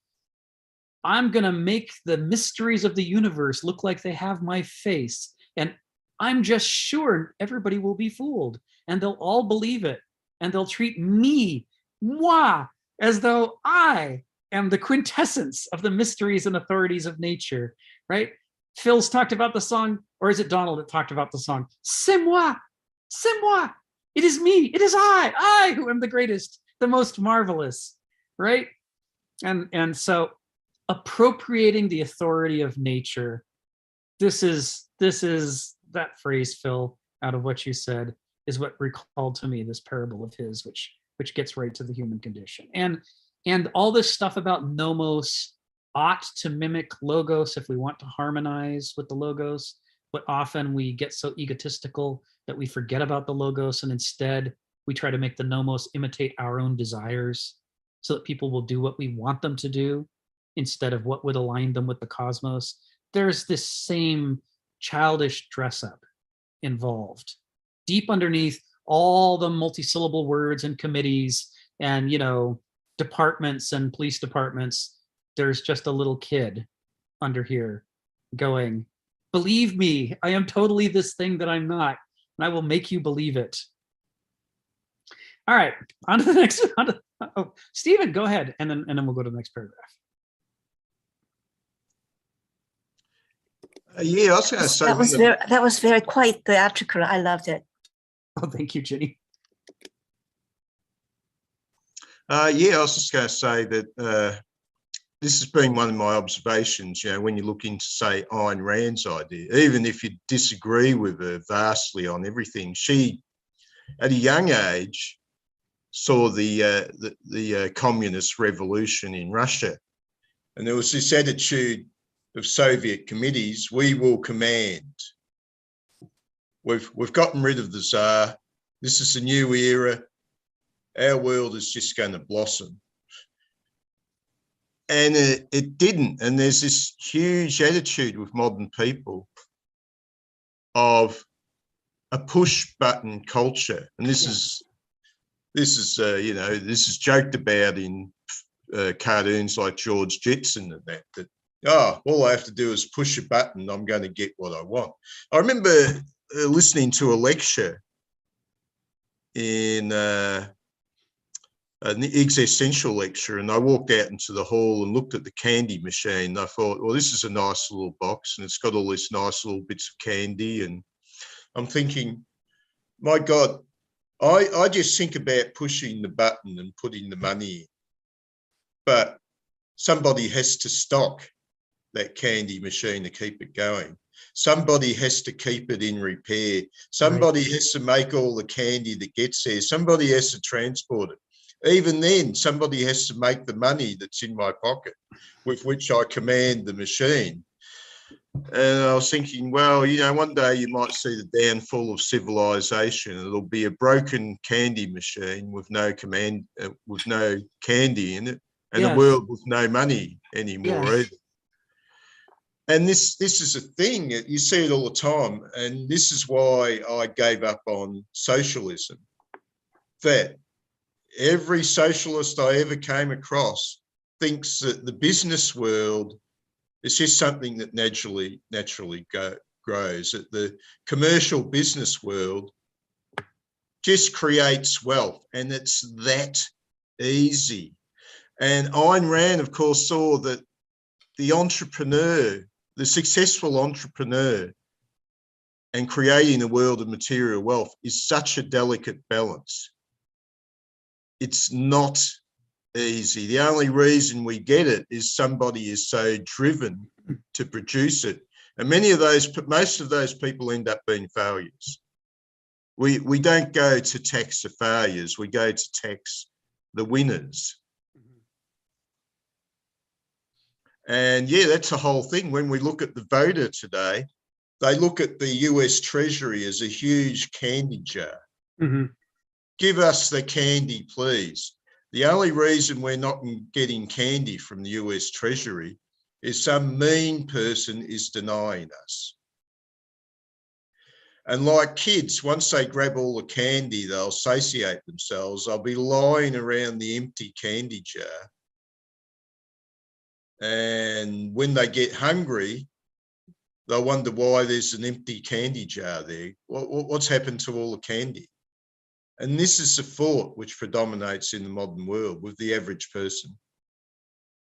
I'm going to make the mysteries of the universe look like they have my face. And I'm just sure everybody will be fooled and they'll all believe it. And they'll treat me, moi, as though I am the quintessence of the mysteries and authorities of nature, right? Phil's talked about the song, or is it Donald that talked about the song? C'est moi, it is me, it is I who am the greatest, the most marvelous, right? And so appropriating the authority of nature, this is that phrase, Phil, out of what you said, is what recalled to me this parable of his, which gets right to the human condition. And all this stuff about nomos ought to mimic logos if we want to harmonize with the logos, but often we get so egotistical that we forget about the logos, and instead we try to make the nomos imitate our own desires so that people will do what we want them to do instead of what would align them with the cosmos. There's this same childish dress up involved. Deep underneath all the multi-syllable words and committees and, you know, departments and police departments, there's just a little kid under here going, believe me, I am totally this thing that I'm not, and I will make you believe it. All right, on to the next. Oh, Stephen, go ahead, and then we'll go to the next paragraph. Yeah, I was going to say that was very quite theatrical. I loved it. Oh, thank you, Jenny. Yeah, I was just going to say that this has been one of my observations, you know, when you look into, say, Ayn Rand's idea, even if you disagree with her vastly on everything, she, at a young age, saw the communist revolution in Russia. And there was this attitude of Soviet committees, we will command. We've gotten rid of the Tsar. This is a new era. Our world is just going to blossom. And it didn't. And there's this huge attitude with modern people of a push button culture. And this is you know, this is joked about in cartoons like George Jetson and that all I have to do is push a button, I'm going to get what I want. I remember listening to a lecture in an existential lecture, and I walked out into the hall and looked at the candy machine. And I thought, well, this is a nice little box, and it's got all these nice little bits of candy. And I'm thinking, my God, I just think about pushing the button and putting the money in. But somebody has to stock that candy machine to keep it going. Somebody has to keep it in repair. Somebody has to make all the candy that gets there. Somebody has to transport it. Even then, somebody has to make the money that's in my pocket with which I command the machine. And I was thinking, well, you know, one day you might see the downfall of civilization. It'll be a broken candy machine with no with no candy in it, and a world with no money anymore either. And this is a thing, you see it all the time. And this is why I gave up on socialism, that every socialist I ever came across thinks that the business world is just something that naturally grows, that the commercial business world just creates wealth, and it's that easy. And Ayn Rand, of course, saw that the entrepreneur, the successful entrepreneur, and creating a world of material wealth is such a delicate balance. It's not easy. The only reason we get it is somebody is so driven to produce it. And most of those people end up being failures. We don't go to tax the failures, we go to tax the winners. And yeah, that's the whole thing. When we look at the voter today, they look at the US Treasury as a huge candy jar. Give us the candy, please. The only reason we're not getting candy from the US Treasury is some mean person is denying us. And like kids, once they grab all the candy, they'll satiate themselves. They'll be lying around the empty candy jar. And when they get hungry, they'll wonder why there's an empty candy jar there. What's happened to all the candy? And this is the thought which predominates in the modern world with the average person.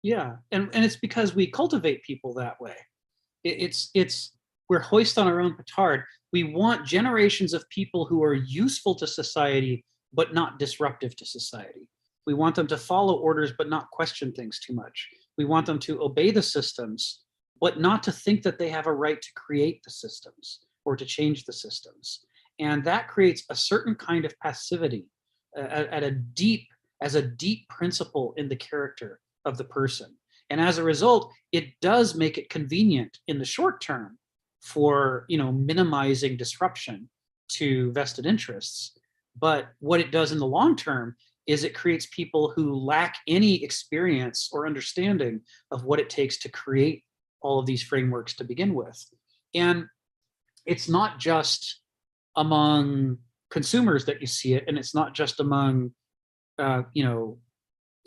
Yeah, and it's because we cultivate people that way. We're hoist on our own petard. We want generations of people who are useful to society, but not disruptive to society. We want them to follow orders, but not question things too much. We want them to obey the systems, but not to think that they have a right to create the systems or to change the systems. And that creates a certain kind of passivity as a deep principle in the character of the person. And as a result, it does make it convenient in the short term for, minimizing disruption to vested interests. But what it does in the long term is it creates people who lack any experience or understanding of what it takes to create all of these frameworks to begin with. And it's not just among consumers that you see it, and it's not just among,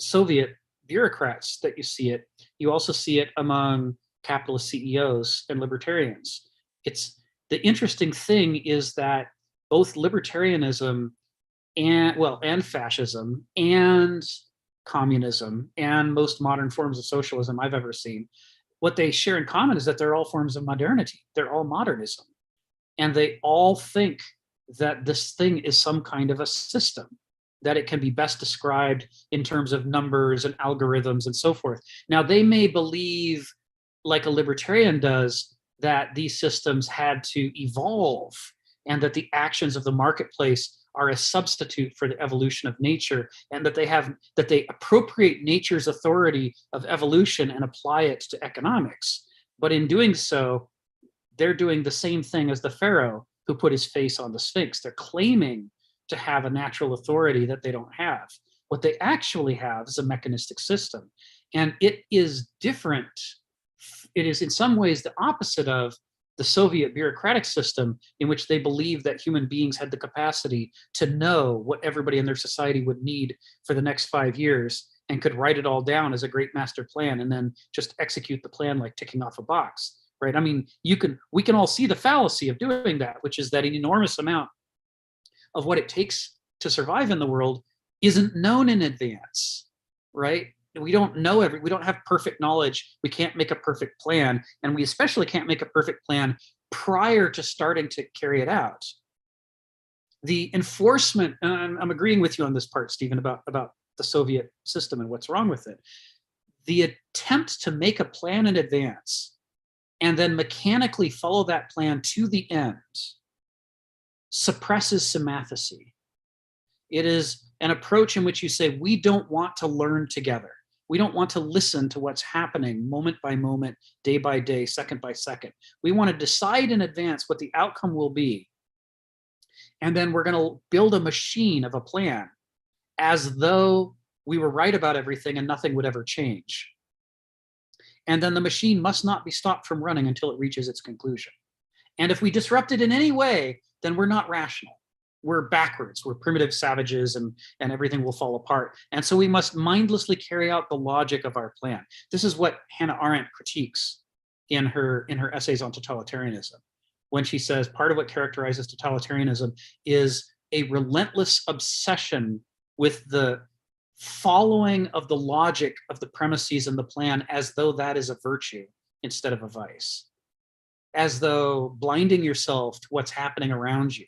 Soviet bureaucrats that you see it. You also see it among capitalist CEOs and libertarians. It's the interesting thing is that both libertarianism and fascism and communism and most modern forms of socialism I've ever seen, what they share in common is that they're all forms of modernity. They're all modernism. And they all think that this thing is some kind of a system, that it can be best described in terms of numbers and algorithms and so forth. Now, they may believe, like a libertarian does, that these systems had to evolve and that the actions of the marketplace are a substitute for the evolution of nature, and that they appropriate nature's authority of evolution and apply it to economics. But in doing so, they're doing the same thing as the Pharaoh who put his face on the Sphinx. They're claiming to have a natural authority that they don't have. What they actually have is a mechanistic system. And it is different. It is in some ways the opposite of the Soviet bureaucratic system, in which they believed that human beings had the capacity to know what everybody in their society would need for the next 5 years and could write it all down as a great master plan and then just execute the plan like ticking off a box. Right? I mean, we can all see the fallacy of doing that, which is that an enormous amount of what it takes to survive in the world isn't known in advance, right? We don't know we don't have perfect knowledge. We can't make a perfect plan. And we especially can't make a perfect plan prior to starting to carry it out. The enforcement, and I'm agreeing with you on this part, Stephen, about the Soviet system and what's wrong with it. The attempt to make a plan in advance and then mechanically follow that plan to the end suppresses symathesy. It is an approach in which you say, we don't want to learn together. We don't want to listen to what's happening moment by moment, day by day, second by second. We want to decide in advance what the outcome will be. And then we're going to build a machine of a plan as though we were right about everything and nothing would ever change. And then the machine must not be stopped from running until it reaches its conclusion. And if we disrupt it in any way, then we're not rational. We're backwards, we're primitive savages, and everything will fall apart. And so we must mindlessly carry out the logic of our plan. This is what Hannah Arendt critiques in her essays on totalitarianism, when she says part of what characterizes totalitarianism is a relentless obsession with the following of the logic of the premises and the plan as though that is a virtue instead of a vice, as though blinding yourself to what's happening around you,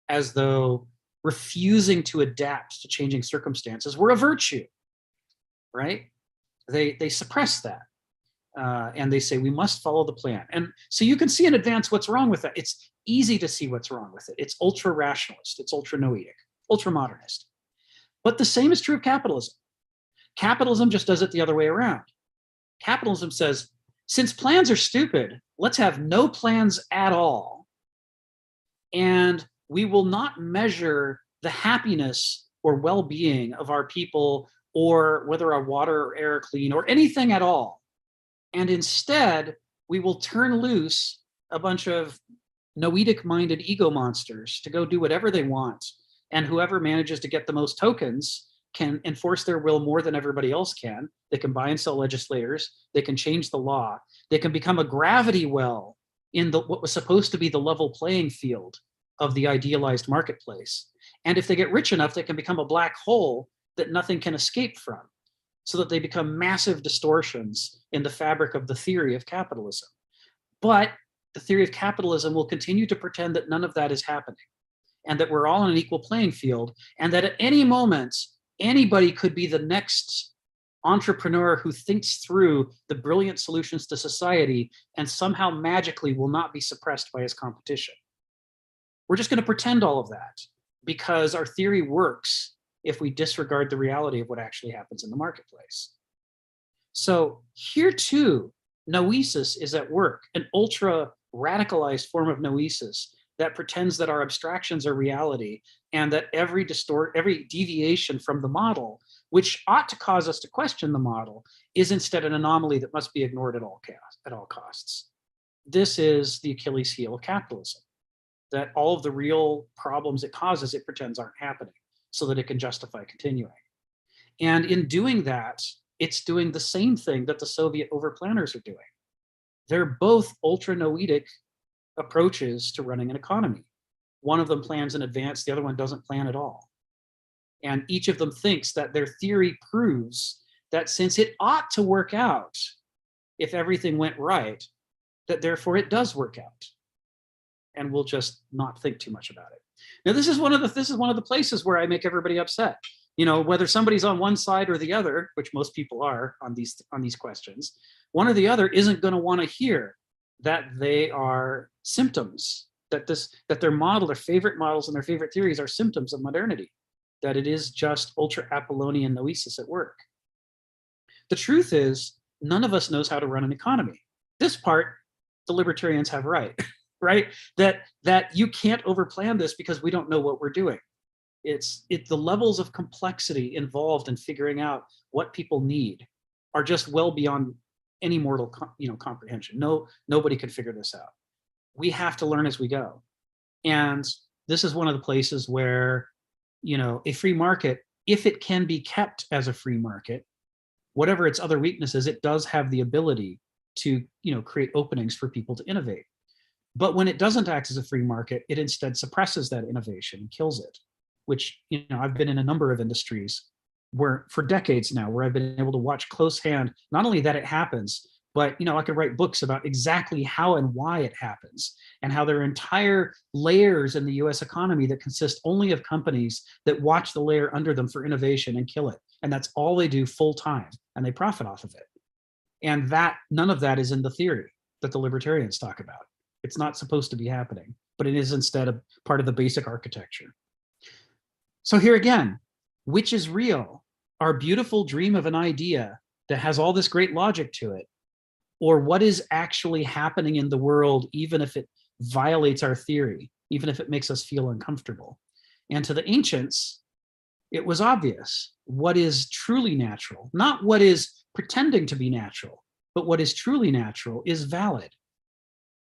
as though refusing to adapt to changing circumstances were a virtue, right? They suppress that. And they say, we must follow the plan. And so you can see in advance what's wrong with that. It's easy to see what's wrong with it. It's ultra-rationalist, it's ultra-noetic, ultra-modernist. But the same is true of capitalism. Capitalism just does it the other way around. Capitalism says, since plans are stupid, let's have no plans at all. And we will not measure the happiness or well-being of our people, or whether our water or air are clean, or anything at all. And instead, we will turn loose a bunch of noetic-minded ego monsters to go do whatever they want. And whoever manages to get the most tokens can enforce their will more than everybody else can. They can buy and sell legislators. They can change the law. They can become a gravity well in what was supposed to be the level playing field of the idealized marketplace. And if they get rich enough, they can become a black hole that nothing can escape from, so that they become massive distortions in the fabric of the theory of capitalism. But the theory of capitalism will continue to pretend that none of that is happening, and that we're all on an equal playing field, and that at any moment, anybody could be the next entrepreneur who thinks through the brilliant solutions to society and somehow magically will not be suppressed by his competition. We're just going to pretend all of that because our theory works if we disregard the reality of what actually happens in the marketplace. So here too, noesis is at work, an ultra radicalized form of noesis that pretends that our abstractions are reality, and that every deviation from the model, which ought to cause us to question the model, is instead an anomaly that must be ignored at all costs. This is the Achilles heel of capitalism, that all of the real problems it causes, it pretends aren't happening so that it can justify continuing. And in doing that, it's doing the same thing that the Soviet overplanners are doing. They're both ultra-noetic approaches to running an economy. One of them plans in advance, the other one doesn't plan at all. And each of them thinks that their theory proves that since it ought to work out if everything went right, that therefore it does work out. And we'll just not think too much about it. Now, this is one of the places where I make everybody upset. You know, whether somebody's on one side or the other, which most people are on these questions, one or the other isn't going to want to hear that they are symptoms, that their model, their favorite models and their favorite theories are symptoms of modernity, that it is just ultra-Apollonian noesis at work. The truth is, none of us knows how to run an economy. This part, the libertarians have right. Right? That you can't overplan this because we don't know what we're doing. It's the levels of complexity involved in figuring out what people need are just well beyond any mortal comprehension. Nobody can figure this out. We have to learn as we go. And this is one of the places where, a free market, if it can be kept as a free market, whatever its other weaknesses, it does have the ability to, create openings for people to innovate. But when it doesn't act as a free market, it instead suppresses that innovation and kills it. which, I've been in a number of industries where for decades now, where I've been able to watch close hand, not only that it happens, but I could write books about exactly how and why it happens, and how there are entire layers in the US economy that consist only of companies that watch the layer under them for innovation and kill it. And that's all they do full time, and they profit off of it. And that none of that is in the theory that the libertarians talk about. It's not supposed to be happening, but it is instead a part of the basic architecture. So here again, which is real? Our beautiful dream of an idea that has all this great logic to it, or what is actually happening in the world, even if it violates our theory, even if it makes us feel uncomfortable? And to the ancients, it was obvious what is truly natural, not what is pretending to be natural, but what is truly natural is valid,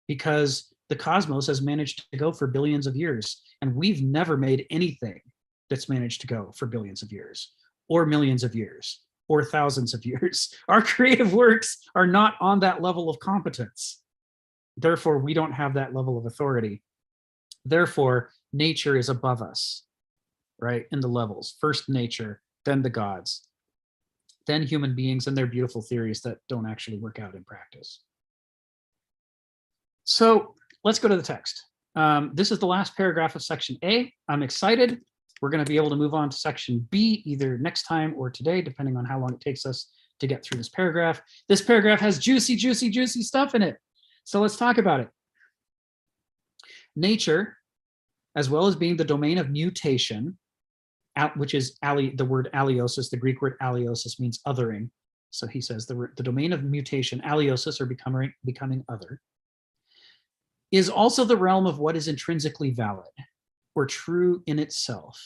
because the cosmos has managed to go for billions of years, and we've never made anything that's managed to go for billions of years, or millions of years, or thousands of years. Our creative works are not on that level of competence. Therefore, we don't have that level of authority. Therefore, nature is above us, right? In the levels. First nature, then the gods, then human beings and their beautiful theories that don't actually work out in practice. So let's go to the text. This is the last paragraph of section A. I'm excited. We're going to be able to move on to section B either next time or today, depending on how long it takes us to get through this paragraph. This paragraph has juicy, juicy, juicy stuff in it. So let's talk about it. Nature, as well as being the domain of mutation, which is the word aliosis, the Greek word aliosis means othering. So he says the domain of mutation, aliosis, or becoming other, is also the realm of what is intrinsically valid or true in itself.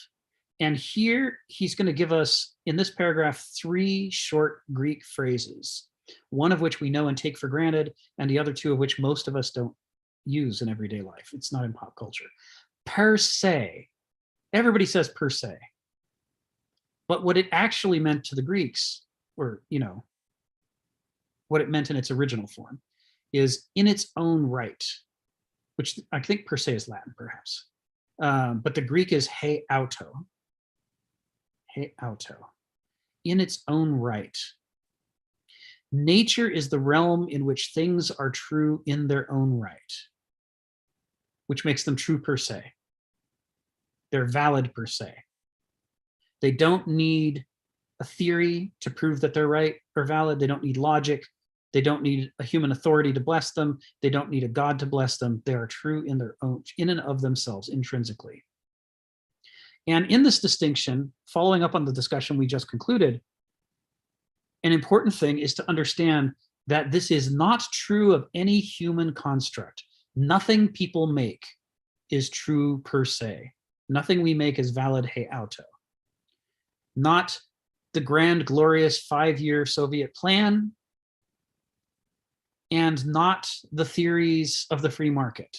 And here he's going to give us, in this paragraph, 3 short Greek phrases, one of which we know and take for granted, and the other 2 of which most of us don't use in everyday life. It's not in pop culture. Per se. Everybody says per se. But what it actually meant to the Greeks, or, what it meant in its original form, is in its own right, which I think per se is Latin, perhaps. But the Greek is he auto. He auto. In its own right. Nature is the realm in which things are true in their own right, which makes them true per se. They're valid per se. They don't need a theory to prove that they're right or valid. They don't need logic. They don't need a human authority to bless them. They don't need a God to bless them. They are true in their own, in and of themselves, intrinsically. And in this distinction, following up on the discussion we just concluded, an important thing is to understand that this is not true of any human construct. Nothing people make is true per se. Nothing we make is valid he auto. Not the grand, glorious 5-year Soviet plan, and not the theories of the free market.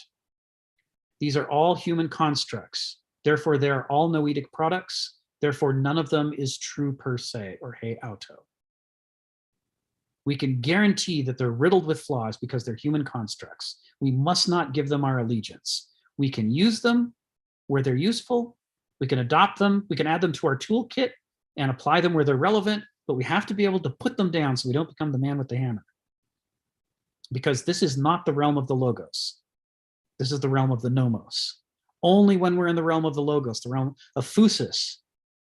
These are all human constructs. Therefore, they are all noetic products. Therefore, none of them is true per se or he auto. We can guarantee that they're riddled with flaws because they're human constructs. We must not give them our allegiance. We can use them where they're useful. We can adopt them. We can add them to our toolkit and apply them where they're relevant, but we have to be able to put them down so we don't become the man with the hammer. Because this is not the realm of the logos. This is the realm of the nomos. Only when we're in the realm of the logos, the realm of phusis,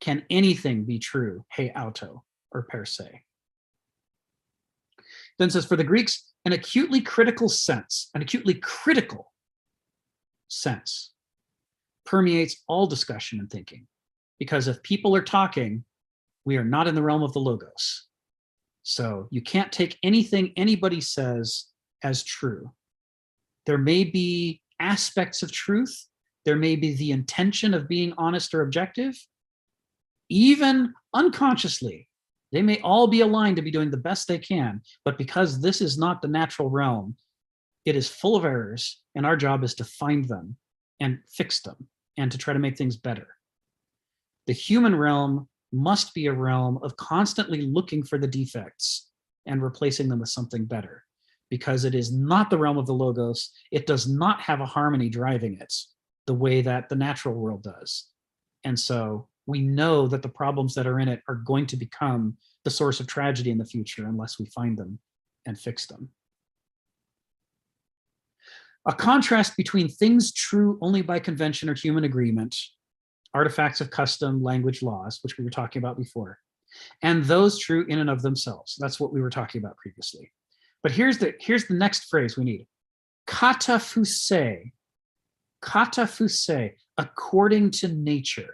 can anything be true, he auto, or per se. Then says, for the Greeks, an acutely critical sense permeates all discussion and thinking. Because if people are talking, we are not in the realm of the logos. So you can't take anything anybody says as true. There may be aspects of truth. There may be the intention of being honest or objective. Even unconsciously, they may all be aligned to be doing the best they can, but because this is not the natural realm, it is full of errors, and our job is to find them and fix them and to try to make things better. The human realm must be a realm of constantly looking for the defects and replacing them with something better, because it is not the realm of the logos. It does not have a harmony driving it the way that the natural world does. And so we know that the problems that are in it are going to become the source of tragedy in the future unless we find them and fix them. A contrast between things true only by convention or human agreement, artifacts of custom, language, laws, which we were talking about before, and those true in and of themselves. That's what we were talking about previously. But here's the next phrase we need. Katafuse, according to nature.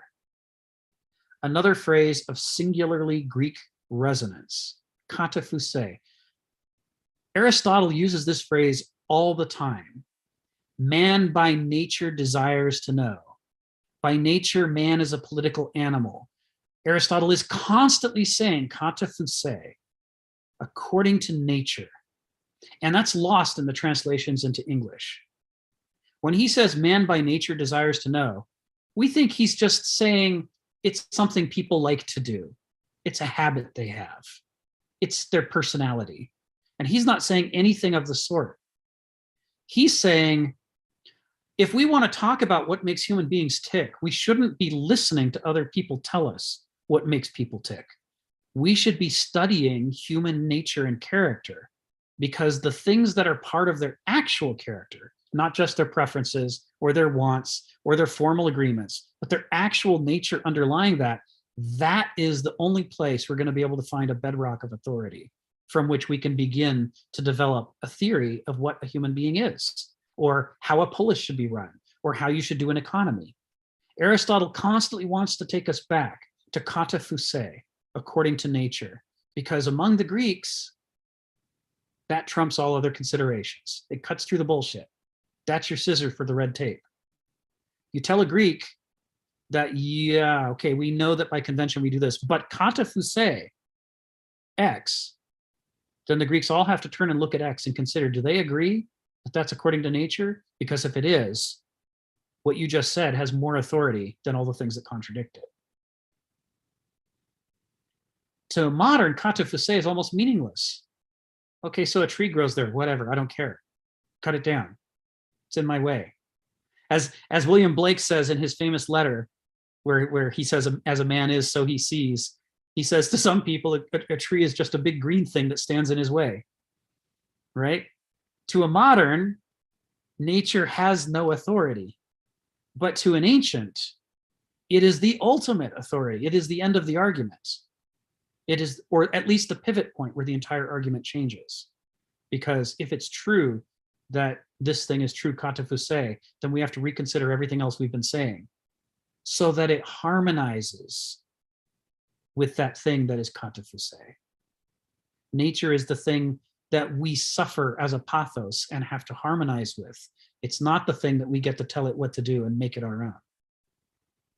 Another phrase of singularly Greek resonance, katafuse. Aristotle uses this phrase all the time. Man by nature desires to know. By nature, man is a political animal. Aristotle is constantly saying katafuse, according to nature. And that's lost in the translations into English. When he says man by nature desires to know, we think he's just saying it's something people like to do. It's a habit they have. It's their personality. And he's not saying anything of the sort. He's saying, if we want to talk about what makes human beings tick, we shouldn't be listening to other people tell us what makes people tick. We should be studying human nature and character, because the things that are part of their actual character, not just their preferences or their wants or their formal agreements, but their actual nature underlying that, that is the only place we're going to be able to find a bedrock of authority from which we can begin to develop a theory of what a human being is, or how a polis should be run, or how you should do an economy. Aristotle constantly wants to take us back to katafuse, according to nature, because among the Greeks, that trumps all other considerations. It cuts through the bullshit. That's your scissor for the red tape. You tell a Greek that, yeah, okay, we know that by convention we do this, but katafuse, X, then the Greeks all have to turn and look at X and consider, do they agree that that's according to nature? Because if it is, what you just said has more authority than all the things that contradict it. To modern, katafuse is almost meaningless. Okay, so a tree grows there, whatever, I don't care. Cut it down. It's in my way. As William Blake says in his famous letter, where he says, as a man is, so he sees, he says to some people, a tree is just a big green thing that stands in his way, right? To a modern, nature has no authority, but to an ancient, it is the ultimate authority. It is the end of the argument. It is, or at least the pivot point where the entire argument changes. Because if it's true that this thing is true katafuse, then we have to reconsider everything else we've been saying so that it harmonizes with that thing that is katafuse. Nature is the thing that we suffer as a pathos and have to harmonize with. It's not the thing that we get to tell it what to do and make it our own.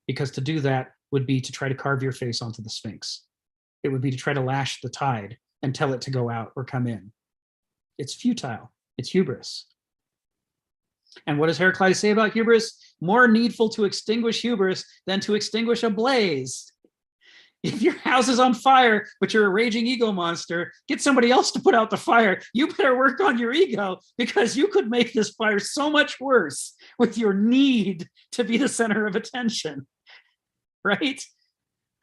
Because to do that would be to try to carve your face onto the Sphinx. It would be to try to lash the tide and tell it to go out or come in. It's futile. It's hubris. And what does Heraclitus say about hubris? More needful to extinguish hubris than to extinguish a blaze. If your house is on fire, but you're a raging ego monster, get somebody else to put out the fire. You better work on your ego, because you could make this fire so much worse with your need to be the center of attention, right?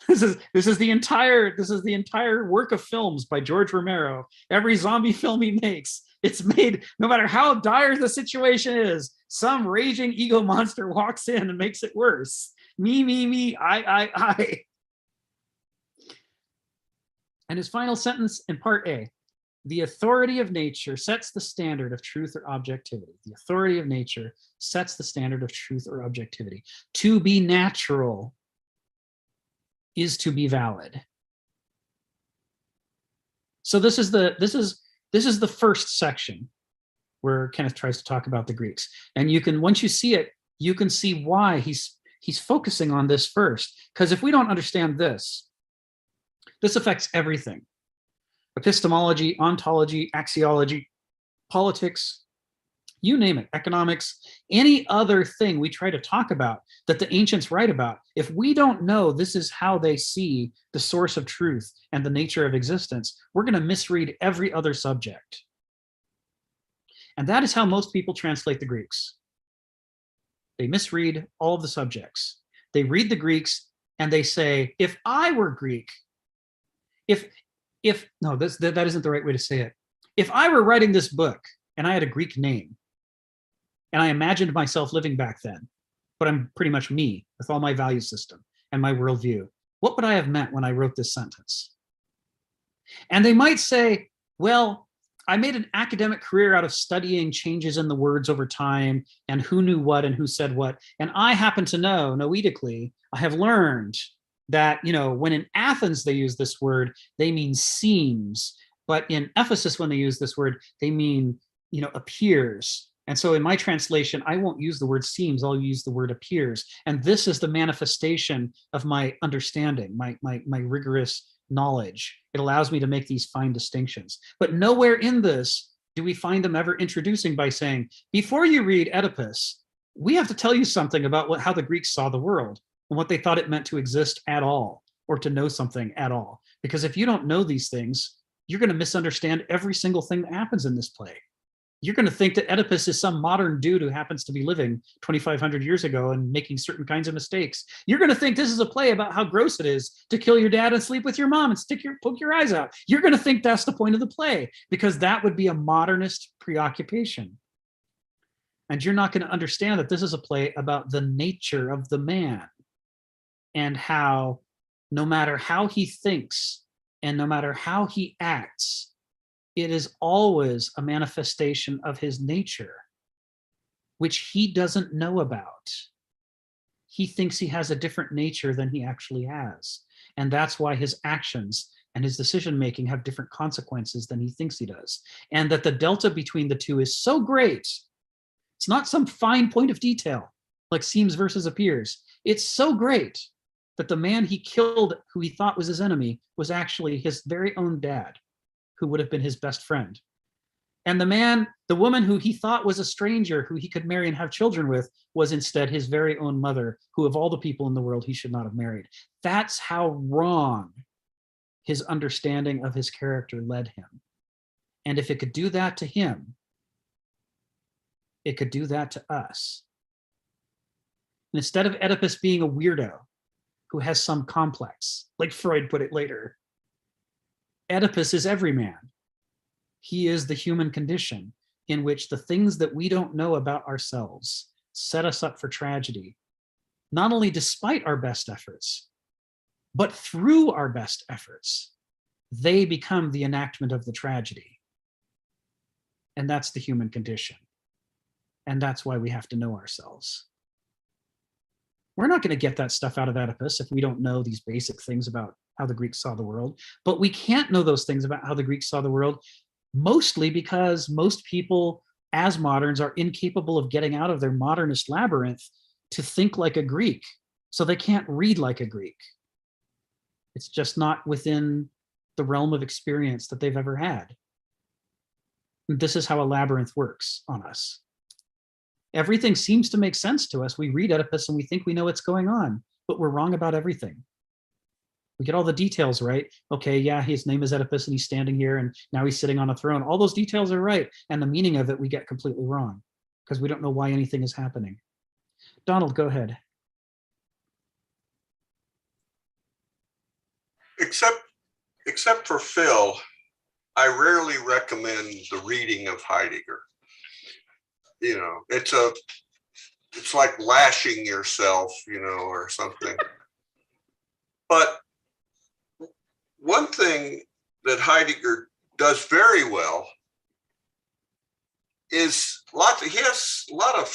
This is the entire work of films by George Romero. Every zombie film he makes, it's made, no matter how dire the situation is, some raging ego monster walks in and makes it worse. Me, I. And his final sentence in part A, the authority of nature sets the standard of truth or objectivity. The authority of nature sets the standard of truth or objectivity. To be natural is to be valid. So this is the first section where Kenneth tries to talk about the Greeks. And you can, once you see it, you can see why he's focusing on this first. Because if we don't understand this affects everything. Epistemology, ontology, axiology, politics, you name it, economics, any other thing we try to talk about that the ancients write about. If we don't know this is how they see the source of truth and the nature of existence, we're going to misread every other subject. And that is how most people translate the Greeks. They misread all of the subjects. They read the Greeks and they say, if I were Greek, no, that isn't the right way to say it. If I were writing this book and I had a Greek name and I imagined myself living back then, but I'm pretty much me with all my value system and my worldview, what would I have meant when I wrote this sentence? And they might say, well, I made an academic career out of studying changes in the words over time and who knew what and who said what. And I happen to know, noetically, I have learned that, when in Athens they use this word, they mean seems. But in Ephesus, when they use this word, they mean, appears. And so in my translation, I won't use the word seems, I'll use the word appears. And this is the manifestation of my understanding, my rigorous knowledge. It allows me to make these fine distinctions. But nowhere in this do we find them ever introducing by saying, before you read Oedipus, we have to tell you something about how the Greeks saw the world and what they thought it meant to exist at all, or to know something at all. Because if you don't know these things, you're going to misunderstand every single thing that happens in this play. You're going to think that Oedipus is some modern dude who happens to be living 2,500 years ago and making certain kinds of mistakes. You're going to think this is a play about how gross it is to kill your dad and sleep with your mom and poke your eyes out. You're going to think that's the point of the play, because that would be a modernist preoccupation. And you're not going to understand that this is a play about the nature of the man and how, no matter how he thinks and no matter how he acts, it is always a manifestation of his nature, which he doesn't know about. He thinks he has a different nature than he actually has. And that's why his actions and his decision-making have different consequences than he thinks he does. And that the delta between the two is so great. It's not some fine point of detail, like seems versus appears. It's so great that the man he killed, who he thought was his enemy, was actually his very own dad, who would have been his best friend. And the woman who he thought was a stranger, who he could marry and have children with, was instead his very own mother, who of all the people in the world he should not have married. That's how wrong his understanding of his character led him. And if it could do that to him, it could do that to us. And instead of Oedipus being a weirdo who has some complex, like Freud put it later, Oedipus is every man. He is the human condition in which the things that we don't know about ourselves set us up for tragedy, not only despite our best efforts, but through our best efforts. They become the enactment of the tragedy. And that's the human condition. And that's why we have to know ourselves. We're not going to get that stuff out of Oedipus if we don't know these basic things about how the Greeks saw the world. But we can't know those things about how the Greeks saw the world, mostly because most people as moderns are incapable of getting out of their modernist labyrinth to think like a Greek. So they can't read like a Greek. It's just not within the realm of experience that they've ever had. And this is how a labyrinth works on us. Everything seems to make sense to us. We read Oedipus and we think we know what's going on, but we're wrong about everything. We get all the details right. Okay, yeah, his name is Oedipus and he's standing here and now he's sitting on a throne. All those details are right. And the meaning of it we get completely wrong because we don't know why anything is happening. Donald, go ahead. Except for Phil, I rarely recommend the reading of Heidegger. It's like lashing yourself, or something. But one thing that Heidegger does very well is he has a lot of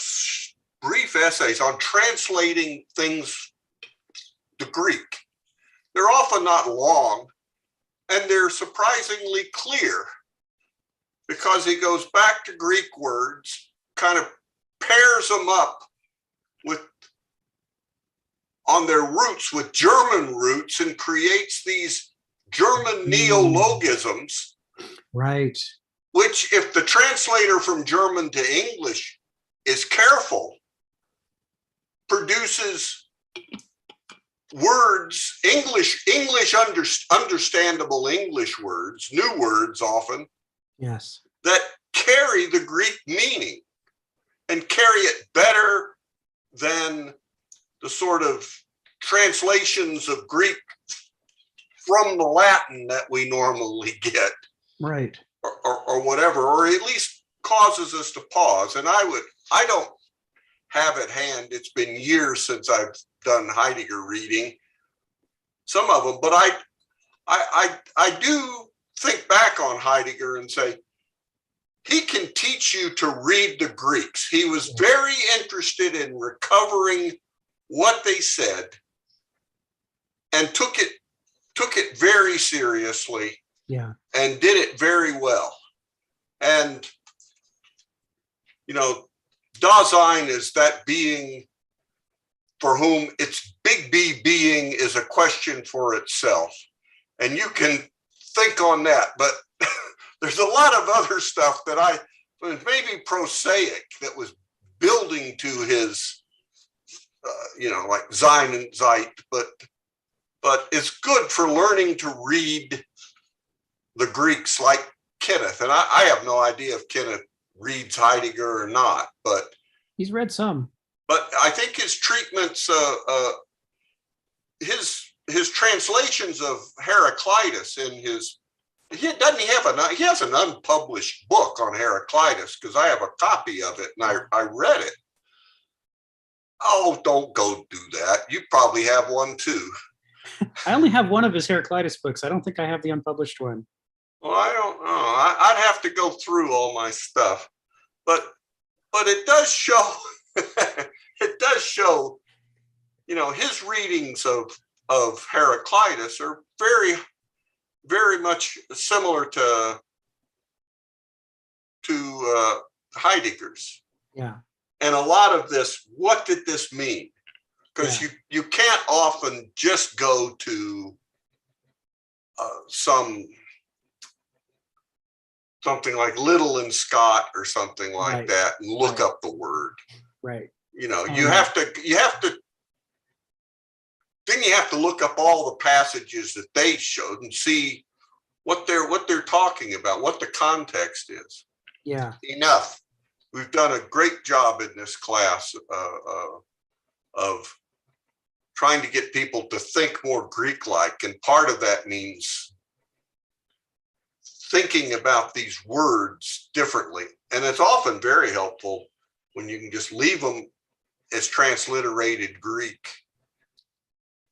brief essays on translating things to Greek. They're often not long, and they're surprisingly clear because he goes back to Greek words, kind of pairs them up on their roots with German roots and creates these German neologisms. Right. Which, if the translator from German to English is careful, produces words, understandable English words, new words often, yes, that carry the Greek meaning and carry it better than the sort of translations of Greek from the Latin that we normally get, Right. or whatever, or at least causes us to pause. And I don't have at hand, it's been years since I've done Heidegger reading, some of them, but I do think back on Heidegger and say, he can teach you to read the Greeks. He was very interested in recovering what they said and took it very seriously. Yeah. And did it very well. And, Dasein is that being for whom its big B being is a question for itself. And you can think on that, but there's a lot of other stuff that was maybe prosaic that was building to his, like Sein and Zeit, but it's good for learning to read the Greeks like Kenneth. And I have no idea if Kenneth reads Heidegger or not, but he's read some. But I think his treatments, his translations of Heraclitus he has an unpublished book on Heraclitus, because I have a copy of it and I read it. Oh, don't go do that. You probably have one too. I only have one of his Heraclitus books. I don't think I have the unpublished one. Well, I don't know. I'd have to go through all my stuff, but it does show. It does show. His readings of Heraclitus are very, very much similar to Heidegger's. Yeah. And a lot of this, what did this mean? Because you can't often just go to something like Little and Scott or something like that and look up the word. Right. You have to then you have to look up all the passages that they showed and see what they're talking about, what the context is. Yeah. Enough. We've done a great job in this class of trying to get people to think more Greek-like, and part of that means thinking about these words differently. And it's often very helpful when you can just leave them as transliterated Greek.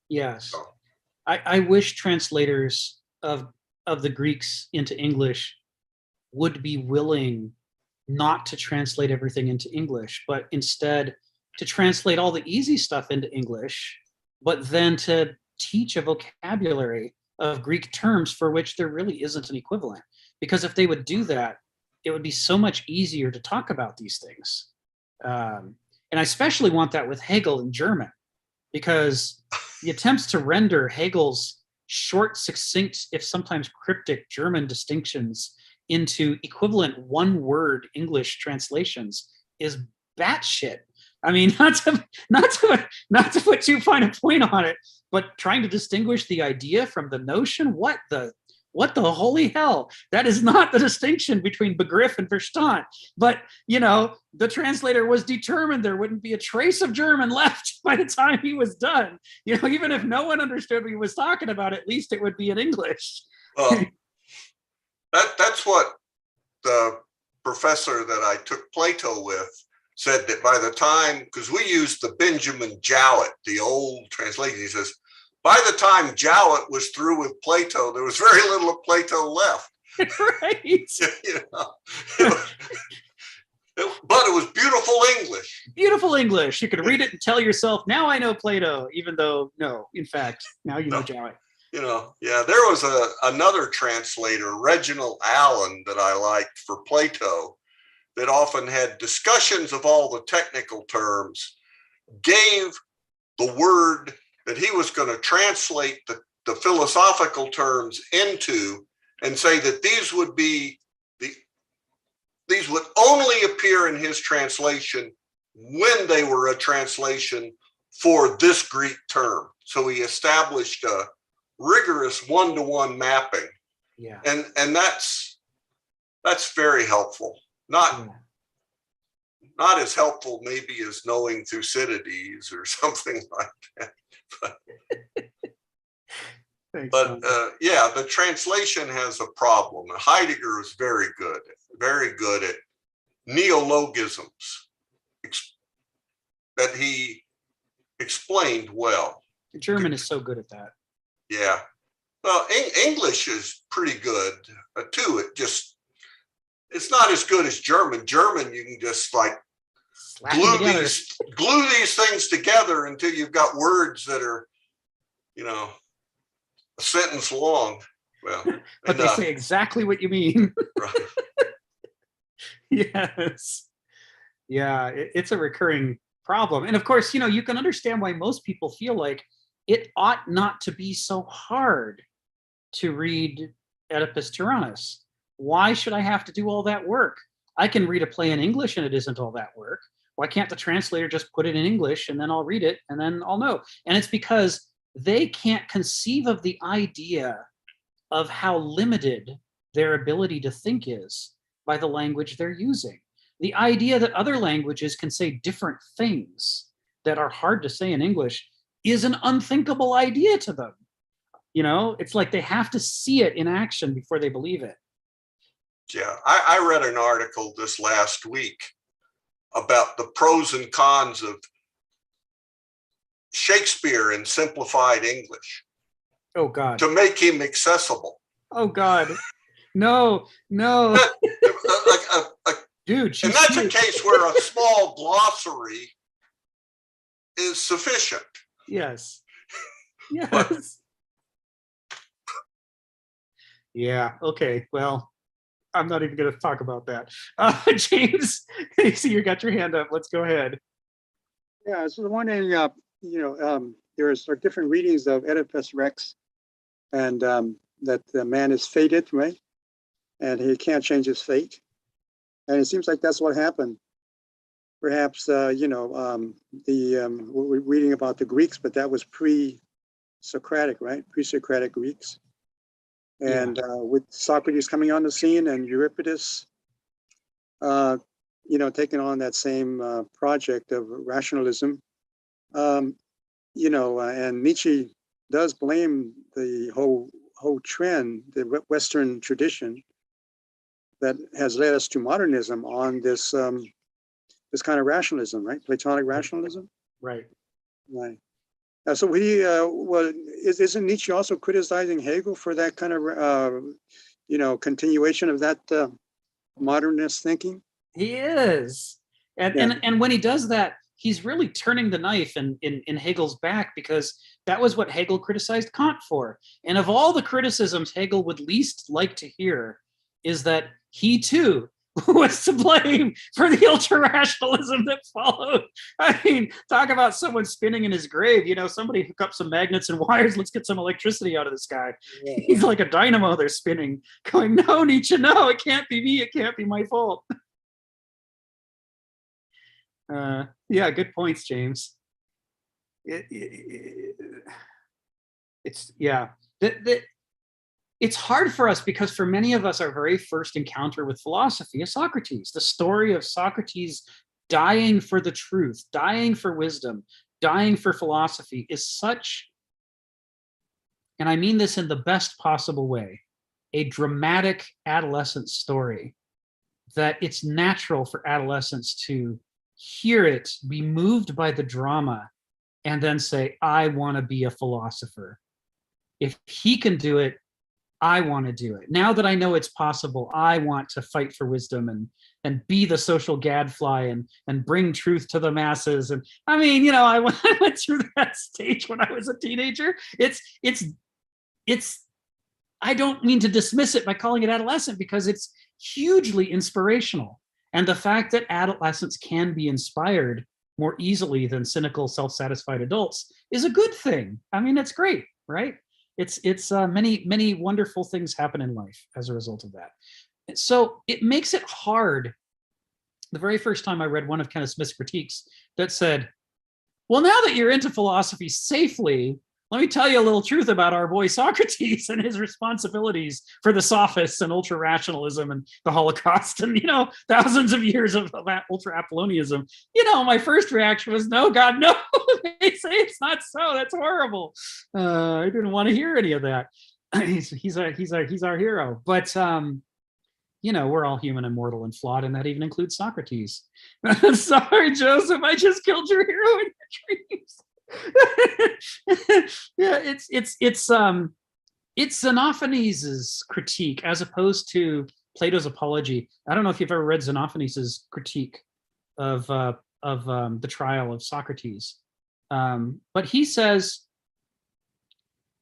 Yes. So. I wish translators of the Greeks into English would be willing not to translate everything into English, but instead to translate all the easy stuff into English, but then to teach a vocabulary of Greek terms for which there really isn't an equivalent. Because if they would do that, it would be so much easier to talk about these things. And I especially want that with Hegel in German, because the attempts to render Hegel's short, succinct, if sometimes cryptic German distinctions into equivalent one-word English translations is batshit. I mean, not to put too fine a point on it, but trying to distinguish the idea from the notion, what the holy hell? That is not the distinction between Begriff and Verstand. But, the translator was determined there wouldn't be a trace of German left by the time he was done. Even if no one understood what he was talking about, at least it would be in English. That's what the professor that I took Plato with said, that by the time, because we used the Benjamin Jowett, the old translation, he says, by the time Jowett was through with Plato, there was very little of Plato left. Right. But it was beautiful English. Beautiful English. You could read it and tell yourself, now I know Plato, even though, no, in fact, now you know Jowett. There was another translator, Reginald Allen, that I liked for Plato, that often had discussions of all the technical terms, gave the word that he was going to translate the philosophical terms into, and say that these would only appear in his translation when they were a translation for this Greek term. So he established a rigorous one-to-one mapping. Yeah. And that's very helpful. Not as helpful maybe as knowing Thucydides or something like that. But Thanks, But Tom. yeah, the translation has a problem. Heidegger is very good at neologisms that he explained well. German is so good at that. Yeah. Well, English is pretty good too. It's not as good as German. German, you can just like Slap them together. glue these things together until you've got words that are, you know, a sentence long. Well, but they say exactly what you mean. Right. Yes. Yeah, it's a recurring problem. And of course, you can understand why most people feel like it ought not to be so hard to read Oedipus Tyrannus. Why should I have to do all that work? I can read a play in English and it isn't all that work. Why can't the translator just put it in English and then I'll read it and then I'll know? And it's because they can't conceive of the idea of how limited their ability to think is by the language they're using. The idea that other languages can say different things that are hard to say in English is an unthinkable idea to them. It's like they have to see it in action before they believe it. Yeah, I read an article this last week about the pros and cons of Shakespeare in simplified English. Oh, God. To make him accessible. Oh, God. No. Dude, and that's a case where a small glossary is sufficient. Yes. Yes. But, yeah. Okay. Well, I'm not even going to talk about that. James, I see you got your hand up. Let's go ahead. Yeah, I was wondering, there are different readings of Oedipus Rex, and that the man is fated, right? And he can't change his fate. And it seems like that's what happened. Perhaps, we're reading about the Greeks, but that was pre-Socratic, right? Pre-Socratic Greeks. And with Socrates coming on the scene and Euripides, taking on that same project of rationalism, and Nietzsche does blame the whole trend, the Western tradition that has led us to modernism on this kind of rationalism, right? Platonic rationalism. Right. Right. So isn't Nietzsche also criticizing Hegel for that kind of, continuation of that modernist thinking? He is. And when he does that, he's really turning the knife in Hegel's back, because that was what Hegel criticized Kant for. And of all the criticisms Hegel would least like to hear is that he too was to blame for the ultra-rationalism that followed. I mean, talk about someone spinning in his grave. Somebody hook up some magnets and wires. Let's get some electricity out of this guy. Yeah. He's like a dynamo they're spinning, going, no, Nietzsche, no, it can't be me. It can't be my fault. Yeah, good points, James. It's hard for us because for many of us, our very first encounter with philosophy is Socrates. The story of Socrates dying for the truth, dying for wisdom, dying for philosophy is such, and I mean this in the best possible way, a dramatic adolescent story that it's natural for adolescents to hear it, be moved by the drama, and then say, I want to be a philosopher. If he can do it, I want to do it. Now that I know it's possible, I want to fight for wisdom and be the social gadfly and bring truth to the masses. And I mean, I went through that stage when I was a teenager. I don't mean to dismiss it by calling it adolescent, because it's hugely inspirational. And the fact that adolescents can be inspired more easily than cynical, self-satisfied adults is a good thing. I mean, it's great, right? It's many wonderful things happen in life as a result of that. And so it makes it hard. The very first time I read one of Kenneth Smith's critiques that said, well, now that you're into philosophy safely, let me tell you a little truth about our boy Socrates and his responsibilities for the sophists and ultra-rationalism and the Holocaust and, thousands of years of that ultra-Apollonianism. My first reaction was, no, God, no. They say It's not so. That's horrible. I didn't want to hear any of that. He's our hero. But we're all human and mortal and flawed, and that even includes Socrates. Sorry, Joseph, I just killed your hero in your dreams. Yeah, it's Xenophanes' critique as opposed to Plato's apology. I don't know if you've ever read Xenophanes' critique of the trial of Socrates, but he says,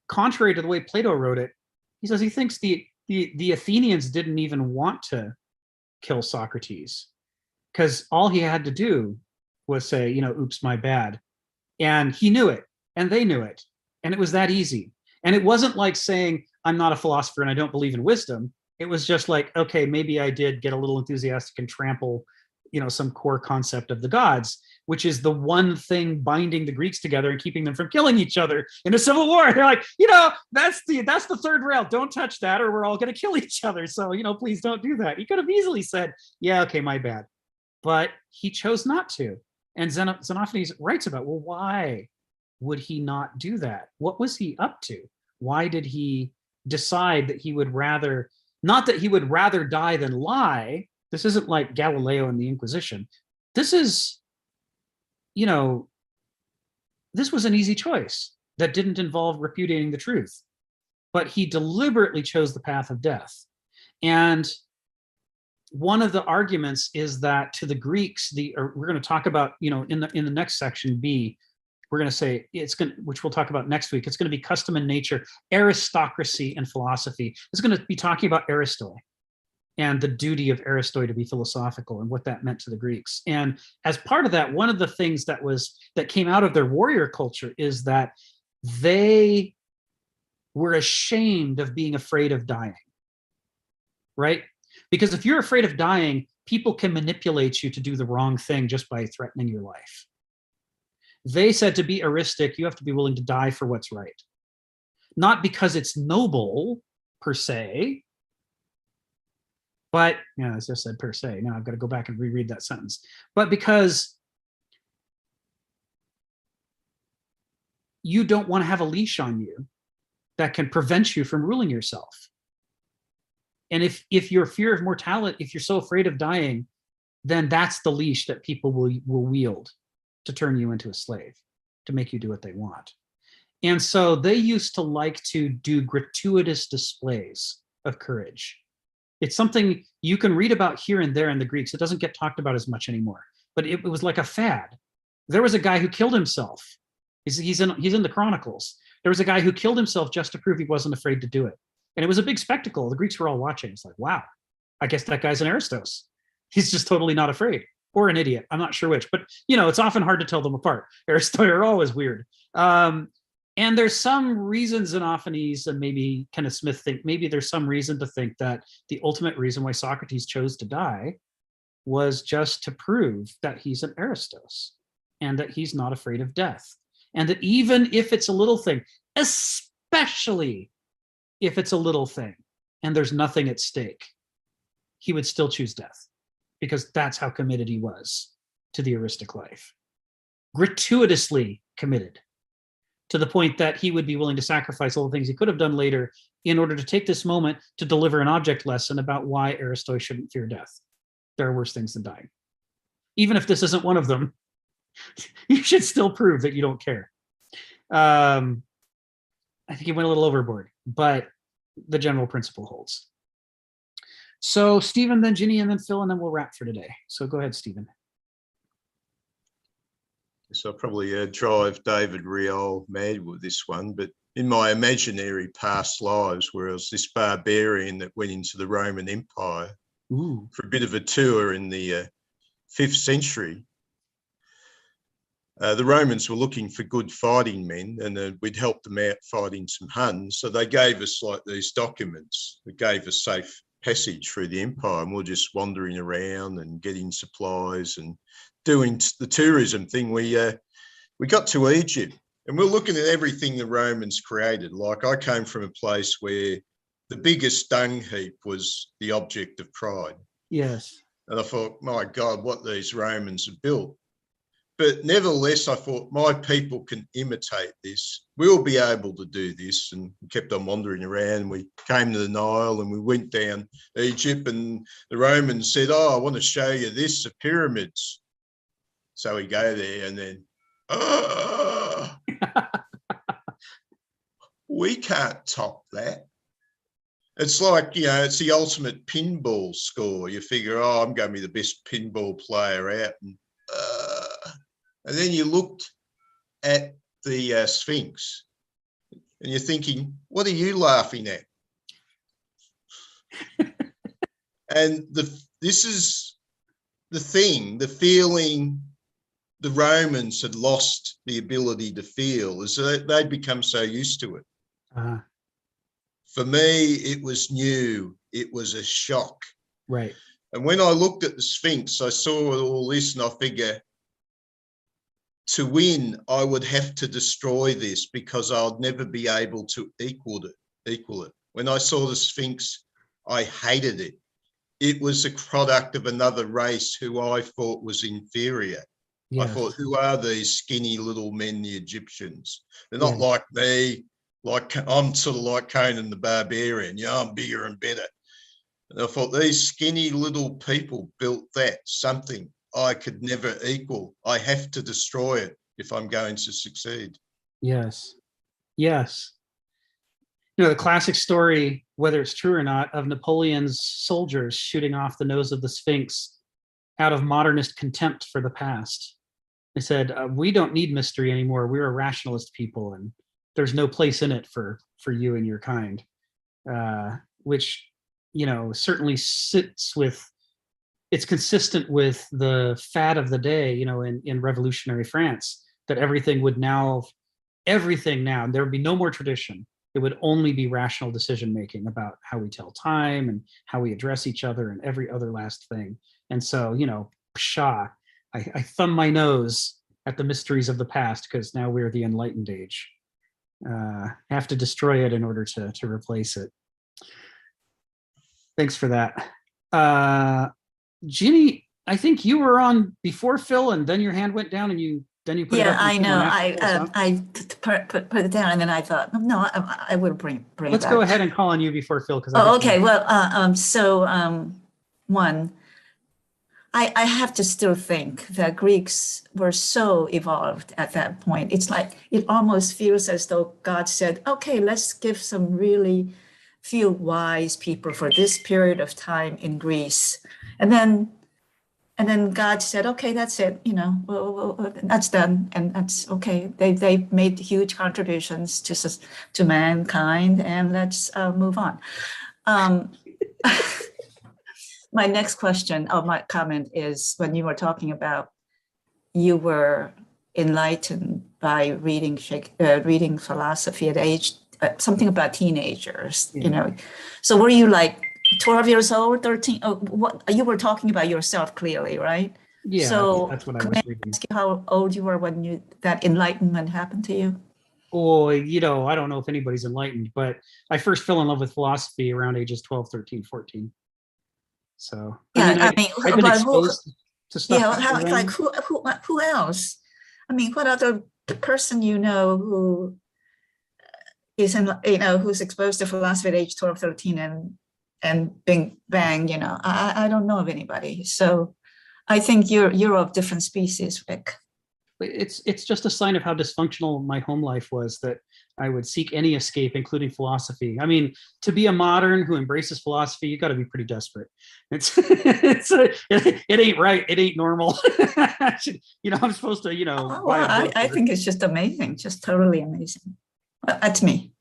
contrary to the way Plato wrote it, he says he thinks the Athenians didn't even want to kill Socrates because all he had to do was say, oops, my bad. And he knew it, and they knew it, and it was that easy. And it wasn't like saying, I'm not a philosopher and I don't believe in wisdom. It was just like, okay, maybe I did get a little enthusiastic and trample, some core concept of the gods, which is the one thing binding the Greeks together and keeping them from killing each other in a civil war. They're like, that's the third rail. Don't touch that or we're all going to kill each other. So, please don't do that. He could have easily said, yeah, okay, my bad. But he chose not to. And Xenophanes writes about, well, why would he not do that? What was he up to? Why did he decide that he would rather, not that he would rather die than lie? This isn't like Galileo and the Inquisition. This is, this was an easy choice that didn't involve repudiating the truth, but he deliberately chose the path of death. And one of the arguments is that to the Greeks, we're going to talk about, in the next section B, we're going to say which we'll talk about next week. It's going to be custom and nature, aristocracy, and philosophy. It's going to be talking about Aristoi and the duty of Aristoi to be philosophical and what that meant to the Greeks. And as part of that, one of the things that came out of their warrior culture is that they were ashamed of being afraid of dying, right? Because if you're afraid of dying, people can manipulate you to do the wrong thing just by threatening your life. They said to be aristic, you have to be willing to die for what's right. Not because it's noble per se, but, as I said per se, now I've got to go back and reread that sentence. But because you don't want to have a leash on you that can prevent you from ruling yourself. And if your fear of mortality, if you're so afraid of dying, then that's the leash that people will wield to turn you into a slave, to make you do what they want. And so they used to like to do gratuitous displays of courage. It's something you can read about here and there in the Greeks. It doesn't get talked about as much anymore, but it was like a fad. There was a guy who killed himself. He's in the Chronicles. There was a guy who killed himself just to prove he wasn't afraid to do it. And it was a big spectacle. The Greeks were all watching. It's like, wow, I guess that guy's an Aristos. He's just totally not afraid. Or an idiot. I'm not sure which, but it's often hard to tell them apart. Aristoi are always weird. And there's some reasons Xenophanes and maybe Kenneth Smith think maybe there's some reason to think that the ultimate reason why Socrates chose to die was just to prove that he's an Aristos and that he's not afraid of death. And that even if it's a little thing, especially if it's a little thing and there's nothing at stake, he would still choose death, because that's how committed he was to the eristic life. Gratuitously committed, to the point that he would be willing to sacrifice all the things he could have done later in order to take this moment to deliver an object lesson about why Aristoi shouldn't fear death. There are worse things than dying. Even if this isn't one of them, you should still prove that you don't care. I think he went a little overboard, but the general principle holds. So Stephen, then Ginny, and then Phil, and then we'll wrap for today. So go ahead, Stephen. So I'll probably drive David Riol mad with this one, but in my imaginary past lives, where I was this barbarian that went into the Roman Empire for a bit of a tour in the 5th century, the Romans were looking for good fighting men, and we'd help them out fighting some Huns. So they gave us like these documents that gave us safe passage through the empire, and we're just wandering around and getting supplies and doing the tourism thing. We got to Egypt, and we're looking at everything the Romans created. Like, I came from a place where the biggest dung heap was the object of pride. Yes. And I thought, my God, what these Romans have built. But nevertheless, I thought my people can imitate this. We'll be able to do this, and kept on wandering around. We came to the Nile and we went down Egypt, and the Romans said, "Oh, I want to show you this, the pyramids." So we go there and then, we can't top that. It's like, it's the ultimate pinball score. You figure, oh, I'm going to be the best pinball player out. And then you looked at the Sphinx and you're thinking, what are you laughing at? And this is the thing, the feeling the Romans had lost the ability to feel, is that they'd become so used to it. For me, it was new. It was a shock. Right. And when I looked at the Sphinx, I saw all this and I figure, to win, I would have to destroy this because I'll never be able to equal it. When I saw the Sphinx, I hated it. It was a product of another race who I thought was inferior. Yes. I thought, who are these skinny little men, the Egyptians? They're not like me. Like I'm sort of like Conan the Barbarian. I'm bigger and better. And I thought these skinny little people built something I could never equal. I have to destroy it if I'm going to succeed. Yes. Yes. The classic story, whether it's true or not, of Napoleon's soldiers shooting off the nose of the Sphinx out of modernist contempt for the past. They said, we don't need mystery anymore. We're a rationalist people, and there's no place in it for you and your kind, which, certainly sits with, it's consistent with the fad of the day, in revolutionary France, that everything now, there would be no more tradition. It would only be rational decision-making about how we tell time and how we address each other and every other last thing. And so, pshaw, I thumb my nose at the mysteries of the past because now we're the enlightened age. Have to destroy it in order to replace it. Thanks for that. Ginny, I think you were on before Phil, and then your hand went down, and you put it up. Yeah, I know. I put it down, and then I thought, no, I would bring it. Let's go ahead and call on you before Phil, because okay. Well, one, I have to still think that Greeks were so evolved at that point. It's like, it almost feels as though God said, okay, let's give some really few wise people for this period of time in Greece. And then God said, okay, that's it, well, that's done. And that's okay. They've made huge contributions to mankind, and let's move on. My next question, or my comment, is when you were talking about you were enlightened by reading philosophy at age, something about teenagers, So were you like 12 years old, 13? Oh, what you were talking about yourself clearly, right? Yeah, so that's what I was reading. Ask you how old you were when that enlightenment happened to you? Oh, I don't know if anybody's enlightened, but I first fell in love with philosophy around ages 12, 13, 14. So yeah, I've been exposed to stuff. Yeah, who else? I mean, what other person who is who's exposed to philosophy at age 12, 13 and bing bang, I don't know of anybody. So I think you're of different species, Rick. It's just a sign of how dysfunctional my home life was, that I would seek any escape, including philosophy. I mean, to be a modern who embraces philosophy, you got to be pretty desperate. It ain't right. It ain't normal. I'm supposed to, I think it's just amazing, just totally amazing. That's me.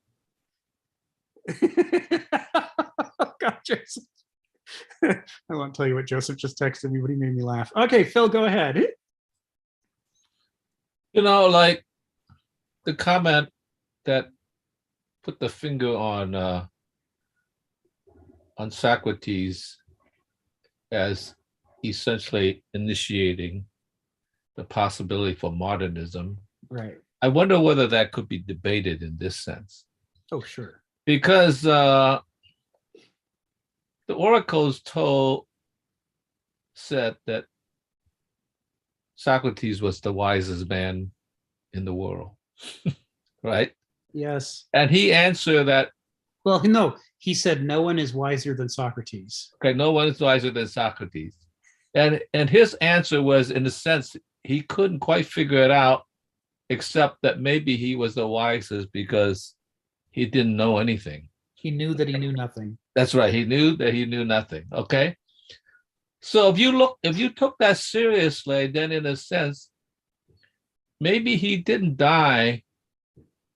God, Joseph. I won't tell you what Joseph just texted me, but he made me laugh. Okay, Phil, go ahead. Like the comment that put the finger on Socrates as essentially initiating the possibility for modernism. Right. I wonder whether that could be debated in this sense. Oh, sure. Because the oracles said that Socrates was the wisest man in the world, right? Yes. And he answered that, Well, no, he said no one is wiser than Socrates. okay, no one is wiser than Socrates. And his answer was, in a sense, he couldn't quite figure it out, except that maybe he was the wisest because he didn't know anything. He knew that he knew nothing. That's right. He knew that he knew nothing. Okay. So if you took that seriously, then in a sense, maybe he didn't die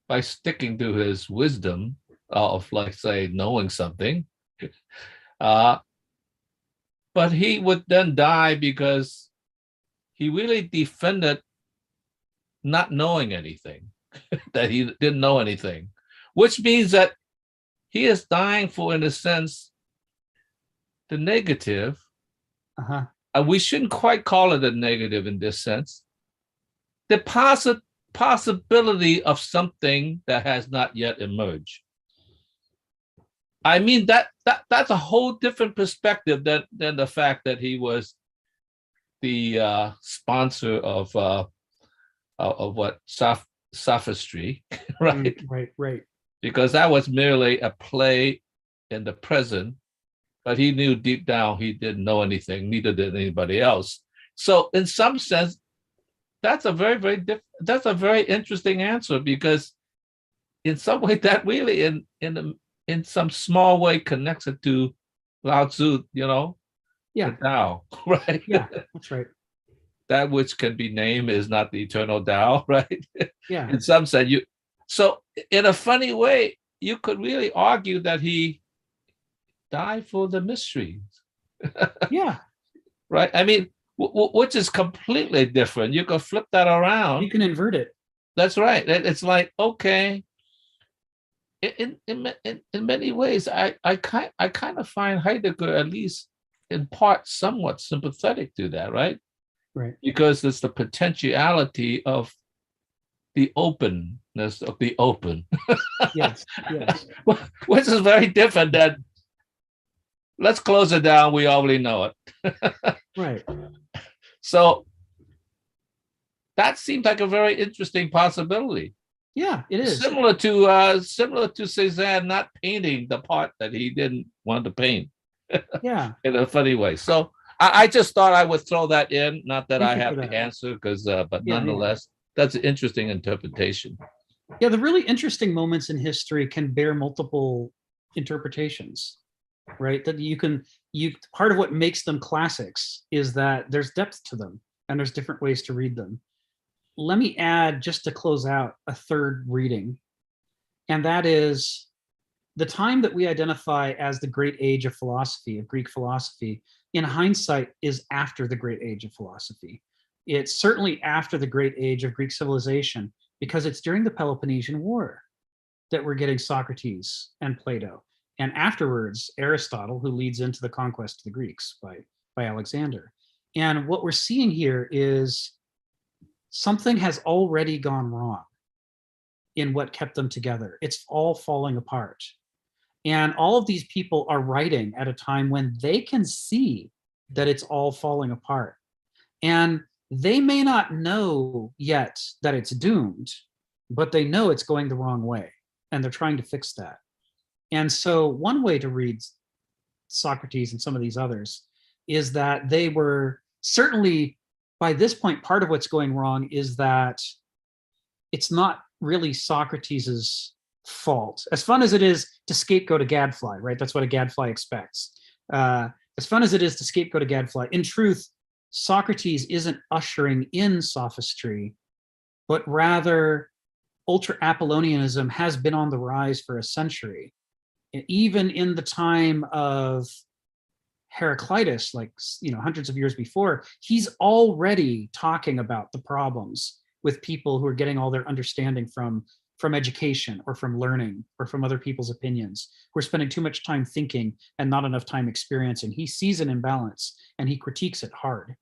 by sticking to his wisdom of, like, say, knowing something. But he would then die because he really defended not knowing anything, that he didn't know anything, which means that he is dying for, in a sense, the negative. Uh-huh. We shouldn't quite call it a negative in this sense. The possibility of something that has not yet emerged. I mean, that's a whole different perspective than the fact that he was the sponsor of what sophistry, right? Right. Because that was merely a play in the present, but he knew deep down he didn't know anything, neither did anybody else. So in some sense, that's a that's a very interesting answer, because in some way that really in some small way connects it to Lao Tzu, Yeah. the Tao, right? Yeah, that's right. That which can be named is not the eternal Tao, right? Yeah. In some sense, so in a funny way, you could really argue that he died for the mysteries. Yeah. Right? I mean, which is completely different. You can flip that around. You can invert it. That's right. It's like, okay, in many ways, I kind of find Heidegger, at least in part, somewhat sympathetic to that, right? Right. Because it's the potentiality of the openness of the open. Yes. Which is very different than, let's close it down, we already know it. Right. So that seems like a very interesting possibility. Yeah, it is. Similar to Cézanne not painting the part that he didn't want to paint. Yeah. In a funny way. So I just thought I would throw that in. Not that Thank I you have for the that. answer, but Yeah, nonetheless, that's an interesting interpretation. Yeah, the really interesting moments in history can bear multiple interpretations, right? That part of what makes them classics is that there's depth to them and there's different ways to read them. Let me add, just to close out, a third reading, and that is the time that we identify as the great age of philosophy, of Greek philosophy, in hindsight is after the great age of philosophy. It's certainly after the great age of Greek civilization, because it's during the Peloponnesian War that we're getting Socrates and Plato, and afterwards Aristotle, who leads into the conquest of the Greeks by Alexander. And what we're seeing here is something has already gone wrong in what kept them together. It's all falling apart. And all of these people are writing at a time when they can see that it's all falling apart. And they may not know yet that it's doomed, but they know it's going the wrong way, and they're trying to fix that. And so one way to read Socrates and some of these others is that they were certainly, by this point, part of what's going wrong is that it's not really Socrates's fault. As fun as it is to scapegoat a gadfly, right? That's what a gadfly expects. As fun as it is to scapegoat a gadfly, in truth, Socrates isn't ushering in sophistry, but rather ultra-Apollonianism has been on the rise for a century. Even in the time of Heraclitus, like, hundreds of years before, he's already talking about the problems with people who are getting all their understanding from education or from learning or from other people's opinions. We're spending too much time thinking and not enough time experiencing. He sees an imbalance and he critiques it hard.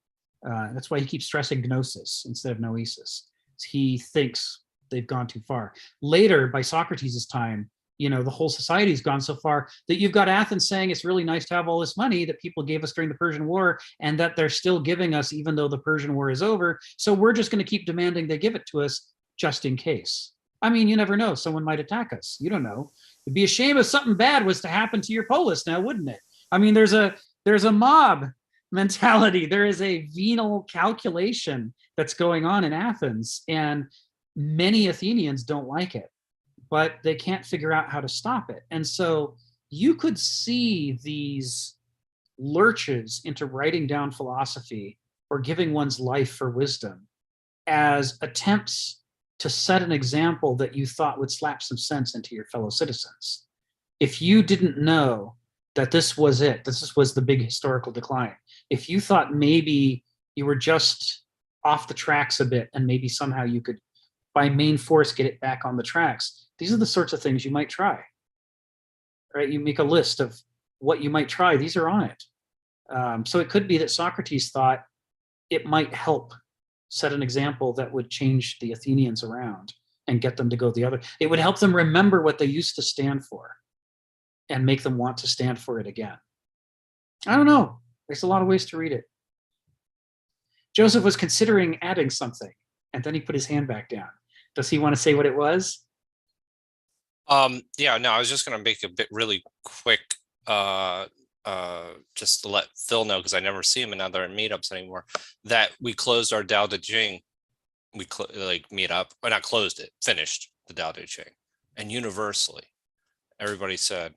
That's why he keeps stressing gnosis instead of noesis. He thinks they've gone too far. Later, by Socrates' time, the whole society's gone so far that you've got Athens saying it's really nice to have all this money that people gave us during the Persian War, and that they're still giving us even though the Persian War is over. So we're just going to keep demanding they give it to us just in case. I mean, you never know. Someone might attack us. You don't know. It'd be a shame if something bad was to happen to your polis now, wouldn't it? I mean, there's a mob mentality. There is a venal calculation that's going on in Athens, and many Athenians don't like it, but they can't figure out how to stop it. And so you could see these lurches into writing down philosophy or giving one's life for wisdom as attempts to set an example that you thought would slap some sense into your fellow citizens. If you didn't know that this was it, this was the big historical decline, if you thought maybe you were just off the tracks a bit and maybe somehow you could, by main force, get it back on the tracks, these are the sorts of things you might try, right? You make a list of what you might try. These are on it. So it could be that Socrates thought it might help set an example that would change the Athenians around and get them to go the other. It would help them remember what they used to stand for and make them want to stand for it again. I don't know. There's a lot of ways to read it. Joseph was considering adding something, and then he put his hand back down. Does he want to say what it was? Yeah, no, I was just going to make a bit really quick, just to let Phil know, because I never see him in other meetups anymore, that we closed our Dao De Jing. We meet up, or not closed it, finished the Dao De Jing. And universally, everybody said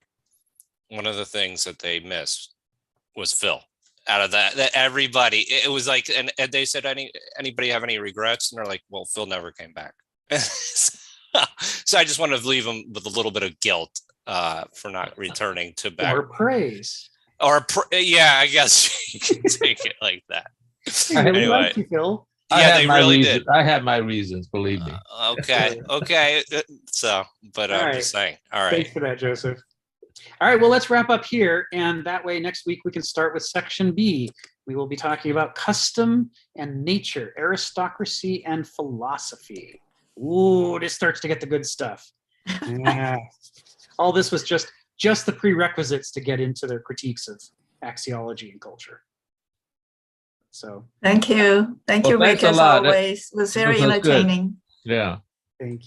one of the things that they missed was Phil. Out of that everybody, it was like, and they said, anybody have any regrets? And they're like, well, Phil never came back. So I just want to leave them with a little bit of guilt for not returning to back. Or praise. Yeah, I guess you can take it like that. I really like you, Phil. Yeah, they really did. I have my reasons, believe me. Okay. So, but I'm just saying. All right. Thanks for that, Joseph. All right, well, let's wrap up here. And that way, next week, we can start with section B. We will be talking about custom and nature, aristocracy and philosophy. Ooh, this starts to get the good stuff. Yeah. All this was just the prerequisites to get into their critiques of axiology and culture. So thank you, Well, Rick, thanks a as lot. always. It was very This was good. entertaining. Yeah. thank you.